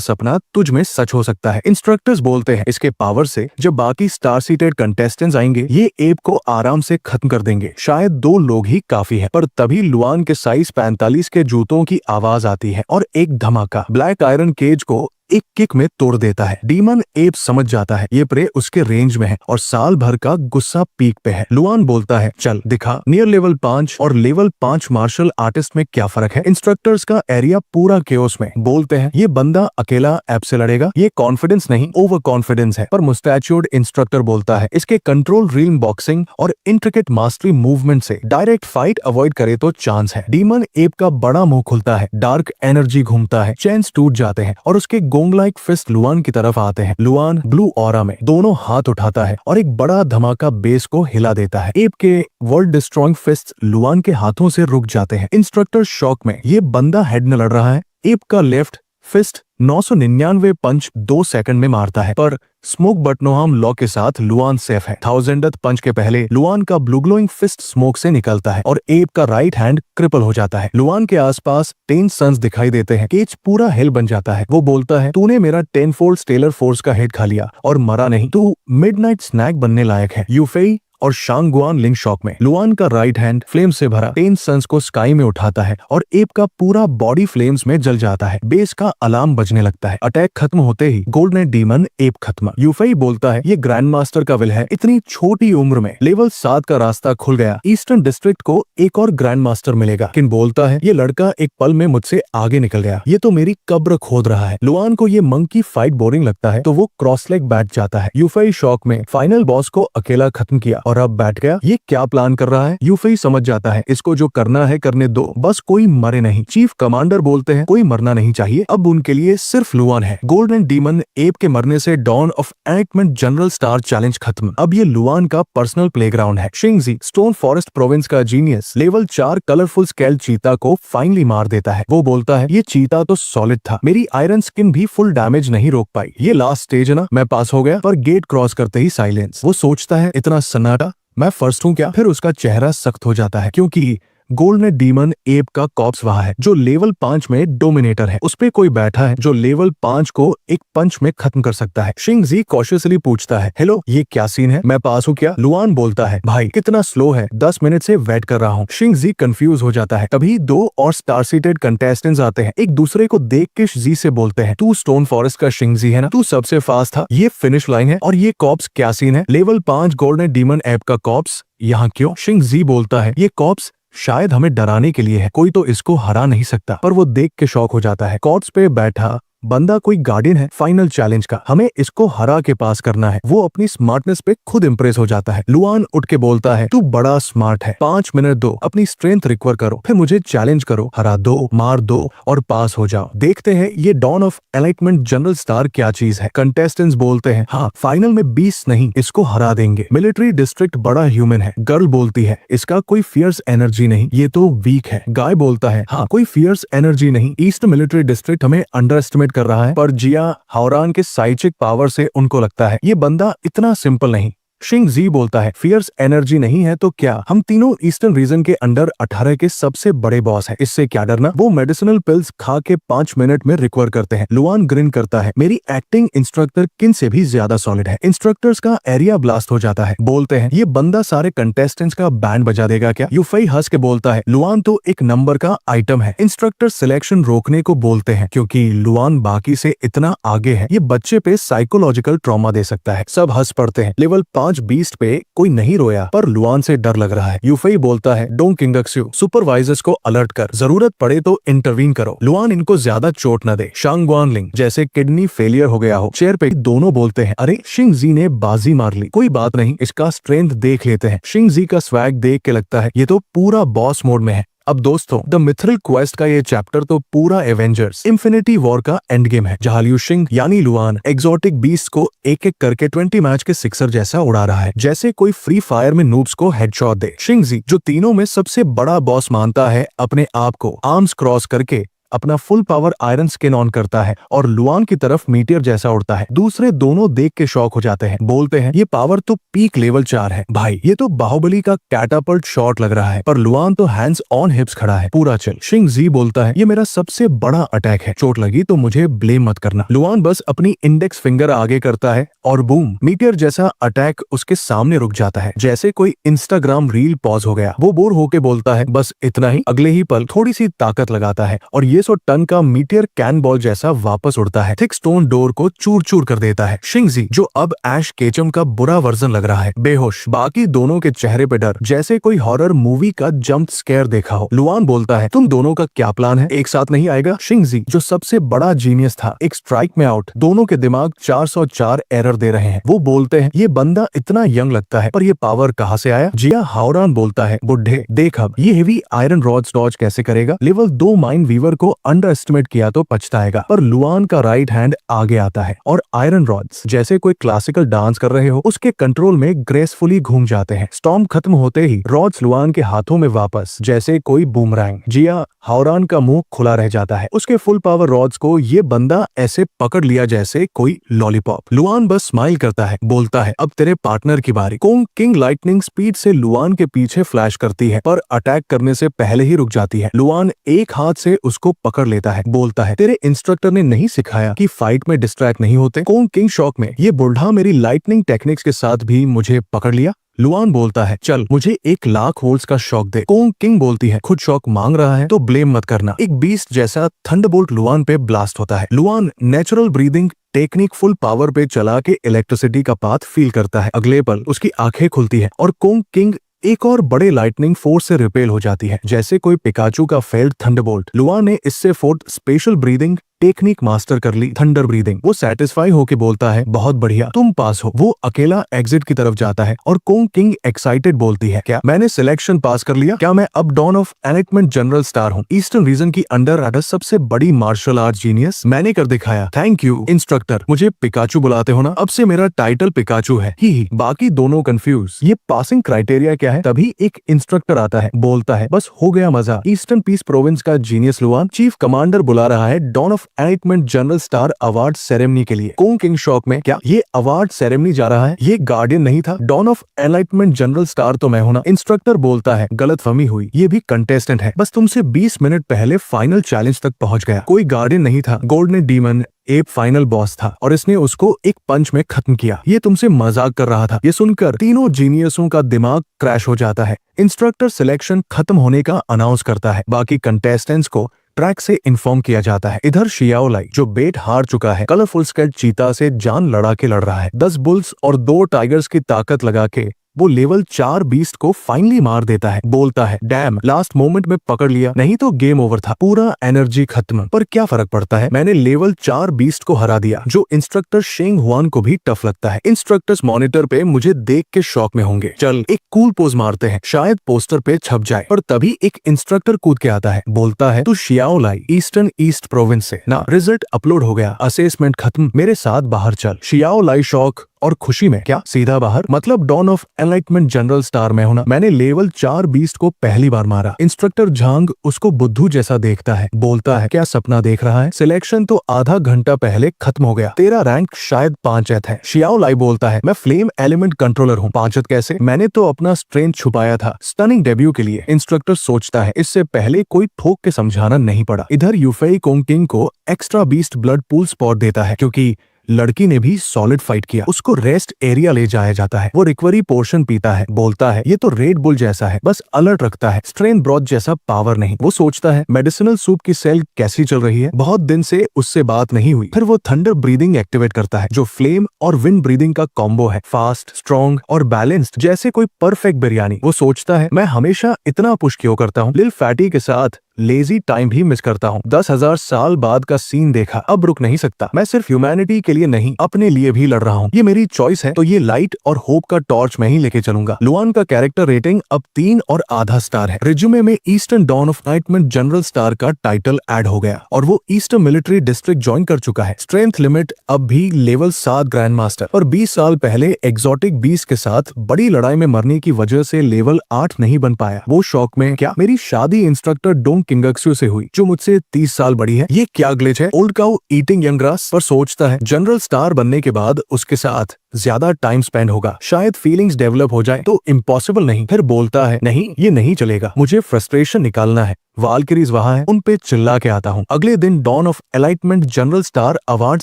सपना तुझ में सच हो सकता है। इंस्ट्रक्टर्स बोलते हैं इसके पावर से जब बाकी स्टार सीटेड कंटेस्टेंट्स आएंगे ये एप को आराम से खत्म कर देंगे, शायद 2 लोग ही काफी है। पर तभी लुआन के साइज 45 के जूतों की आवाज आती है और एक धमाका ब्लैक आयरन केज को एक किक में तोड़ देता है। डीमन एप समझ जाता है ये प्रे उसके रेंज में है और साल भर का गुस्सा पीक पे है। लुआन बोलता है चल दिखा नियर लेवल 5 और लेवल 5 मार्शल आर्टिस्ट में क्या फर्क है। इंस्ट्रक्टर्स का एरिया पूरा केओस में, बोलते हैं ये बंदा अकेला ऐप से लड़ेगा, ये कॉन्फिडेंस नहीं ओवर कॉन्फिडेंस है। पर मुस्टैच्यूर्ड इंस्ट्रक्टर बोलता है इसके कंट्रोल रील बॉक्सिंग और इंट्रिकेट मास्टरी मूवमेंट से डायरेक्ट फाइट अवॉइड करे तो चांस है। डीमन एप का बड़ा मुंह खुलता है, डार्क एनर्जी घूमता है, चेन्स टूट जाते हैं और उसके लाइक फिस्ट लुआन की तरफ आते हैं। लुआन ब्लू ऑरा में दोनों हाथ उठाता है और एक बड़ा धमाका बेस को हिला देता है। एप के वर्ल्ड डिस्ट्रॉइंग फिस्ट लुआन के हाथों से रुक जाते हैं। इंस्ट्रक्टर शॉक में, ये बंदा हेड न लड़ रहा है। एप का लेफ्ट फिस्ट 999 पंच 2 सेकंड में मारता है, पर स्मोक बटनोहाम लॉ के साथ लुआन सेफ है। 1000th पंच के पहले लुआन का ब्लू ग्लोइंग फिस्ट स्मोक से निकलता है और एप का राइट हैंड क्रिपल हो जाता है। लुआन के आसपास 10 सन्स दिखाई देते हैं। केज पूरा हिल बन जाता है। वो बोलता है तूने मेरा 10 फोल्ड स्टेलर फोर्स का हेड खा लिया और मरा नहीं, तू मिडनाइट स्नैक बनने लायक है। यूफेई और शांगवान लिंग शॉक में। लुआन का राइट हैंड फ्लेम से भरा 10 सन्स को स्काई में उठाता है और एप का पूरा बॉडी फ्लेम्स में जल जाता है। बेस का अलार्म बजने लगता है। अटैक खत्म होते ही गोल्डन डीमन एप खत्म। यूफेई बोलता है ये ग्रैंड मास्टर का विल है, इतनी छोटी उम्र में लेवल 7 का रास्ता खुल गया, ईस्टर्न डिस्ट्रिक्ट को एक और ग्रैंड मास्टर मिलेगा। किन बोलता है ये लड़का एक पल में मुझसे आगे निकल गया, ये तो मेरी कब्र खोद रहा है। लुआन को ये मंकी फाइट बोरिंग लगता है तो वो क्रॉस लेग बैठ जाता है। यूफेई शॉक में फाइनल बॉस को अकेला खत्म किया और अब बैठ गया। ये क्या प्लान कर रहा है? यूफेई समझ जाता है इसको जो करना है करने दो, बस कोई मरे नहीं। चीफ कमांडर बोलते हैं कोई मरना नहीं चाहिए, अब उनके लिए सिर्फ लुआन है। गोल्डन डीमन एप के मरने से dawn of enlightenment general star challenge खत्म। अब ये लुआन का पर्सनल प्लेग्राउंड है। शिंगजी स्टोन फॉरेस्ट प्रोविंस का genius level 4 colourful scale cheetah को फाइनली मार देता है। वो बोलता है ये चीता तो सॉलिड था, मेरी आयरन स्किन भी फुल डैमेज नहीं रोक पाई। ये लास्ट स्टेज है ना, मैं पास हो गया। पर गेट क्रॉस करते ही साइलेंस। वो सोचता है इतना सन्नाटा, मैं फर्स्ट हूँ क्या? फिर उसका चेहरा सख्त हो जाता है क्योंकि गोल्डन डीमन एप का कॉप्स वहां है जो लेवल 5 में डोमिनेटर है। उस पे कोई बैठा है जो लेवल 5 को एक पंच में खत्म कर सकता है। शिंगजी कॉशियसली पूछता है हेलो ये क्या सीन है, मैं पास हूँ क्या? लुआन बोलता है भाई कितना स्लो है, 10 मिनट से वेट कर रहा हूँ। शिंगजी कंफ्यूज हो जाता है। तभी 2 और स्टार सीटेड कंटेस्टेंट्स आते हैं। एक दूसरे को देख के जी से बोलते हैं तू स्टोन फॉरेस्ट का शिंगजी है ना, तू सबसे फास्ट था। ये फिनिश लाइन है और ये कॉप्स क्या सीन है? लेवल 5 गोल्डन डीमन एप का कॉप्स यहाँ क्यों? शिंगजी बोलता है ये कॉप्स शायद हमें डराने के लिए है, कोई तो इसको हरा नहीं सकता। पर वो देख के शॉक हो जाता है। कॉर्ट्स पे बैठा बंदा कोई गार्डियन है फाइनल चैलेंज का, हमें इसको हरा के पास करना है। वो अपनी स्मार्टनेस पे खुद इंप्रेस हो जाता है। लुआन उठ के बोलता है तू बड़ा स्मार्ट है, 5 मिनट दो, अपनी स्ट्रेंथ रिकवर करो, फिर मुझे चैलेंज करो, हरा दो, मार दो और पास हो जाओ। देखते हैं ये dawn of enlightenment general star क्या चीज है। कंटेस्टेंट्स बोलते हैं हाँ फाइनल में 20 नहीं, इसको हरा देंगे। मिलिट्री डिस्ट्रिक्ट बड़ा ह्यूमन है। गर्ल बोलती है इसका कोई फियर्स एनर्जी नहीं, ये तो वीक है। गाय बोलता है हाँ कोई फियर्स एनर्जी नहीं, ईस्ट मिलिट्री डिस्ट्रिक्ट हमें अंडर एस्टिमेट कर रहा है। पर जिया हावरान के साइचिक पावर से उनको लगता है ये बंदा इतना सिंपल नहीं। शिंगजी बोलता है फियर्स एनर्जी नहीं है तो क्या, हम तीनों ईस्टर्न रीजन के अंडर 18 के सबसे बड़े बॉस हैं, इससे क्या डरना। वो मेडिसिनल पिल्स खा के 5 मिनट में रिकवर करते हैं। लुआन ग्रिन करता है मेरी एक्टिंग इंस्ट्रक्टर किन से भी ज्यादा सॉलिड है। इंस्ट्रक्टर्स का एरिया ब्लास्ट हो जाता है। बोलते हैं ये बंदा सारे कंटेस्टेंट्स का बैंड बजा देगा क्या? यूफेई हंस के बोलता है लुआन तो एक नंबर का आइटम है। इंस्ट्रक्टर सिलेक्शन रोकने को बोलते हैं क्योंकि लुआन बाकी से इतना आगे है, ये बच्चे पे साइकोलॉजिकल ट्रॉमा दे सकता है। सब हंस पड़ते हैं। लेवल 5 बीस्ट पे कोई नहीं रोया पर लुआन से डर लग रहा है। यूफेई बोलता है डोंग किंगक्स्यू सुपरवाइजर्स को अलर्ट कर, जरूरत पड़े तो इंटरवीन करो, लुआन इनको ज्यादा चोट न दे। शांगवानलिंग जैसे किडनी फेलियर हो गया हो। चेयर पे दोनों बोलते हैं अरे शिंगजी ने बाजी मार ली, कोई बात नहीं इसका स्ट्रेंथ देख लेते हैं। शिंगजी का स्वैग देख के लगता है ये तो पूरा बॉस मोड में है। अब दोस्तों द मिथरल क्वेस्ट का ये चैप्टर तो पूरा एवेंजर्स इन्फिनिटी वॉर का एंड गेम है, जहां लिu शिंग यानी लुआन एक्सोटिक बीस्ट को एक एक करके 20 मैच के सिक्सर जैसा उड़ा रहा है, जैसे कोई फ्री फायर में नूब्स को हेडशॉट दे। शिंगजी जो तीनों में सबसे बड़ा बॉस मानता है अपने आप को, आर्म्स क्रॉस करके अपना full power iron skin on करता है और लुआन की तरफ मीटियर जैसा उड़ता है। दूसरे दोनों देख के शॉक हो जाते हैं। बोलते हैं ये पावर तो पीक लेवल 4 है भाई, ये तो बाहुबली का कैटापल्ट शॉट लग रहा है। पर लुआन तो हैंड्स ऑन हिप्स खड़ा है, पूरा चिल। शिंगजी बोलता है ये मेरा सबसे बड़ा अटैक है, चोट लगी तो मुझे ब्लेम मत करना। लुआन बस अपनी इंडेक्स फिंगर आगे करता है और बूम, मीटियर जैसा अटैक उसके सामने रुक जाता है, जैसे कोई इंस्टाग्राम रील पॉज हो गया। वो बोर होके बोलता है बस इतना ही। अगले ही पल थोड़ी सी ताकत लगाता है और ये 100 टन का मीटियर कैन बॉल जैसा वापस उड़ता है, थिक स्टोन डोर को चूर चूर कर देता है। शिंगजी जो अब ऐश केचम का बुरा वर्जन लग रहा है, बेहोश। बाकी दोनों के चेहरे पे डर, जैसे कोई हॉरर मूवी का जंप स्केयर देखा हो। लुआन बोलता है तुम दोनों का क्या प्लान है, एक साथ नहीं आएगा? शिंगजी जो सबसे बड़ा जीनियस था, एक स्ट्राइक में आउट। दोनों के दिमाग 404 एरर दे रहे हैं। वो बोलते हैं ये बंदा इतना यंग लगता है पर ये पावर कहाँ से आया? जिया हावरान बोलता है बुढ़े देख अब ये हेवी आयरन रॉड्स डॉज कैसे करेगा? लेवल 2 माइंड वीवर को अंडर एस्टिमेट किया तो पछताएगा। पर लुआन का राइट हैंड आगे आता है और आयरन रॉड्स जैसे कोई क्लासिकल डांस कर रहे हो उसके कंट्रोल में ग्रेसफुली घूम जाते हैं। स्टॉर्म खत्म होते ही रॉड्स लुआन के हाथों में वापस, जैसे कोई बूमरैंग। जिया हावरान का मुंह खुला रह जाता है। उसके फुल पावर रॉड्स को ये बंदा ऐसे पकड़ लिया जैसे कोई लॉलीपॉप। लुआन बस स्माइल करता है, बोलता है अब तेरे पार्टनर की बारी। कोंग किंग लाइटनिंग स्पीड से लुआन के पीछे फ्लैश करती है पर अटैक करने से पहले ही रुक जाती है। लुआन एक हाथ से उसको पकड़ लेता है, बोलता है तेरे इंस्ट्रक्टर ने नहीं सिखाया कि फाइट में डिस्ट्रैक्ट नहीं होते? कोंग किंग शॉक में, ये बुढ़ा मेरी लाइटनिंग टेक्निक्स के साथ भी मुझे पकड़ लिया। लुआन बोलता है चल मुझे 1,00,000 वोल्ट्स का शॉक दे। कोंग किंग बोलती है खुद शॉक मांग रहा है तो ब्लेम मत करना। एक बीस्ट जैसा थंडरबोल्ट लुआन पे ब्लास्ट होता है। Luann natural breathing technique full power पे चला के इलेक्ट्रिसिटी का पाथ फील करता है। अगले पल उसकी आंखें खुलती है और कोंग किंग एक और बड़े लाइटनिंग फोर्स से रिपेल हो जाती है, जैसे कोई पिकाचू का फेल्ड थंडरबोल्ट। लुआन ने इससे fourth special breathing technique master कर ली, थंडर ब्रीदिंग। वो सेटिस्फाई होके बोलता है बहुत बढ़िया, तुम पास हो। वो अकेला एग्जिट की तरफ जाता है और कोंग किंग एक्साइटेड बोलती है, क्या मैंने सिलेक्शन पास कर लिया? क्या मैं अब dawn of enlightenment general star हूँ, ईस्टर्न रीजन की अंडर सबसे बड़ी मार्शल आर्ट जीनियस? मैंने कर दिखाया। थैंक यू इंस्ट्रक्टर, मुझे पिकाचू बुलाते हो ना, अब से मेरा टाइटल पिकाचू है। ही बाकी दोनों कंफ्यूज, ये पासिंग क्राइटेरिया क्या है? तभी एक इंस्ट्रक्टर आता है, बोलता है बस हो गया मजा, ईस्टर्न पीस प्रोविंस का जीनियस लुआन चीफ कमांडर बुला रहा है dawn of enlightenment general star award ceremony के लिए। कोंग किंग शॉक में, क्या ये अवार्ड सेरेमनी जा रहा है? ये गार्डियन नहीं था, dawn of enlightenment general star तो मैं हूं ना। इंस्ट्रक्टर बोलता है गलतफहमी हुई, ये भी कंटेस्टेंट है, बस तुमसे 20 मिनट पहले फाइनल चैलेंज तक पहुंच गया। कोई गार्डियन नहीं था, golden demon app final boss था और इसने उसको एक पंच में खत्म किया। ये तुमसे मजाक कर रहा था। ये सुनकर तीनों जीनियसों का दिमाग क्रैश हो जाता है। इंस्ट्रक्टर सिलेक्शन खत्म होने का अनाउंस करता है, बाकी कंटेस्टेंट्स को ट्रैक से इन्फॉर्म किया जाता है। इधर शियाओ लाई जो बेट हार चुका है, कलरफुल स्केल्ड चीता से जान लड़ा के लड़ रहा है। 10 बुल्स और 2 टाइगर्स की ताकत लगा के वो लेवल 4 बीस्ट को फाइनली मार देता है। बोलता है डैम, लास्ट मोमेंट में पकड़ लिया, नहीं तो गेम ओवर था, पूरा एनर्जी खत्म। पर क्या फर्क पड़ता है, मैंने लेवल 4 बीस्ट को हरा दिया, जो इंस्ट्रक्टर शेंग हुआन को भी टफ लगता है। इंस्ट्रक्टर्स मॉनिटर पे मुझे देख के शॉक में होंगे। चल एक कूल पोज मारते हैं, शायद पोस्टर पे छप जाए। पर तभी एक इंस्ट्रक्टर कूद के आता है, बोलता है तू शियाओ लाई, ईस्टर्न ईस्ट प्रोविंस से ना, रिजल्ट अपलोड हो गया, असेसमेंट खत्म, मेरे साथ बाहर चल। शियाओ लाई शॉक और खुशी में, क्या सीधा बाहर? मतलब dawn of enlightenment general star में होना, मैंने लेवल 4 बीस्ट को पहली बार मारा। इंस्ट्रक्टर झांग उसको बुद्धू जैसा देखता है, बोलता है क्या सपना देख रहा है, सिलेक्शन तो आधा घंटा पहले खत्म हो गया, तेरा रैंक शायद 5th है। शियाओ लाई बोलता है मैं फ्लेम एलिमेंट कंट्रोलर हूँ, 5th कैसे, मैंने तो अपना स्ट्रेंथ छुपाया था स्टनिंग डेब्यू के लिए। इंस्ट्रक्टर सोचता है इससे पहले कोई ठोक के समझाना नहीं पड़ा। इधर यूफेई कोंग किंग को extra beast blood pool spot देता है, क्योंकि लड़की ने भी सॉलिड फाइट किया। उसको रेस्ट एरिया ले जाया जाता है, वो रिकवरी पोर्शन पीता है, बोलता है ये तो रेड बुल जैसा है, बस अलर्ट रखता है, स्ट्रेन ब्रॉथ जैसा पावर नहीं। वो सोचता है मेडिसिनल सूप की सेल कैसी चल रही है, बहुत दिन से उससे बात नहीं हुई। फिर वो थंडर ब्रीदिंग एक्टिवेट करता है, जो फ्लेम और विंड ब्रीदिंग का कॉम्बो है, फास्ट, स्ट्रॉन्ग और बैलेंस्ड, जैसे कोई परफेक्ट बिरयानी। वो सोचता है मैं हमेशा इतना पुश क्यों करता हूँ, लिल फैटी के साथ लेजी टाइम भी मिस करता हूँ। 10,000 साल बाद का सीन देखा, अब रुक नहीं सकता, मैं सिर्फ ह्यूमैनिटी के लिए नहीं अपने लिए भी लड़ रहा हूँ। ये मेरी चॉइस है, तो ये लाइट और होप का टॉर्च मैं ही लेके चलूंगा। लुआन का कैरेक्टर रेटिंग अब 3.5 स्टार है। रिज्यूमे में eastern dawn of enlightenment general star का टाइटल ऐड हो गया और वो ईस्टर्न मिलिट्री डिस्ट्रिक्ट ज्वाइन कर चुका है। स्ट्रेंथ लिमिट अब भी लेवल 7 ग्रैंड मास्टर, और 20 साल पहले एक्सोटिक बीस्ट के साथ बड़ी लड़ाई में मरने की वजह से लेवल 8 नहीं बन पाया। वो शौक में, क्या मेरी शादी इंस्ट्रक्टर डोंग किंगक्सू से हुई, जो मुझसे 30 साल बड़ी है, ये क्या ग्लिच है, old cow eating young grass. पर सोचता है जनरल स्टार बनने के बाद उसके साथ ज्यादा टाइम स्पेंड होगा, शायद फीलिंग्स डेवलप हो जाए, तो इम्पॉसिबल नहीं। फिर बोलता है नहीं ये नहीं चलेगा, मुझे फ्रस्ट्रेशन निकालना है। वालकिरीज वहां है, उन पे चिल्ला के आता हूँ। अगले दिन dawn of enlightenment general star award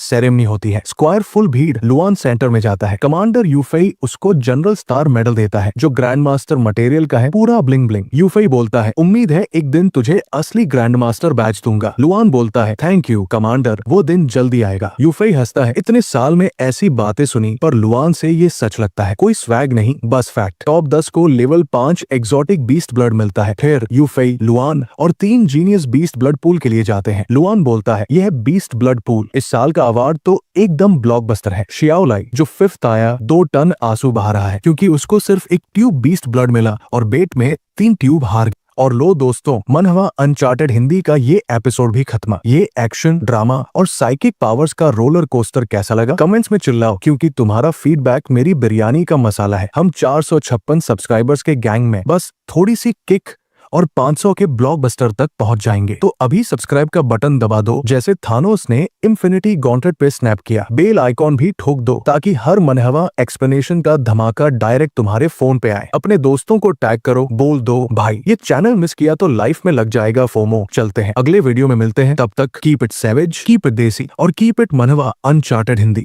ceremony होती है। स्क्वायर फुल भीड़ लुआन सेंटर में जाता है। कमांडर यूफेई उसको जनरल स्टार मेडल देता है, जो ग्रैंड मास्टर मटेरियल का है, पूरा ब्लिंग ब्लिंग। यूफेई बोलता है उम्मीद है एक दिन तुझे असली ग्रैंड मास्टर बैच दूंगा। लुआन बोलता है थैंक यू कमांडर, वो दिन जल्दी आएगा। यूफेई हंसता है, इतने साल में ऐसी बातें सुनी, पर लुआन से ये सच लगता है, कोई स्वैग नहीं, बस फैक्ट। टॉप 10 को लेवल 5 एक्सोटिक बीस्ट ब्लड मिलता है। फिर यूफेई, लुआन और 3 जीनियस बीस्ट ब्लड पूल के लिए जाते हैं। लुआन बोलता है यह बीस्ट ब्लड पूल इस साल का अवार्ड तो एकदम ब्लॉकबस्टर है। शियाओ लाई जो 5th आया 2 टन आंसू बहा रहा है, क्योंकि उसको सिर्फ एक ट्यूब बीस्ट ब्लड मिला और बेट में 3 ट्यूब हार गए। और लो दोस्तों, मनहवा अनचार्टेड हिंदी का ये एपिसोड भी खत्म। ये एक्शन, ड्रामा और साइकिक पावर्स का रोलर कोस्टर कैसा लगा, कमेंट्स में चिल्लाओ, क्योंकि तुम्हारा फीडबैक मेरी बिरयानी का मसाला है। हम 456 सब्सक्राइबर्स के गैंग में बस थोड़ी सी किक और 500 के ब्लॉकबस्टर तक पहुंच जाएंगे। तो अभी सब्सक्राइब का बटन दबा दो, जैसे थानोस ने इन्फिनिटी गॉन्टलेट पे स्नैप किया। बेल आइकॉन भी ठोक दो, ताकि हर मनहवा एक्सप्लेनेशन का धमाका डायरेक्ट तुम्हारे फोन पे आए। अपने दोस्तों को टैग करो, बोल दो भाई ये चैनल मिस किया तो लाइफ में लग जाएगा फोमो। चलते हैं, अगले वीडियो में मिलते हैं, तब तक keep it savage, keep it देसी और कीप इट मनहवा अनचार्टेड हिंदी।